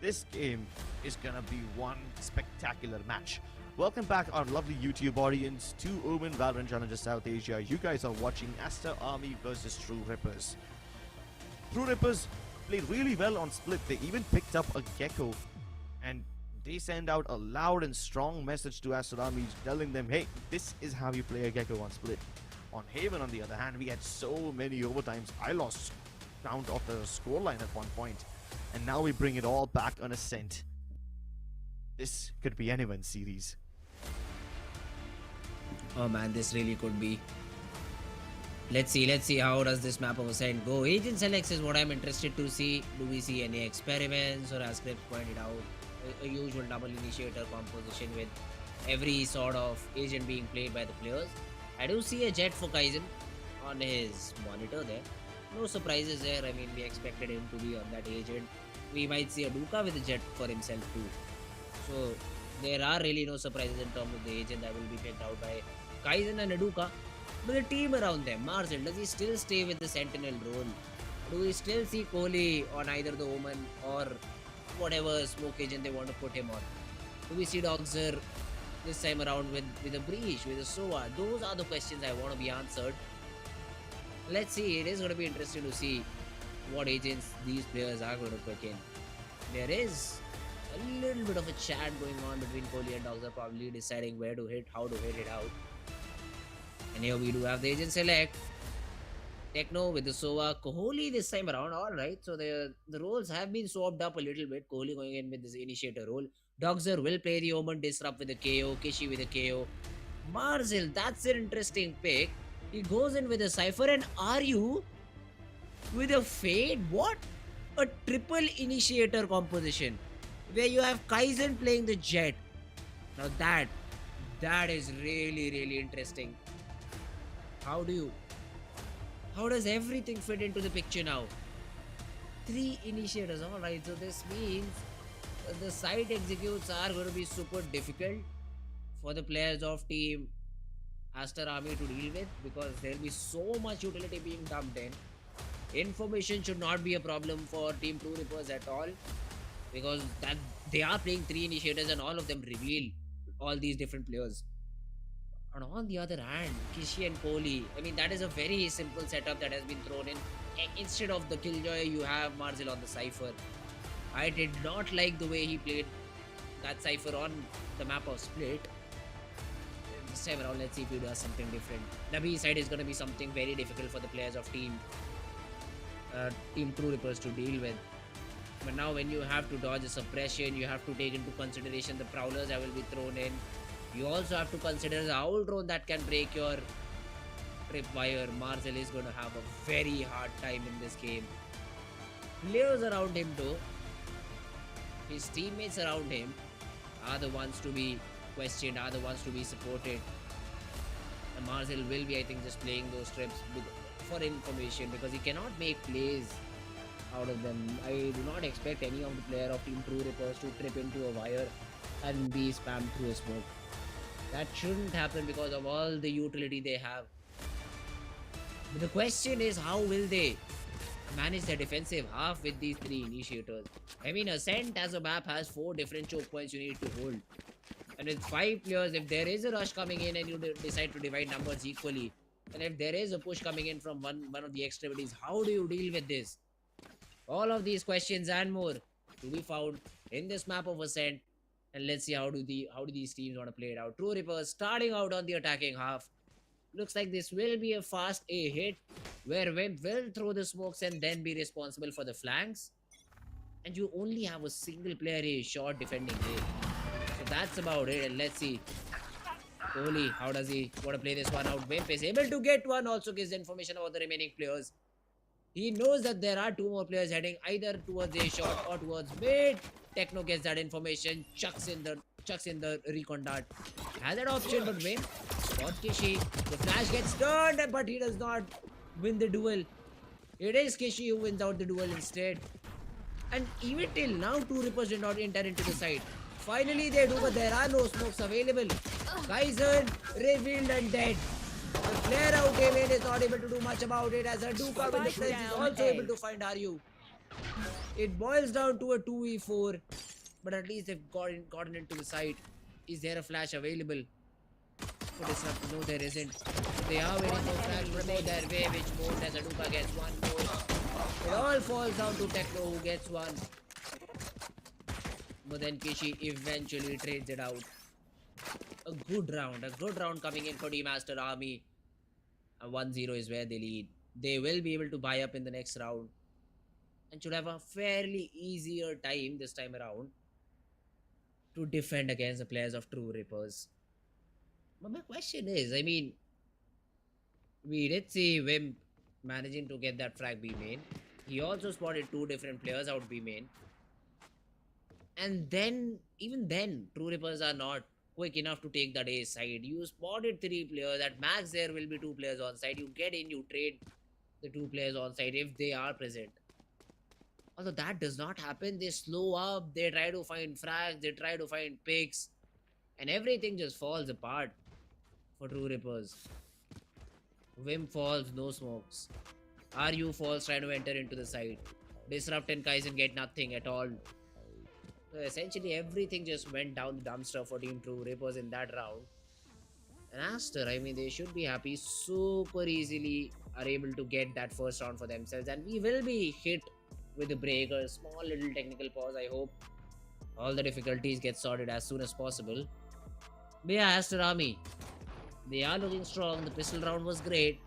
This game is gonna be one spectacular match. Welcome back, our lovely YouTube audience, to NODWIN Valorant Challenges South Asia. You guys are watching Aster Army versus True Rippers. True Rippers played really well on Split. They even picked up a Gecko, and they send out a loud and strong message to Aster Army telling them, hey, this is how you play a Gecko on Split. On Haven, on the other hand, we had so many overtimes. I lost count of the scoreline at one point. And now we bring it all back on Ascent. This could be anyone's series. Oh man, this really could be. Let's see how does this map of Ascent go. Agent selects is what I'm interested to see. Do we see any experiments, or as Script pointed out, a usual double initiator composition with every sort of agent being played by the players? I do see a Jet for Kaizen on his monitor there. No surprises there. I mean, we expected him to be on that agent. We might see a Duka with a Jet for himself too. So there are really no surprises in terms of the agent that will be picked out by Kaizen and Aduka. But the team around them, Marcel, does he still stay with the Sentinel role? Do we still see Kohli on either the Omen or whatever smoke agent they want to put him on? Do we see Doxer this time around with a breach, with a Sova? Those are the questions I want to be answered. Let's see. It is going to be interesting to see what agents these players are going to pick in. There is a little bit of a chat going on between Kohli and Doxer, probably deciding where to hit, how to hit it out. And here we do have the agent select. Techno with the Sova. Kohli this time around. Alright, so the roles have been swapped up a little bit. Kohli going in with this initiator role. Doxer will play the Omen Disrupt with the KO. Kishi with the KO. Marzil, that's an interesting pick. He goes in with a Cypher, and are you with a Fade? What? A triple initiator composition where you have Kaizen playing the Jet. Now that is really interesting. How does everything fit into the picture now? 3 initiators, alright, so this means the site executes are going to be super difficult for the players of team Aster Army to deal with, because there will be so much utility being dumped in. Information should not be a problem for Team True Rippers at all, because that they are playing 3 initiators and all of them reveal all these different players. And on the other hand, Kishi and Kohli, I mean, that is a very simple setup that has been thrown in. Instead of the Killjoy, you have Marzil on the Cypher. I did not like the way he played that Cypher on the map of Split. This time around, let's see if he does something different. The B side is going to be something very difficult for the players of Team True Rippers to deal with. But now when you have to dodge a suppression, you have to take into consideration the prowlers that will be thrown in. You also have to consider the owl drone that can break your tripwire. Marzil is going to have a very hard time in this game. Players around him though, his teammates around him, are the ones to be questioned, are the ones to be supported. And Marzil will be, I think, just playing those trips for information, because he cannot make plays out of them. I do not expect any of the player of Team True Rippers to trip into a wire and be spammed through a smoke. That shouldn't happen because of all the utility they have. But the question is, how will they manage their defensive half with these 3 initiators? I mean, Ascent as a map has 4 different choke points you need to hold. And with 5 players, if there is a rush coming in and you decide to divide numbers equally, and if there is a push coming in from one of the extremities, how do you deal with this? All of these questions and more to be found in this map of Ascent. And let's see how do these teams want to play it out. True Rippers starting out on the attacking half. Looks like this will be a fast A hit where Wimp will throw the smokes and then be responsible for the flanks. And you only have a single player A shot defending A. So that's about it. And let's see. Kohli, how does he want to play this one out? Wimp is able to get one, also gives information about the remaining players. He knows that there are 2 more players heading either towards A shot or towards mid. Techno gets that information, chucks in the recon dart. Has that option, but Wimp got Kishi. The flash gets turned, but he does not win the duel. It is Kishi who wins out the duel instead. And even till now, True Rippers did not enter into the site. Finally they do, but there are no smokes available. Kaizen revealed and dead. The player out game is not able to do much about it, as a Duka with the fence is also able to find Ryu. It boils down to a 2v4, but at least they've gotten into the site. Is there a flash available? For Disrupt? No, there isn't. They are waiting for flash to go their way, which moves as Aduka gets one more. It all falls down to Techno, who gets one. But then Kishi eventually trades it out. A good round coming in for Team Aster Army. And 1-0 is where they lead. They will be able to buy up in the next round and should have a fairly easier time this time around to defend against the players of True Rippers. But my question is, I mean, we did see Wimp managing to get that frag B main. He also spotted 2 different players out B main. And then, even then, True Rippers are not quick enough to take that A side. You spotted 3 players. At max, there will be 2 players on side. You get in, you trade the 2 players on side if they are present. Although that does not happen, they slow up, they try to find frags, they try to find picks, and everything just falls apart for True Rippers. Wimp falls, no smokes. RU Falls trying to enter into the site. Disrupt and Kaizen get nothing at all. So essentially, everything just went down the dumpster for Team True Rippers in that round. And Aster, I mean, they should be happy. Super easily are able to get that first round for themselves. And we will be hit with a break, a small little technical pause. I hope all the difficulties get sorted as soon as possible. But yeah, Aster Army, they are looking strong. The pistol round was great.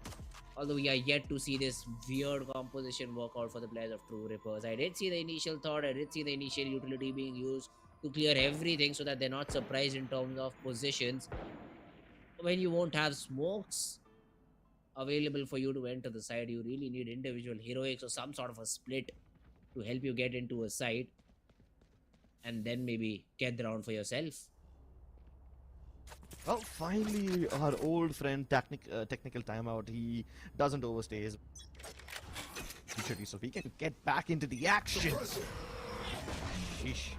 Although we are yet to see this weird composition work out for the players of True Rippers. I did see the initial thought, I did see the initial utility being used to clear everything so that they're not surprised in terms of positions. When you won't have smokes available for you to enter the side, you really need individual heroics or some sort of a split to help you get into a side and then maybe get the round for yourself. Well, finally, our old friend technical timeout. He doesn't overstay his duty, so he can get back into the action. Sheesh.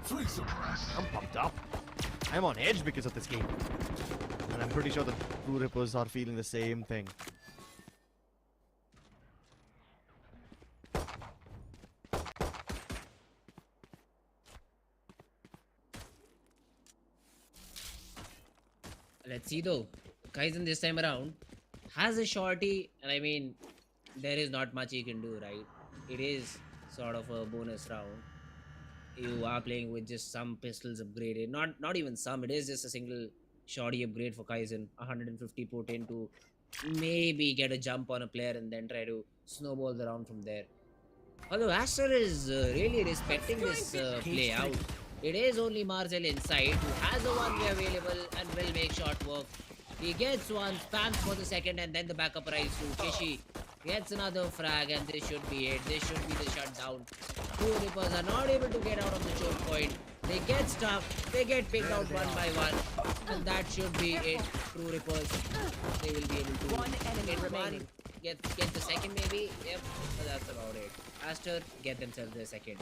I'm pumped up. I'm on edge because of this game, and I'm pretty sure the True Rippers are feeling the same thing. Let's see though. Kaizen this time around has a shorty, and I mean, there is not much he can do, right? It is sort of a bonus round. You are playing with just some pistols upgraded. Not even some, it is just a single shorty upgrade for Kaizen. 150 put in to maybe get a jump on a player and then try to snowball the round from there. Although Aster is really respecting this play out. It is only Marcel inside who has a one-way available and will make short work. He gets one, spams for the second, and then the backup rise to Kishi. Gets another frag, and this should be it. This should be the shutdown. Two Rippers are not able to get out of the choke point. They get stuck. They get picked out one by one. And that should be it. True Rippers. They will be able to One enemy get remaining. one. Get the second maybe. Yep. But that's about it. Aster get themselves the second.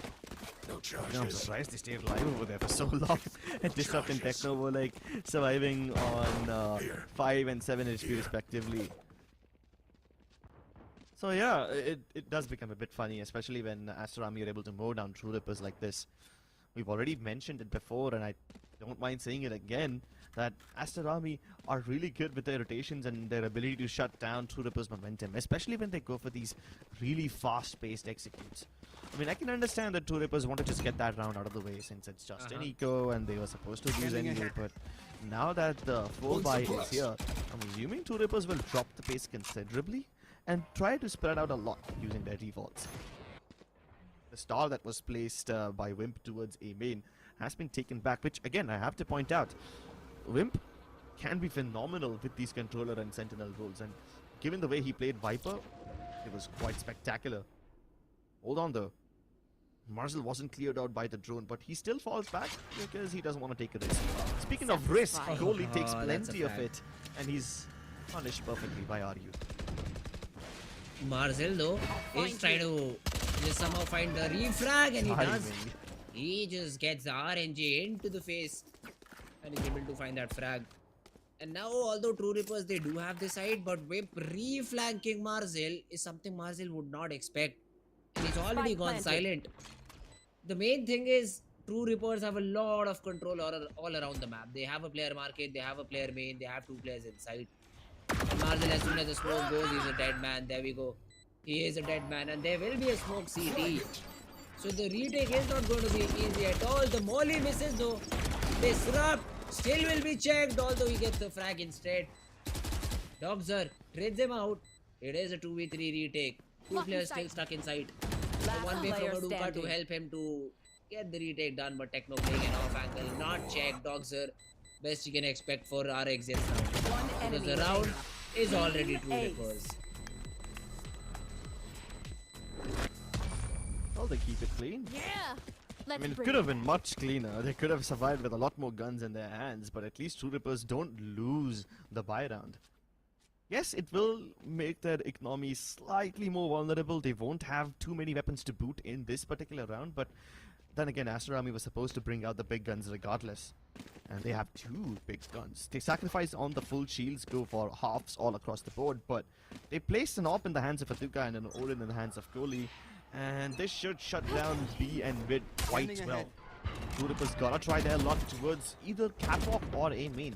I'm surprised they stayed alive over there for so long. And Disrupt and Techno were like surviving on 5 and 7 HP respectively. So yeah, it does become a bit funny, especially when Aster Army are able to mow down True Rippers like this. We've already mentioned it before, and I don't mind saying it again, that Aster Army are really good with their rotations and their ability to shut down True Rippers' momentum, especially when they go for these really fast-paced executes. I mean, I can understand that True Rippers want to just get that round out of the way since it's just an eco and they were supposed to lose anyway, but now that the full buy is here, I'm assuming True Rippers will drop the pace considerably and try to spread out a lot using their defaults. The star that was placed by Wimp towards A main has been taken back, which again I have to point out, Wimp can be phenomenal with these controller and sentinel roles, and given the way he played Viper, it was quite spectacular. Hold on though, Marcel wasn't cleared out by the drone, but he still falls back because he doesn't want to take a risk. Speaking of risk, Goalie takes plenty of it, and he's punished perfectly by RU. Marcel though is trying to just somehow find the refrag, and he does. He just gets the RNG into the face and is able to find that frag. And now, although True Rippers, they do have the side, but Whip reflanking Marcel is something Marcel would not expect. And he's already gone silent. The main thing is, True Rippers have a lot of control all around the map. They have a player market, they have a player main, they have two players inside. And Marcel, as soon as the smoke goes, he's a dead man. There we go. He is a dead man, and there will be a smoke CT. So the retake is not going to be easy at all. The molly misses though. Disrupt still will be checked, although he gets the frag instead. Dogzer trades him out. It is a 2v3 retake. Two players still stuck inside. So one way from Aduka to help him to get the retake done, but Techno playing an off angle, not checked. Dogzer, best you can expect for our exits now. Because the round is already True Rippers. Well, they keep it clean. Yeah. I mean, it could have been much cleaner. They could have survived with a lot more guns in their hands, but at least True Rippers don't lose the buy round. Yes, it will make their economy slightly more vulnerable. They won't have too many weapons to boot in this particular round, but Then again, Aster Army was supposed to bring out the big guns regardless. And they have 2 big guns. They sacrifice on the full shields, go for halves all across the board, but they placed an AWP in the hands of Atuka and an Odin in the hands of Kohli. And this should shut down B and mid quite well. TrueRipper's gotta try their luck towards either catwalk or A main.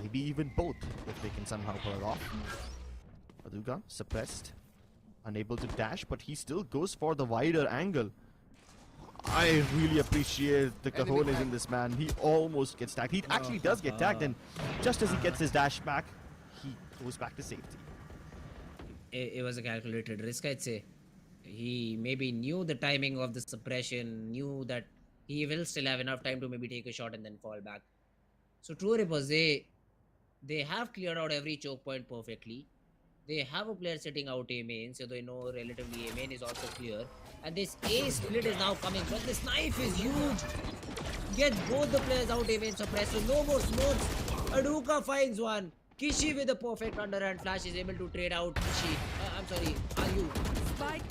Maybe even both, if they can somehow pull it off. Atuka suppressed, unable to dash, but he still goes for the wider angle. I really appreciate the cojones in this man. He almost gets tagged. He actually does get tagged, and just as he gets his dash back, he goes back to safety. It was a calculated risk, I'd say. He maybe knew the timing of the suppression, knew that he will still have enough time to maybe take a shot and then fall back. So TrueRippers, they have cleared out every choke point perfectly. They have a player sitting out A main, so they know relatively A main is also clear. And this A split is now coming, but this knife is huge. Gets both the players out A main suppressed, so no more smokes. Aduka finds one. Kishi with a perfect underhand flash is able to trade out Kishi. I'm sorry, Ayu.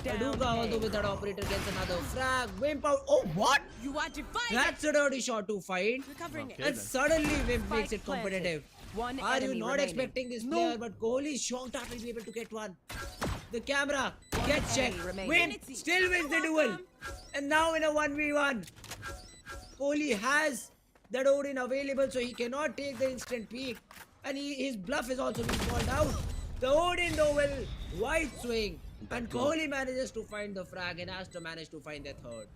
Aduka also with that operator gets another frag. Wimp out. Oh, what? You want to fight? That's a dirty shot to find. Recovering And suddenly Wimp makes it planted. competitive. One Are you enemy not remaining. expecting this player? But Kohli is shocked after he'll be able to get one. The camera gets checked. enemy Wimp remaining. still wins the duel. And now in a 1v1, Kohli has that Odin available, so he cannot take the instant peek. And his bluff is also being called out. The Odin though will wide swing. And Kohli manages to find the frag, and Aster managed to find the third.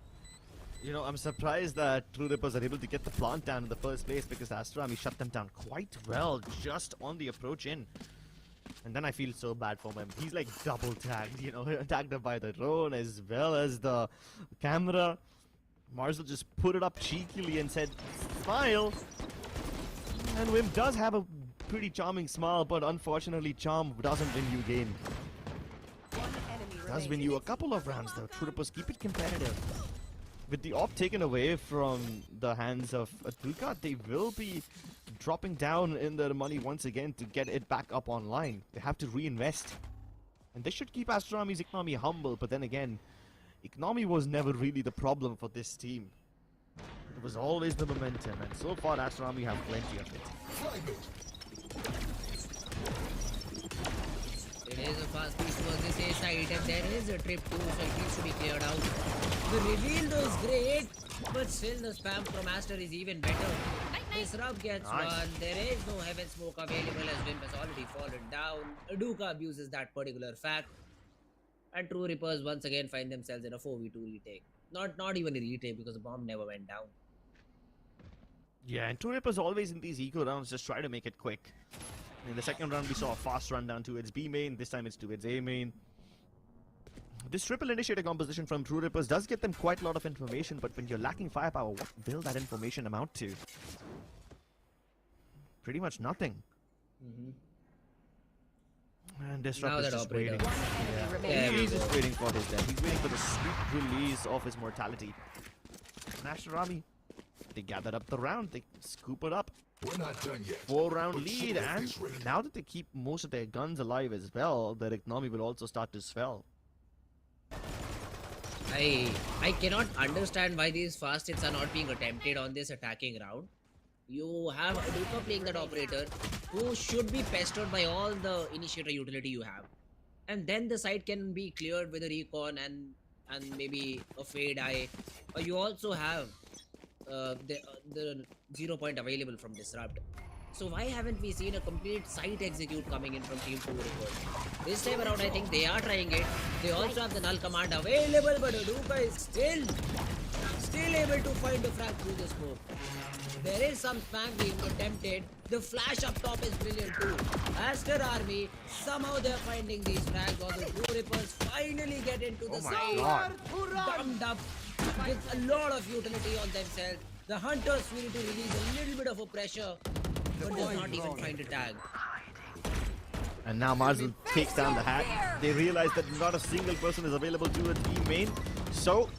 You know, I'm surprised that TrueRippers are able to get the plant down in the first place, because Aster Army shut them down quite well just on the approach in. And then I feel so bad for him. He's like double tagged, you know, tagged up by the drone as well as the camera. Marzel just put it up cheekily and said, smile. And Wim does have a pretty charming smile, but unfortunately charm doesn't win you game. Does win you a couple of rounds though. TrueRippers keep it competitive. With the AWP taken away from the hands of Atuka, they will be dropping down in their money once again to get it back up online. They have to reinvest. And this should keep Aster Army's economy humble, but then again, economy was never really the problem for this team. It was always the momentum, and so far Aster Army have plenty of it. It is a fast piece towards this A side, and there is a trip too, so it needs to be cleared out. The reveal though is great, but still the spam from Aster is even better. Disrupt gets one. There is no heaven smoke available as Wimp has already fallen down. Aduka abuses that particular fact. And TrueRippers once again find themselves in a 4v2 retake. Not even a retake, because the bomb never went down. Yeah, and TrueRippers always in these eco rounds just try to make it quick. In the second round, we saw a fast run down to its B main. This time it's to its A main. This triple initiator composition from TrueRippers does get them quite a lot of information, but when you're lacking firepower, what will that information amount to? Pretty much nothing. And Disrupt is just waiting. Yeah, He's just waiting for his death. He's waiting for the sweet release of his mortality. Aster Army, they gathered up the round. They scoop it up. We're not done yet. 4-round lead, and now that they keep most of their guns alive as well, their economy will also start to swell. I cannot understand why these fast hits are not being attempted on this attacking round. You have Aduka playing that operator who should be pestered by all the initiator utility you have. And then the site can be cleared with a recon and maybe a fade eye. Or you also have the 0 point available from Disrupt. So why haven't we seen a complete site execute coming in from Team 2? This time around, I think they are trying it. They also have the null command available, but Aduka is still able to find the frag through the smoke. There is some spam being attempted. The flash up top is brilliant too. Aster Army, somehow they're finding these frags, or the TrueRippers finally get into the side. Dumped up with a lot of utility on themselves. The Hunters need to release a little bit of a pressure, but does not even find a tag. And now Marzel takes down the hack. They realize that not a single person is available to its B main. So,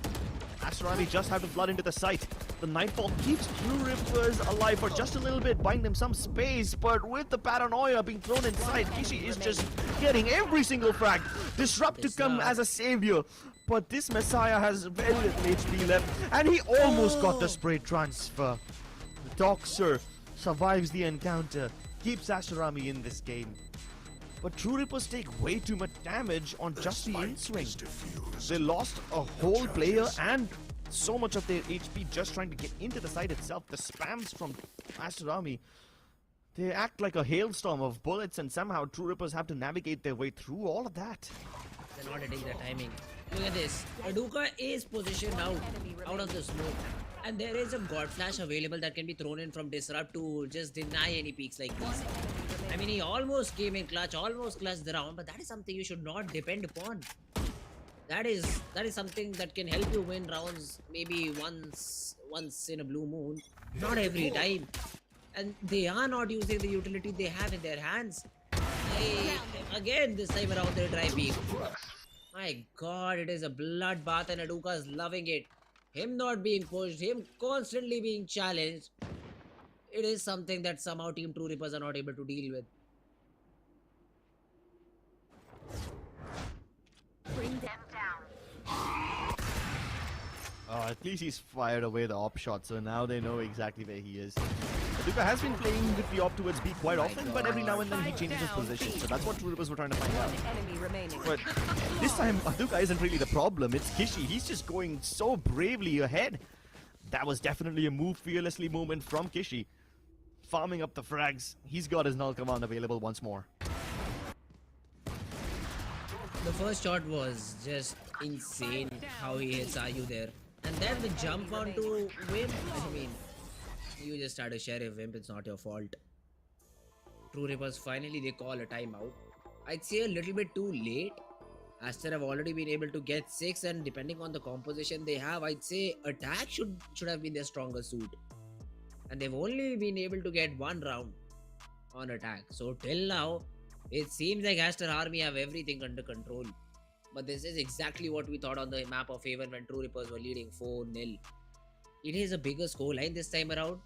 Aster Army just have to flood into the site. The Nightfall keeps True Rippers alive for just a little bit, buying them some space, but with the paranoia being thrown inside, Kishi is just getting every single frag. Disrupt to come as a savior, but this Messiah has very little HP left, and he almost got the spray transfer. The Doxer survives the encounter, keeps Asherami in this game. But True Rippers take way too much damage on just the in-swing. They lost a whole player and so much of their HP just trying to get into the site itself. The spams from Asherami, they act like a hailstorm of bullets, and somehow True Rippers have to navigate their way through all of that. They're not hitting the timing. Look at this. Aduka is positioned out of the smoke. And there is a God Flash available that can be thrown in from Disrupt to just deny any peaks like these. I mean, he almost came in clutch, almost clutched the round, but that is something you should not depend upon. That is something that can help you win rounds maybe once in a blue moon, not every time. And they are not using the utility they have in their hands. Again, this time around they're trying peak. My god, it is a bloodbath and Aduka is loving it. Him not being pushed, him constantly being challenged. It is something that somehow Team True Rippers are not able to deal with. Bring them down. At least he's fired away the op shot, so now they know exactly where he is. Aduka has been playing with the op towards B quite often, but every now and then he changes his position, so that's what True Rippers were trying to find out. Enemy remaining. But this time, Aduka isn't really the problem, it's Kishi. He's just going so bravely ahead. That was definitely a move fearlessly moment from Kishi. Farming up the frags, he's got his null command available once more. The first shot was just insane how he hits Ayu there. And then the jump onto Wimp, I mean, you just had a sheriff Wimp, it's not your fault. True Rippers finally they call a timeout. I'd say a little bit too late. Aster have already been able to get 6, and depending on the composition they have, I'd say attack should have been their stronger suit. And they've only been able to get 1 round on attack. So till now, it seems like Aster Army have everything under control. But this is exactly what we thought on the map of Haven when True Rippers were leading 4-0. It is a bigger scoreline this time around,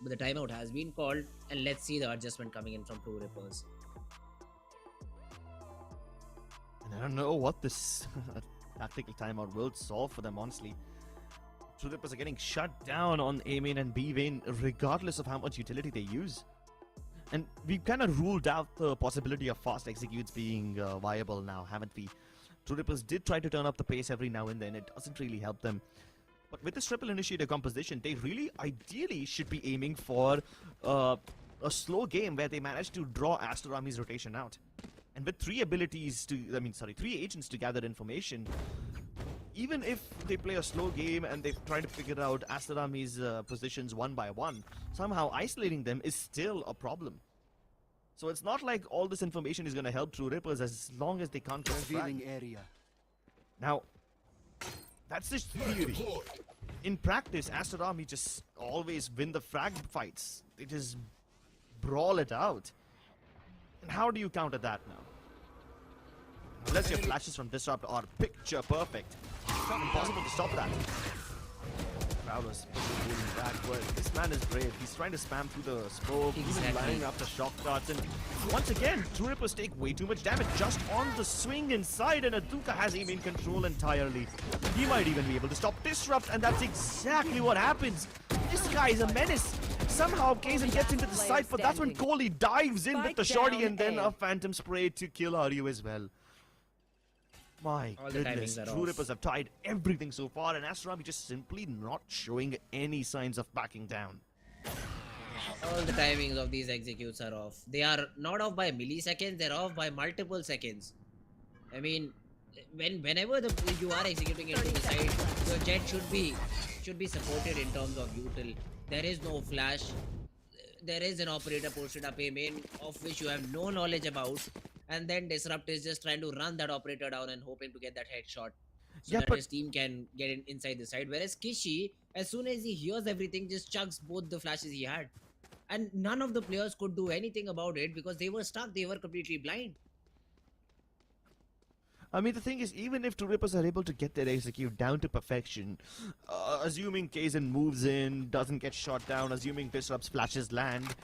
but the timeout has been called, and let's see the adjustment coming in from True Rippers. And I don't know what this tactical timeout will solve for them, honestly. True Rippers are getting shut down on A main and B main regardless of how much utility they use. And we've kind of ruled out the possibility of fast executes being viable now, haven't we? True Rippers did try to turn up the pace every now and then, it doesn't really help them. But with this triple initiator composition, they really ideally should be aiming for a slow game where they manage to draw Aster Army's rotation out. And with 3 agents to gather information, even if they play a slow game and they try to figure out Aster Army's positions one by one, somehow isolating them is still a problem. So it's not like all this information is going to help True Rippers as long as they can't Revealing area. Now, that's just theory. In practice, Aster Army just always win the frag fights. They just brawl it out. And how do you counter that now? Unless your flashes from Disrupt are picture perfect. It's not impossible to stop that. Crowd was pushing back, but this man is brave. He's trying to spam through the smoke, even lining up the shock darts, and once again, True Rippers take way too much damage just on the swing inside, and Aduka has him in control entirely. He might even be able to stop Disrupt, and that's exactly what happens. This guy is a menace. Somehow Kazan gets into the site, but that's when Kohli dives in with the shorty and then a phantom spray to kill Aryu as well. My goodness, True Rippers have tied everything so far, and Aster Army just simply not showing any signs of backing down. All the timings of these executes are off. They are not off by milliseconds, they're off by multiple seconds. I mean, whenever you are executing into the side, your jet should be supported in terms of util. There is no flash. There is an operator posted up A main of which you have no knowledge about. And then Disrupt is just trying to run that operator down and hoping to get that headshot so that his team can get inside the side. Whereas Kishi, as soon as he hears everything, just chucks both the flashes he had. And none of the players could do anything about it because they were stuck. They were completely blind. I mean, the thing is, even if True Rippers are able to get their execute down to perfection, assuming Kaizen moves in, doesn't get shot down, assuming Disrupt's flashes land,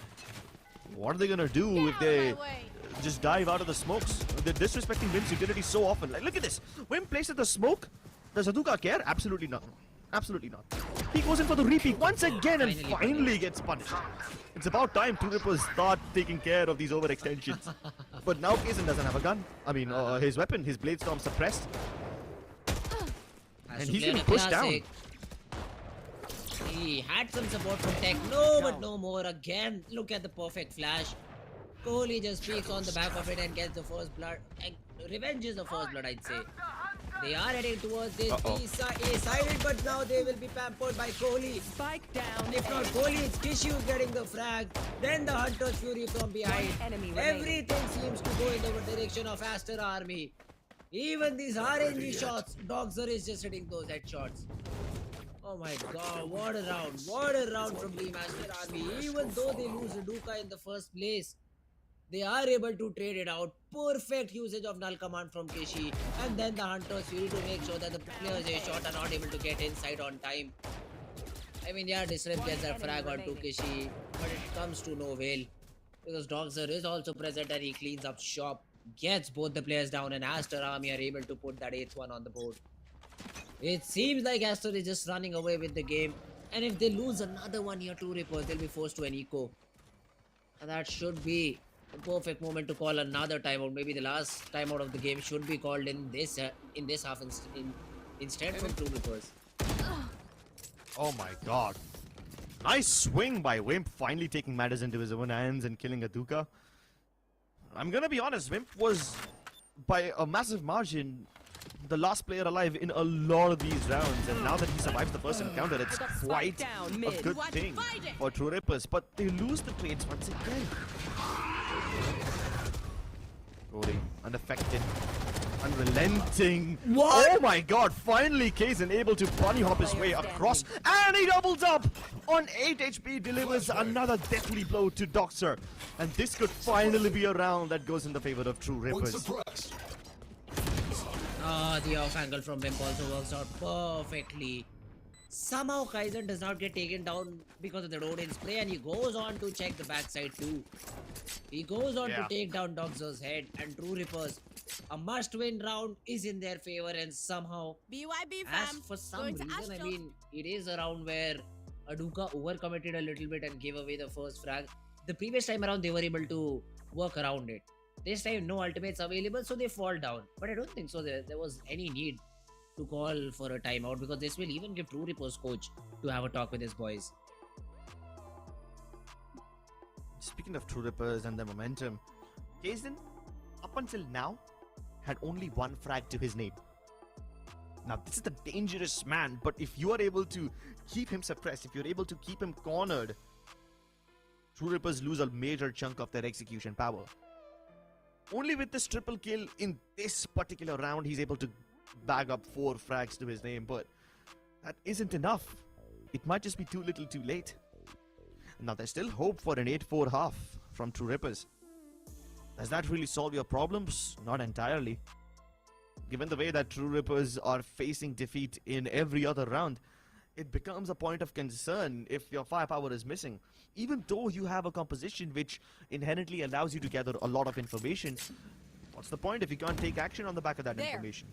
what are they gonna do if they just dive out of the smokes? They're disrespecting Wimp's utility so often. Like, look at this. Wimp places the smoke. Does Hadouka care? Absolutely not. Absolutely not. He goes in for the repeat once again and finally gets punished. It's about time True Rippers start taking care of these overextensions. But now Kaizen doesn't have a gun. I mean, his weapon, his Blade Storm suppressed. And he's getting pushed down. He had some support from Tech. No, but no more. Again, look at the perfect flash. Kohli just peeks on the back of it and gets the first blood. And revenge is the first blood, I'd say. They are heading towards this A-sided, but now they will be pampered by Kohli. Spike down. If not Kohli, it's Kishu getting the frag. Then the Hunter's Fury from behind. Everything seems to go in the direction of Aster Army. Even these RNG shots, Dogzer is just hitting those headshots. Oh my god, what a round. What a round from Team Aster Army. Even though they lose Hadouka in the first place, they are able to trade it out. Perfect usage of null command from Kishi. And then the Hunter's Fury to make sure that the players they shot are not able to get inside on time. I mean, yeah, Disrupt gets that frag onto Kishi, but it comes to no avail. Because Dogzer is also present and he cleans up shop. Gets both the players down and Aster Army are able to put that 8th one on the board. It seems like Aster is just running away with the game. And if they lose another one here, True Rippers, they'll be forced to an eco. And that should be a perfect moment to call another timeout. Maybe the last timeout of the game should be called in this half instead from True Rippers. Oh my god. Nice swing by Wimp, finally taking matters into his own hands and killing Hadouka. I'm gonna be honest, Wimp was, by a massive margin, the last player alive in a lot of these rounds, and now that he survives the first encounter, it's quite a good thing for True Rippers, but they lose the trades once again. Cody, unaffected, unrelenting. What? Oh my god, finally Kaizen able to bunny hop his way across, and he doubles up on 8 HP, delivers another deathly blow to Doxer, and this could finally be a round that goes in the favor of True Rippers. The off angle from Wimp also works out perfectly. Somehow Kaizen does not get taken down because of the Rodin spray, and he goes on to check the backside too. He goes on to take down Doxer's head, and True Rippers, a must-win round is in their favor, and somehow, as for some reason, I mean, it is a round where Hadouka overcommitted a little bit and gave away the first frag. The previous time around, they were able to work around it. This time, no ultimates available, so they fall down. But I don't think so there was any need to call for a timeout, because this will even give True Rippers coach to have a talk with his boys. Speaking of True Rippers and their momentum, Kaizen, up until now, had only one frag to his name. Now, this is the dangerous man, but if you are able to keep him suppressed, if you're able to keep him cornered, True Rippers lose a major chunk of their execution power. Only with this triple kill in this particular round, he's able to bag up 4 frags to his name, but that isn't enough. It might just be too little too late. Now, there's still hope for an 8-4 half from True Rippers. Does that really solve your problems? Not entirely. Given the way that True Rippers are facing defeat in every other round, it becomes a point of concern if your firepower is missing. Even though you have a composition which inherently allows you to gather a lot of information, what's the point if you can't take action on the back of that information?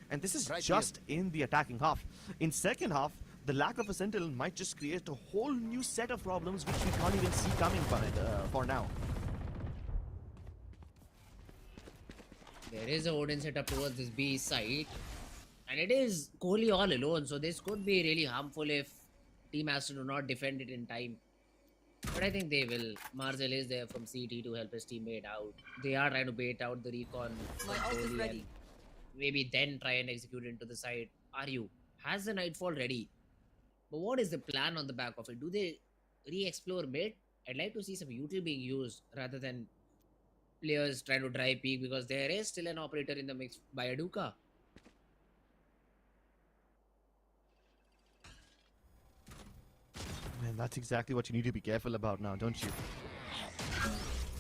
And this is just in the attacking half. In second half, the lack of a sentinel might just create a whole new set of problems which we can't even see coming for now. There is a Odin setup towards this B side, and it is Kohli all alone, so this could be really harmful if Team Aster do not defend it in time. But I think they will. Marzel is there from CT to help his teammate out. They are trying to bait out the recon from Kohli and maybe then try and execute into the side. Aryu has the Nightfall ready. But what is the plan on the back of it? Do they re-explore mid? I'd like to see some util being used rather than players trying to drive peak, because there is still an operator in the mix by Hadouka. Man, that's exactly what you need to be careful about now, don't you?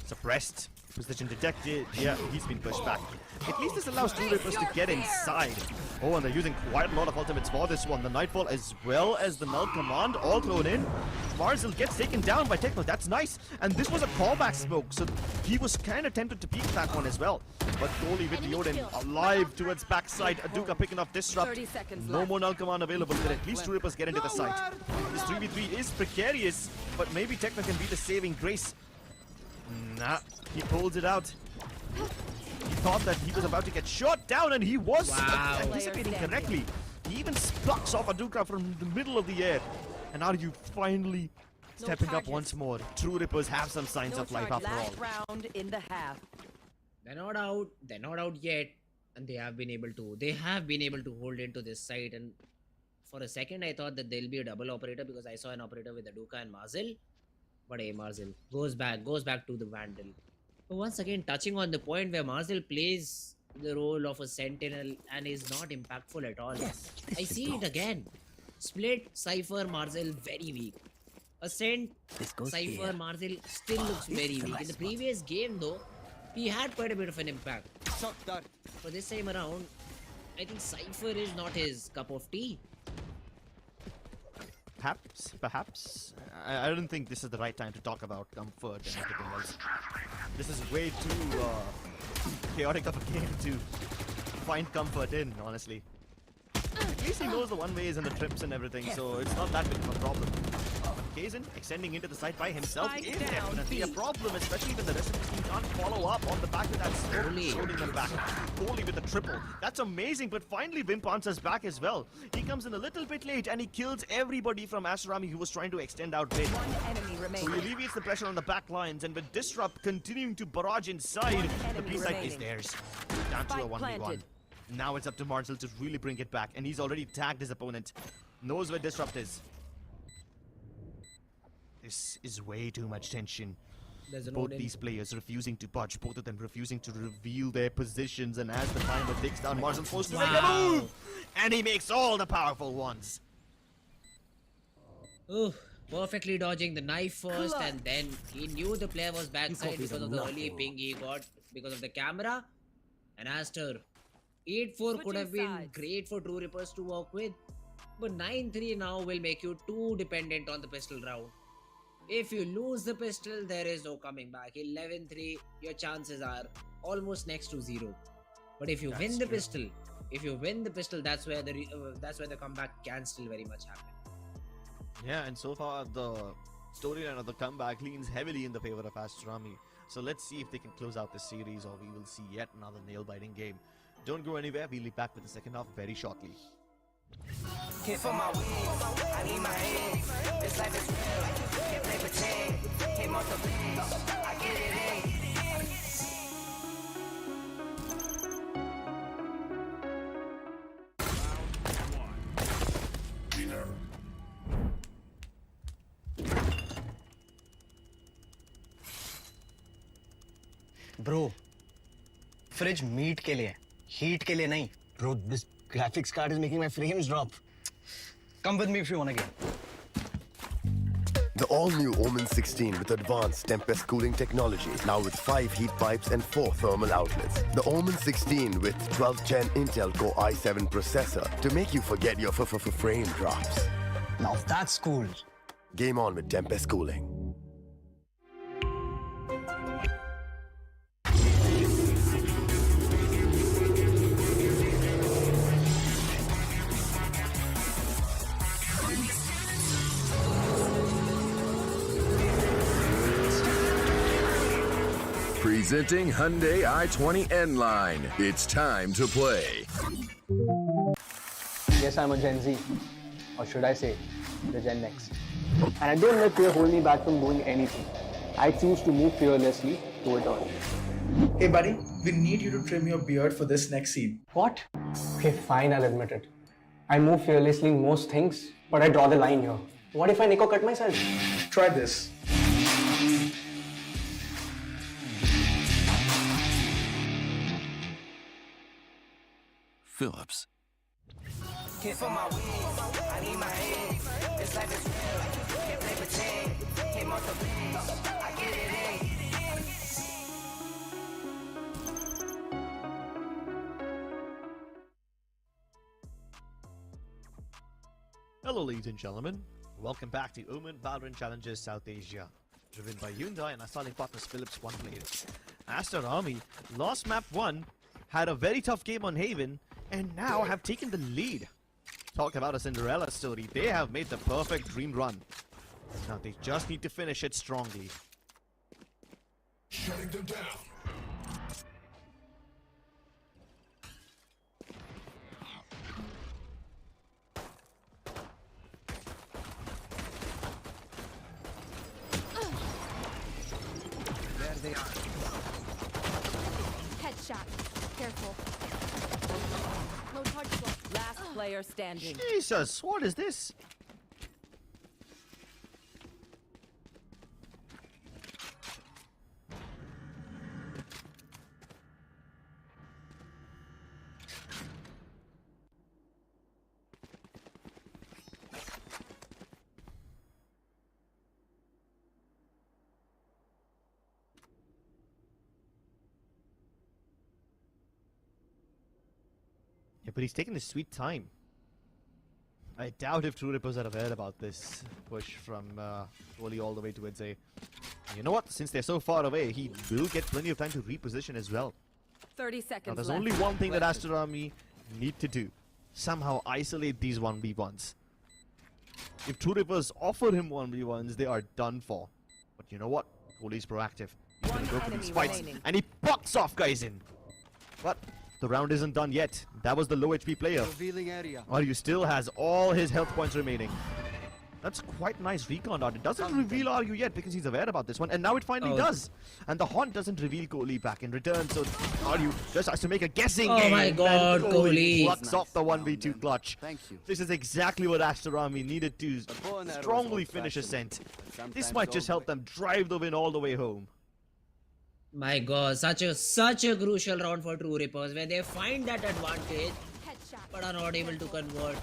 Suppressed. Position detected. Yeah, he's been pushed back. At least this allows True Rippers to get inside. Oh, and they're using quite a lot of ultimates for this one. The Nightfall as well as the Null Command all thrown in. Marzel gets taken down by Techno. That's nice. And this was a callback smoke, so he was kind of tempted to peek that one as well. But Goalie with the Odin alive towards backside. Aduka picking off Disrupt. 30 seconds No left. more Null Command available, but at least True Rippers get into the site. This 3v3 is precarious, but maybe Techno can be the saving grace. Nah, he pulls it out. He thought that he was about to get shot down, and he was anticipating correctly. He even spucks off Aduka from the middle of the air. And are you finally stepping up once more? True Rippers have some signs of life after all. Last round in the half. They're not out. They're not out yet, and they have been able to hold into this site. And for a second, I thought that there'll be a double operator because I saw an operator with Aduka and Marzel. But hey, Marzel goes back to the Vandal. But once again, touching on the point where Marzel plays the role of a sentinel and is not impactful at all. I see it again. Split, Cypher, Marzel very weak. Ascent, Cypher, Marzel still looks very weak. In the previous game though, he had quite a bit of an impact. For this time around, I think Cypher is not his cup of tea. Perhaps. I don't think this is the right time to talk about comfort and everything else. This is way too chaotic of a game to find comfort in, honestly. At least he knows the one ways and the trips and everything, so it's not that big of a problem. Kazin extending into the site by himself is definitely a problem, especially when the rest of the team can't follow up on the back of that smoke, loading them back. Goalie with a triple. That's amazing, but finally Wimp answers back as well. He comes in a little bit late and he kills everybody from Asrami who was trying to extend out mid. So he alleviates the pressure on the back lines, and with Disrupt continuing to barrage inside, the B side is theirs. Down to a 1v1. Now it's up to Marzel to really bring it back, and he's already tagged his opponent. Knows where Disrupt is. This is way too much tension. Both these players refusing to budge, both of them refusing to reveal their positions, and as the timer ticks down, Marzel forced to make a move! And he makes all the powerful ones. Ooh, perfectly dodging the knife first, and then he knew the player was backside because of the early ping he got because of the camera. And Aster, 8-4 could have been great for True Rippers to work with, but 9-3 now will make you too dependent on the pistol round. If you lose the pistol, there is no coming back. 11-3, your chances are almost next to 0. But if you win the pistol, that's where the comeback can still very much happen. Yeah, and so far the storyline of the comeback leans heavily in the favor of Astrami. So let's see if they can close out this series, or we will see yet another nail-biting game. Don't go anywhere. We'll be back with the second half very shortly. Hit for my wings, I need my hands. This life is real, can't play pretend. Came off the bench, I get it in. Bro, fridge meat के लिए, heat के लिए नहीं. Bro, this graphics card is making my frames drop. Come with me if you want to get. The all-new Omen 16 with advanced Tempest cooling technology, now with 5 heat pipes and 4 thermal outlets. The Omen 16 with 12th Gen Intel Core i7 processor to make you forget your frame drops. Now that's cool. Game on with Tempest cooling. Presenting Hyundai i20 N-Line. It's time to play. Yes, I'm a Gen Z. Or should I say, the Gen X. And I don't let fear hold me back from doing anything. I choose to move fearlessly to it all. Hey buddy, we need you to trim your beard for this next scene. What? Okay, fine, I'll admit it. I move fearlessly in most things, but I draw the line here. What if I Nico cut myself? Try this. Phillips. Hit for my wings, I need my hands. This life is real, can't play pretend. Came off the bench, I get it in. Hello ladies and gentlemen, welcome back to NODWIN Valorant Challenges South Asia. Driven by Hyundai and our styling partners Philips One Blade. Aster Army lost map 1, had a very tough game on Haven, and now have taken the lead. Talk about a Cinderella story, they have made the perfect dream run. Now they just need to finish it strongly. Shutting them down. There they are. Headshot. Careful. No chargeable. Last player standing. Jesus, what is this? Yeah, but he's taking his sweet time. I doubt if True Rippers have heard about this push from Wally all the way towards A. And you know what? Since they're so far away, he will get plenty of time to reposition as well. 30 Now, seconds there's left. only one thing that Aster Army need to do. Somehow isolate these 1v1s. If True Rippers offer him 1v1s, they are done for. But you know what? Kohli's proactive. He's gonna go for these fights. And he pops off guys in. But the round isn't done yet. That was the low HP player. Revealing area. Ryu still has all his health points remaining. That's quite nice recon art. It doesn't reveal Ryu yet because he's aware about this one. And now it finally does. And the Haunt doesn't reveal Kohli back in return. So Ryu just has to make a guessing game. my God, and Kohli. Plucks off the 1v2 clutch. Thank you. This is exactly what Aster Army needed to bow and arrow is strongly finish a old-fashioned, scent. but sometimes This might just help them drive the win all the way home. My God, such a crucial round for True Rippers where they find that advantage Headshot. but are not able to convert.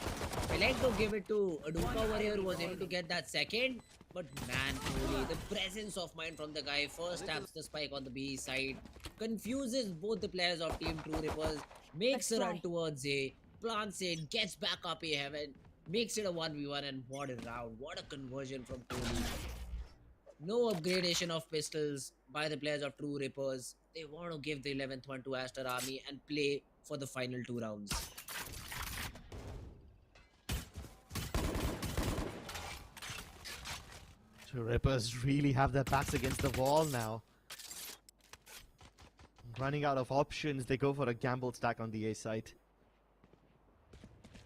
I like to give it to Aduka Warrior who was able to get that second. But man, truly, the presence of mind from the guy first taps the spike on the B side, confuses both the players of Team True Rippers, makes a run towards A, plants it, gets back up A heaven, makes it a 1v1, and what a round. What a conversion from Kohli. No upgradation of pistols by the players of True Rippers. They want to give the 11th one to Aster Army and play for the final 2 rounds. True Rippers really have their backs against the wall now. Running out of options, they go for a gamble stack on the A side.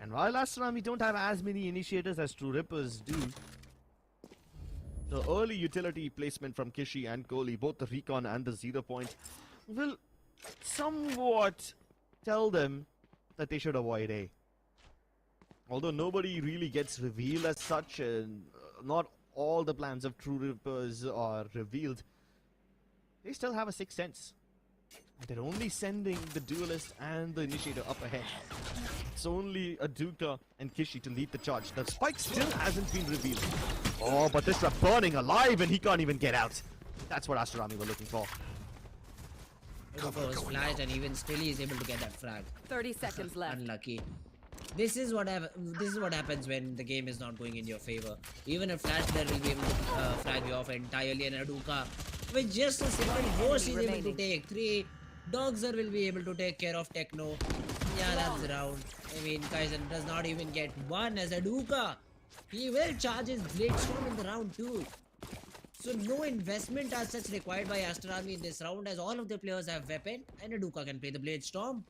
And while Aster Army don't have as many initiators as True Rippers do, the early utility placement from Kishi and Kohli, both the recon and the 0 point, will somewhat tell them that they should avoid A. Although nobody really gets revealed as such, and not all the plans of True Rippers are revealed, they still have a sixth sense. They're only sending the duelist and the initiator up ahead. It's only Aduka and Kishi to lead the charge. The spike still hasn't been revealed. Oh, but this trap burning alive and he can't even get out. That's what Aster Army were looking for. Aduka was flashed and even still he is able to get that frag. 30 seconds left. Unlucky. This is what happens when the game is not going in your favor. Even a flash player will be able to frag you off entirely, and Aduka with just a single burst is able to take 3. Dogzer will be able to take care of Techno. Yeah, that's the round. I mean, Kaizen does not even get 1 as Aduka. He will charge his Blade Storm in the round 2. So no investment as such required by Aster Army in this round, as all of the players have weapon and Aduka can play the Blade Storm.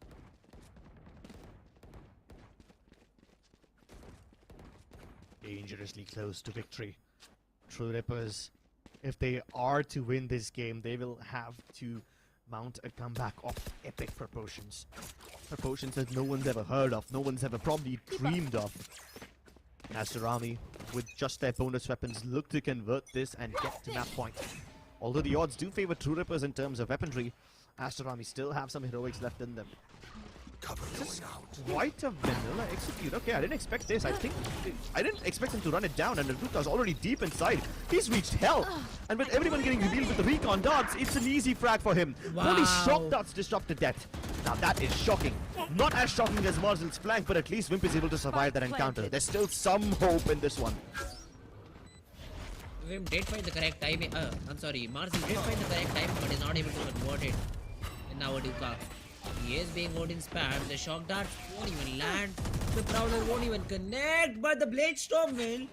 Dangerously close to victory. True Rippers, if they are to win this game, they will have to mount a comeback of epic proportions. Proportions that no one's ever heard of, no one's ever probably dreamed of. Aster Army, with just their bonus weapons, look to convert this and get to map point. Although the odds do favor True Rippers in terms of weaponry, Aster Army still have some heroics left in them. Quite a vanilla execute. Okay, I didn't expect this. I didn't expect him to run it down, and Luka's already deep inside. He's reached hell, and with everyone getting revealed with the recon darts, it's an easy frag for him. Only shock darts disrupted death. Now that is shocking. Not as shocking as Marzel's flank, but at least Wimp is able to survive that encounter. There's still some hope in this one. Wimp did find the correct timing. I'm sorry, Marzel did find the correct time, but is not able to convert it. And now Aduka. He is being Odin spammed. The shock dart won't even land. The Prowler won't even connect. But the Blade Storm will.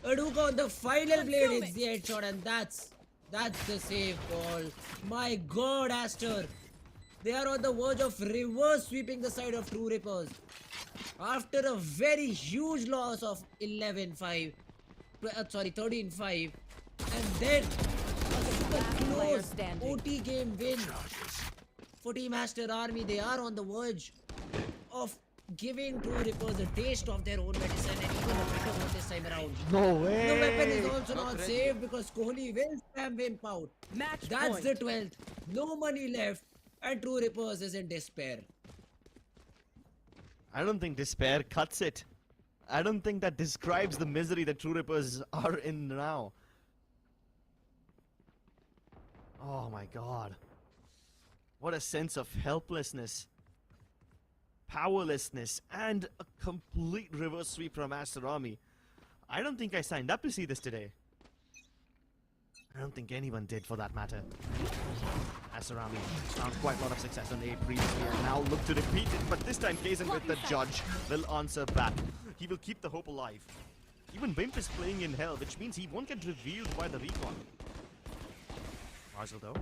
Aduka on the final blade hits the headshot, and that's the save call. My God, Aster. They are on the verge of reverse sweeping the side of True Rippers. After a very huge loss of 13-5. And then a super close OT game win. For Team Aster Army, they are on the verge of giving True Rippers a taste of their own medicine, and even a better one this time around. No way! The weapon is also not safe because Kohli will spam Wimp out. That's the 12th. No money left, and True Rippers is in despair. I don't think despair cuts it. I don't think that describes the misery that True Rippers are in now. Oh my God. What a sense of helplessness, powerlessness, and a complete reverse sweep from Aster Army. I don't think I signed up to see this today. I don't think anyone did, for that matter. Aster Army found quite a lot of success on the 8 previously and now look to repeat it, but this time Kazan with the judge will answer back. He will keep the hope alive. Even Wimp is playing in hell, which means he won't get revealed by the recon. Marzel though,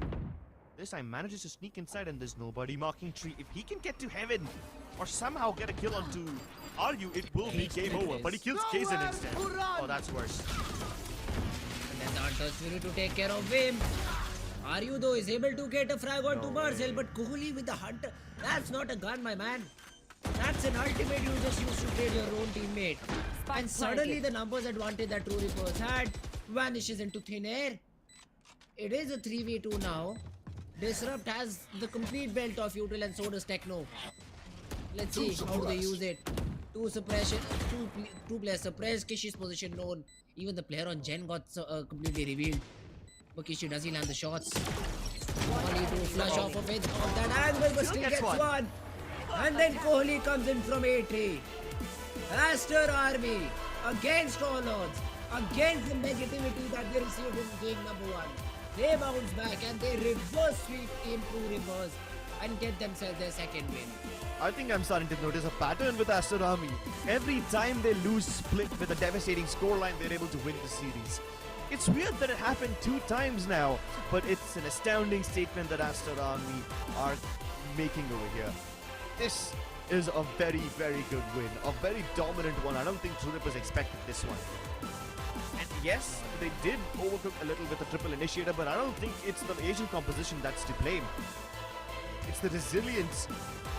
this time manages to sneak inside, and there's nobody marking tree. If he can get to heaven or somehow get a kill onto Aryu, it will be game over. But he kills Kazan instead. Oh, that's worse. And then the Hunter's Fury to take care of Wimp. Aryu though is able to get a frag onto Marzel, but Kohli with the Hunter, that's not a gun, my man. That's an ultimate you just used to trade your own teammate. And suddenly the numbers advantage that True Rippers had vanishes into thin air. It is a 3v2 now. Disrupt has the complete belt of util, and so does Techno. Let's see how do they use it. Two players suppressed. Kishi's position known. Even the player on Gen got completely revealed. But Kishi, does he land the shots? Kohli to flush off of it of that angle, but still gets one. And then Kohli comes in from 8-3. Aster Army against all odds, against the negativity that they received in game number 1. They bounce back and they reverse sweep Team True Rippers and get themselves their second win. I think I'm starting to notice a pattern with Aster Army. Every time they lose split with a devastating scoreline, they're able to win the series. It's weird that it happened 2 times now, but it's an astounding statement that Aster Army are making over here. This is a very, very good win. A very dominant one. I don't think True Rippers expected this one. And yes, they did overcook a little with the triple initiator, but I don't think it's the Asian composition that's to blame. It's the resilience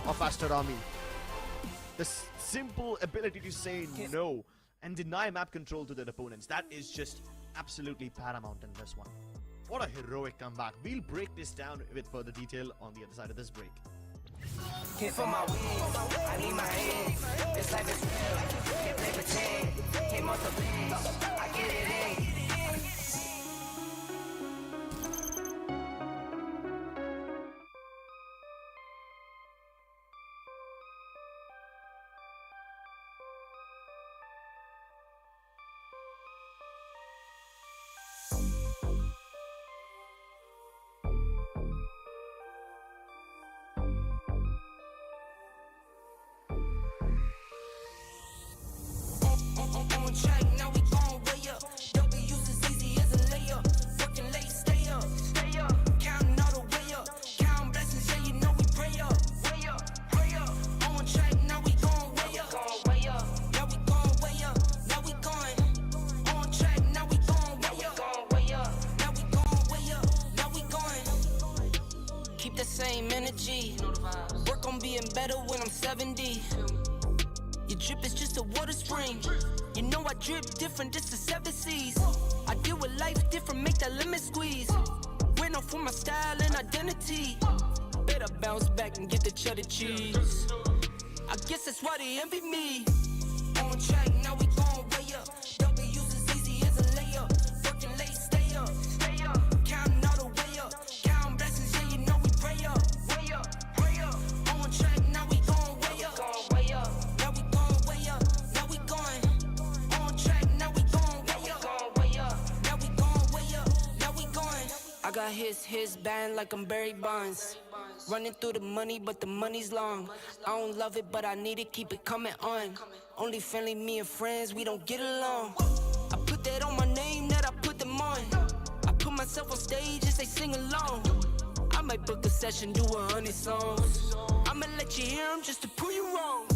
of Aster Army. The simple ability to say no and deny map control to their opponents. That is just absolutely paramount in this one. What a heroic comeback. We'll break this down with further detail on the other side of this break. Hit for my wins, I need my hands. This life is real, can't play pretend. Came off the bench, I get it in. On track, now we gon' way up. W's as easy as a layup. Working late, stay up. Counting all the way up. Counting blessings, yeah, you know we pray up. Hurry up. On track, now we gon' way up. Now we gon' way up. Now we going. On track, now we gon' way up. Now we gon' way up. Now we going. Keep the same energy. Work on being better when I'm 70. Your drip is just a water spring. You know I drip different, this the 7 seas. I deal with life different, make that limit squeeze. Went off for my style and identity. Better bounce back and get the cheddar cheese. I guess that's why they envy me. On track, now we going way up. W's as easy as a layup. Working late, stay up. Counting all the way up. Counting blessings, yeah, you know we pray up. Way up, pray up. On track, now we going way up. Now we going way up. Now we going. On track, now we going way up. Now we going way up. Now we going. I got his band like I'm Barry Bonds. Running through the money, but the money's long. I don't love it, but I need it, keep it coming on. Only friendly, me and friends, we don't get along. I put that on my name, that I put them on. I put myself on stage as they sing along. I might book a session, do 100 songs. I'ma let you hear them just to prove you wrong.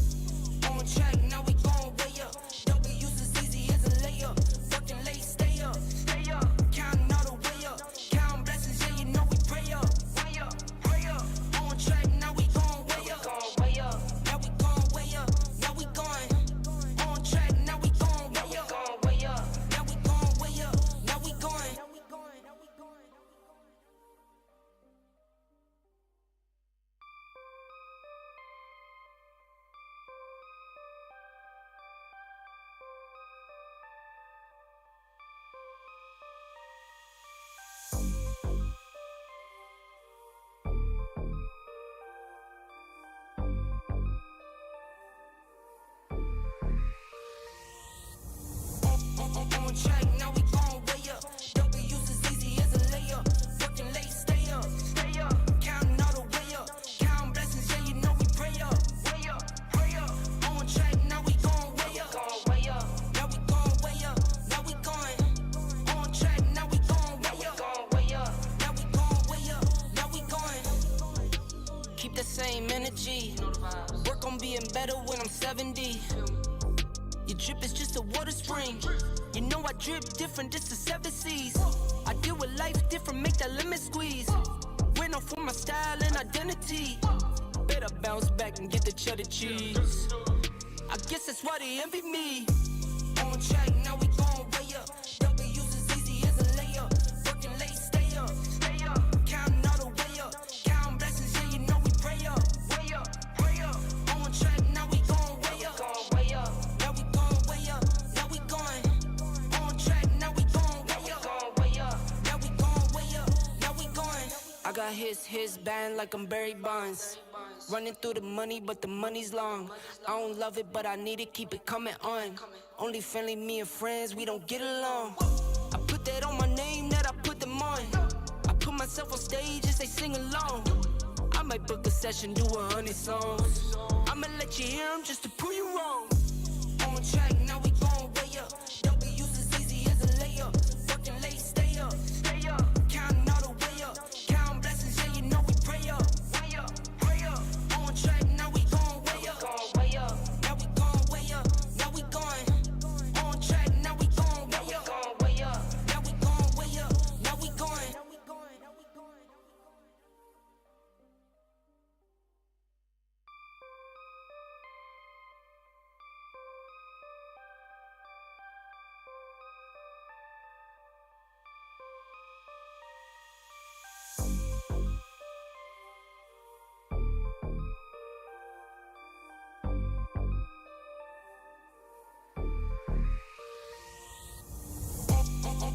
On track, now we going way up. W's as easy as a layup. Working late, stay up. Counting all the way up. Counting blessings, yeah, you know we pray up. Pray up. On track, now we going way up. Now we going way up. Now we going. On track, now we going way up. Now we going way up. Now we going. On track, now we going way up. W's as easy as a layup. Working late, stay up. Counting all the way up. Counting blessings, yeah, you know we pray up. Pray up. On track, now we going way up. Now we going way up. Now we going. On track, now we going way up. Now we going way up. Now we going. Keep the same energy. Work on being better when I'm 70. Your drip is just a water spring. You know I drip different, this the 7 seas. I deal with life different, make that limit squeeze. Went off for my style and identity. Better bounce back and get the cheddar cheese. I guess that's why they envy me. On track, now we going way up. W's as easy as a layup. Working late, stay up. Counting all the way up. Counting blessings, yeah, you know we pray up. Pray up. On track, now we going way up. Now we going way up. Now we going. On track, now we going way up. Now we going way up. Now we going. I got his band like I'm Barry Bonds. Running through the money, but the money's long. I don't love it, but I need it, keep it coming on. Only friendly, me and friends, we don't get along. I put that on my name, that I put them on. I put myself on stage as they sing along. I might book a session, do 100 songs. I'ma let you hear them just to prove you wrong. On track, now we going way up. W's as easy as a layup. Working late, stay up. Counting all the way up. Counting blessings, yeah, you know we pray up. Pray up. On track, now we going way up. Now we going way up. Now we going. On track, now we going way up. Now we going way up. Now we going.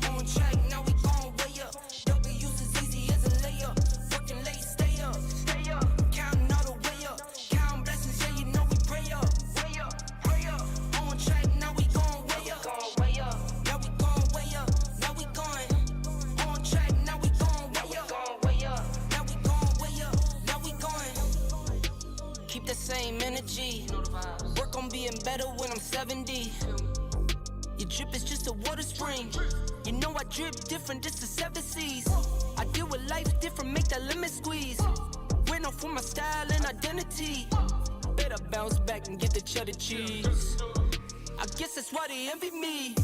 On track, now we going way up. W's as easy as a layup. Working late, stay up. Counting all the way up. Counting blessings, yeah, you know we pray up. Pray up. On track, now we going way up. Now we going way up. Now we going. On track, now we going way up. Now we going way up. Now we going. Keep the same energy. Work on being better when I'm 70. Your drip is just a water spring. You know I drip different, this the 7 seas. I deal with life different, make that limit squeeze. Went off for my style and identity. Better bounce back and get the cheddar cheese. I guess that's why they envy me.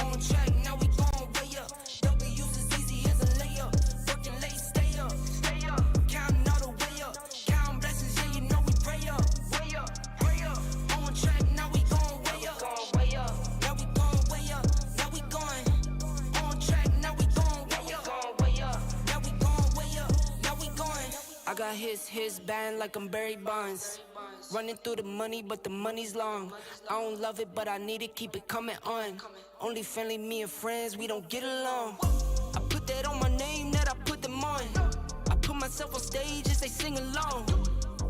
On track, now we going way up. W's as easy as a layup. Working late, stay up. Counting all the way up. Counting blessings, yeah, you know we pray up. Pray up. On track, now we going way up. Now we going way up. Now we going. On track, now we going way up. Now we going way up. Now we going. I got got his band like I'm Barry Bonds. Running through the money, but the money's long. I don't love it, but I need it, keep it coming on. Only friendly, me and friends, we don't get along. I put that on my name, that I put them on. I put myself on stage as they sing along.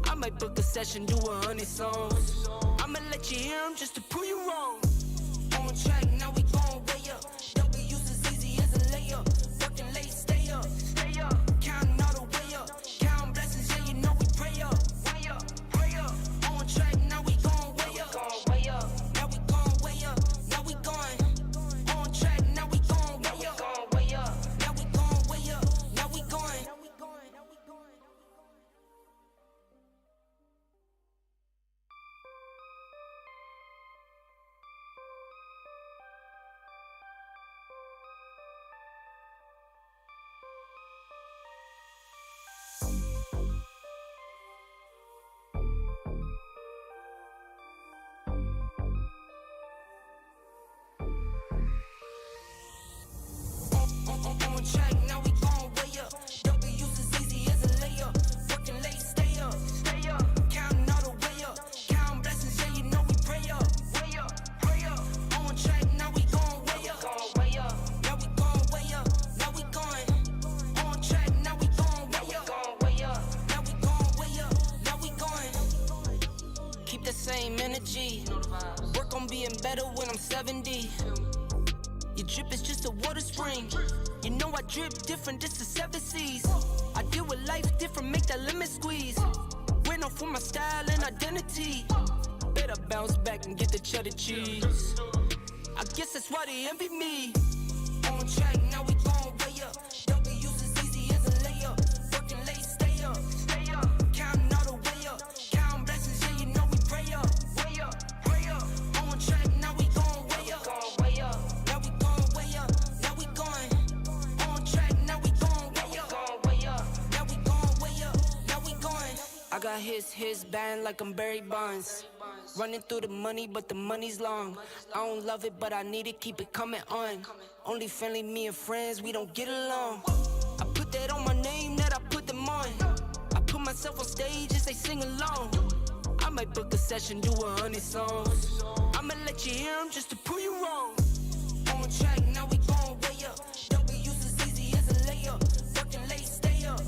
I might book a session, do 100 songs. I'ma let you hear them just to prove you wrong. On track, now we going way up. W's as easy as a layup. Working late, stay up. Counting all the way up. Counting blessings, yeah, you know we pray up. Way up, pray up. On track, now we going way up. Now we going way up. Now we going. On track, now we going way up. Now we going way up. Now we going. On track, now we going way up. W's as easy as a layup. Working late, stay up. Counting all the way up. Counting blessings, yeah, you know we pray up. Way up, pray up. On track, now we going way up. Now we going way up. Now we going. On track, now we going way up. Now we going way up. Now we going. Keep the same energy. Work on being better when I'm 70. Your drip is just a water spring. You know I drip different, this is 7 seas. I deal with life different, make that limit squeeze. Went off for my style and identity. Better bounce back and get the cheddar cheese. I guess that's why they envy me. On track, now we going way up. W's as easy as a layup. Working late, stay up. Counting all the way up. Counting blessings, yeah, you know we pray up. Way up, pray up. On track, now we going way up. Now we going way up. Now we going. On track, now we going way up. Now we going way up. Now we going. I got his band like I'm Barry Bonds. Running through the money, but the money's long. I don't love it, but I need it, keep it coming on. Only friendly, me and friends, we don't get along. I put that on my name, that I put them on. I put myself on stage as they sing along. I might book a session, do 100 songs. I'ma let you hear them just to prove you wrong. On track, now we going way up. W's as easy as a layup. Working late, stay up.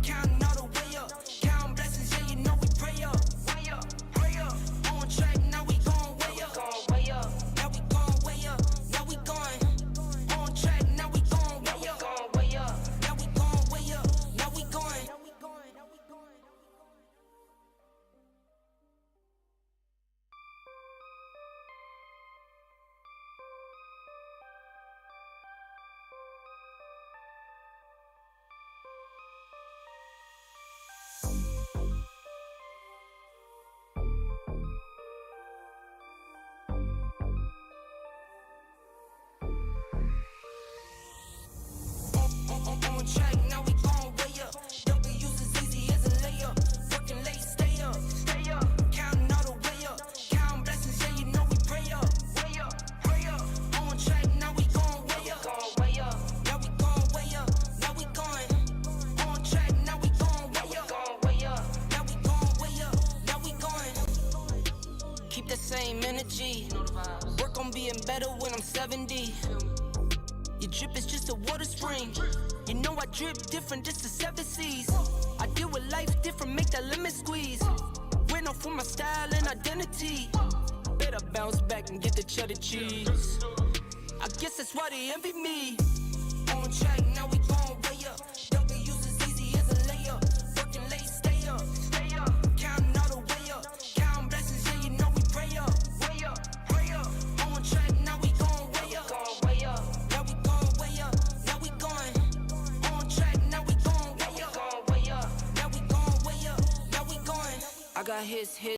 Counting all the way up. Counting blessings, yeah, you know we pray up. Way up, pray up. On track, now we going way up. Now we going way up. Now we going. On track, now we going way up. Now we going way up. Now we going. On track, now we going way up. W's as easy as a layup. Working late, stay up. Counting all the way up. Counting blessings, yeah, you know we pray up. Way up, pray up. On track, now we going way up. Now we going way up. Now we going. On track, now we going way up. Now we going way up. Now we going. Keep the same energy. Work on being better when I'm 70. Your drip is just a water spring. You know I drip different, this is 7 seas. I deal with life different, make that limit squeeze. Went off for my style and identity. Better bounce back and get the cheddar cheese. I guess that's why they envy me. On track, now we going way up. W's as easy as a layup. Working late, stay up. Counting all the way up. Counting blessings, yeah, you know we pray up. Way up, pray up. On track, now we going way up. Now we going way up. Now we going. On track, now we going way up. Now we going way up. Now we going. I got his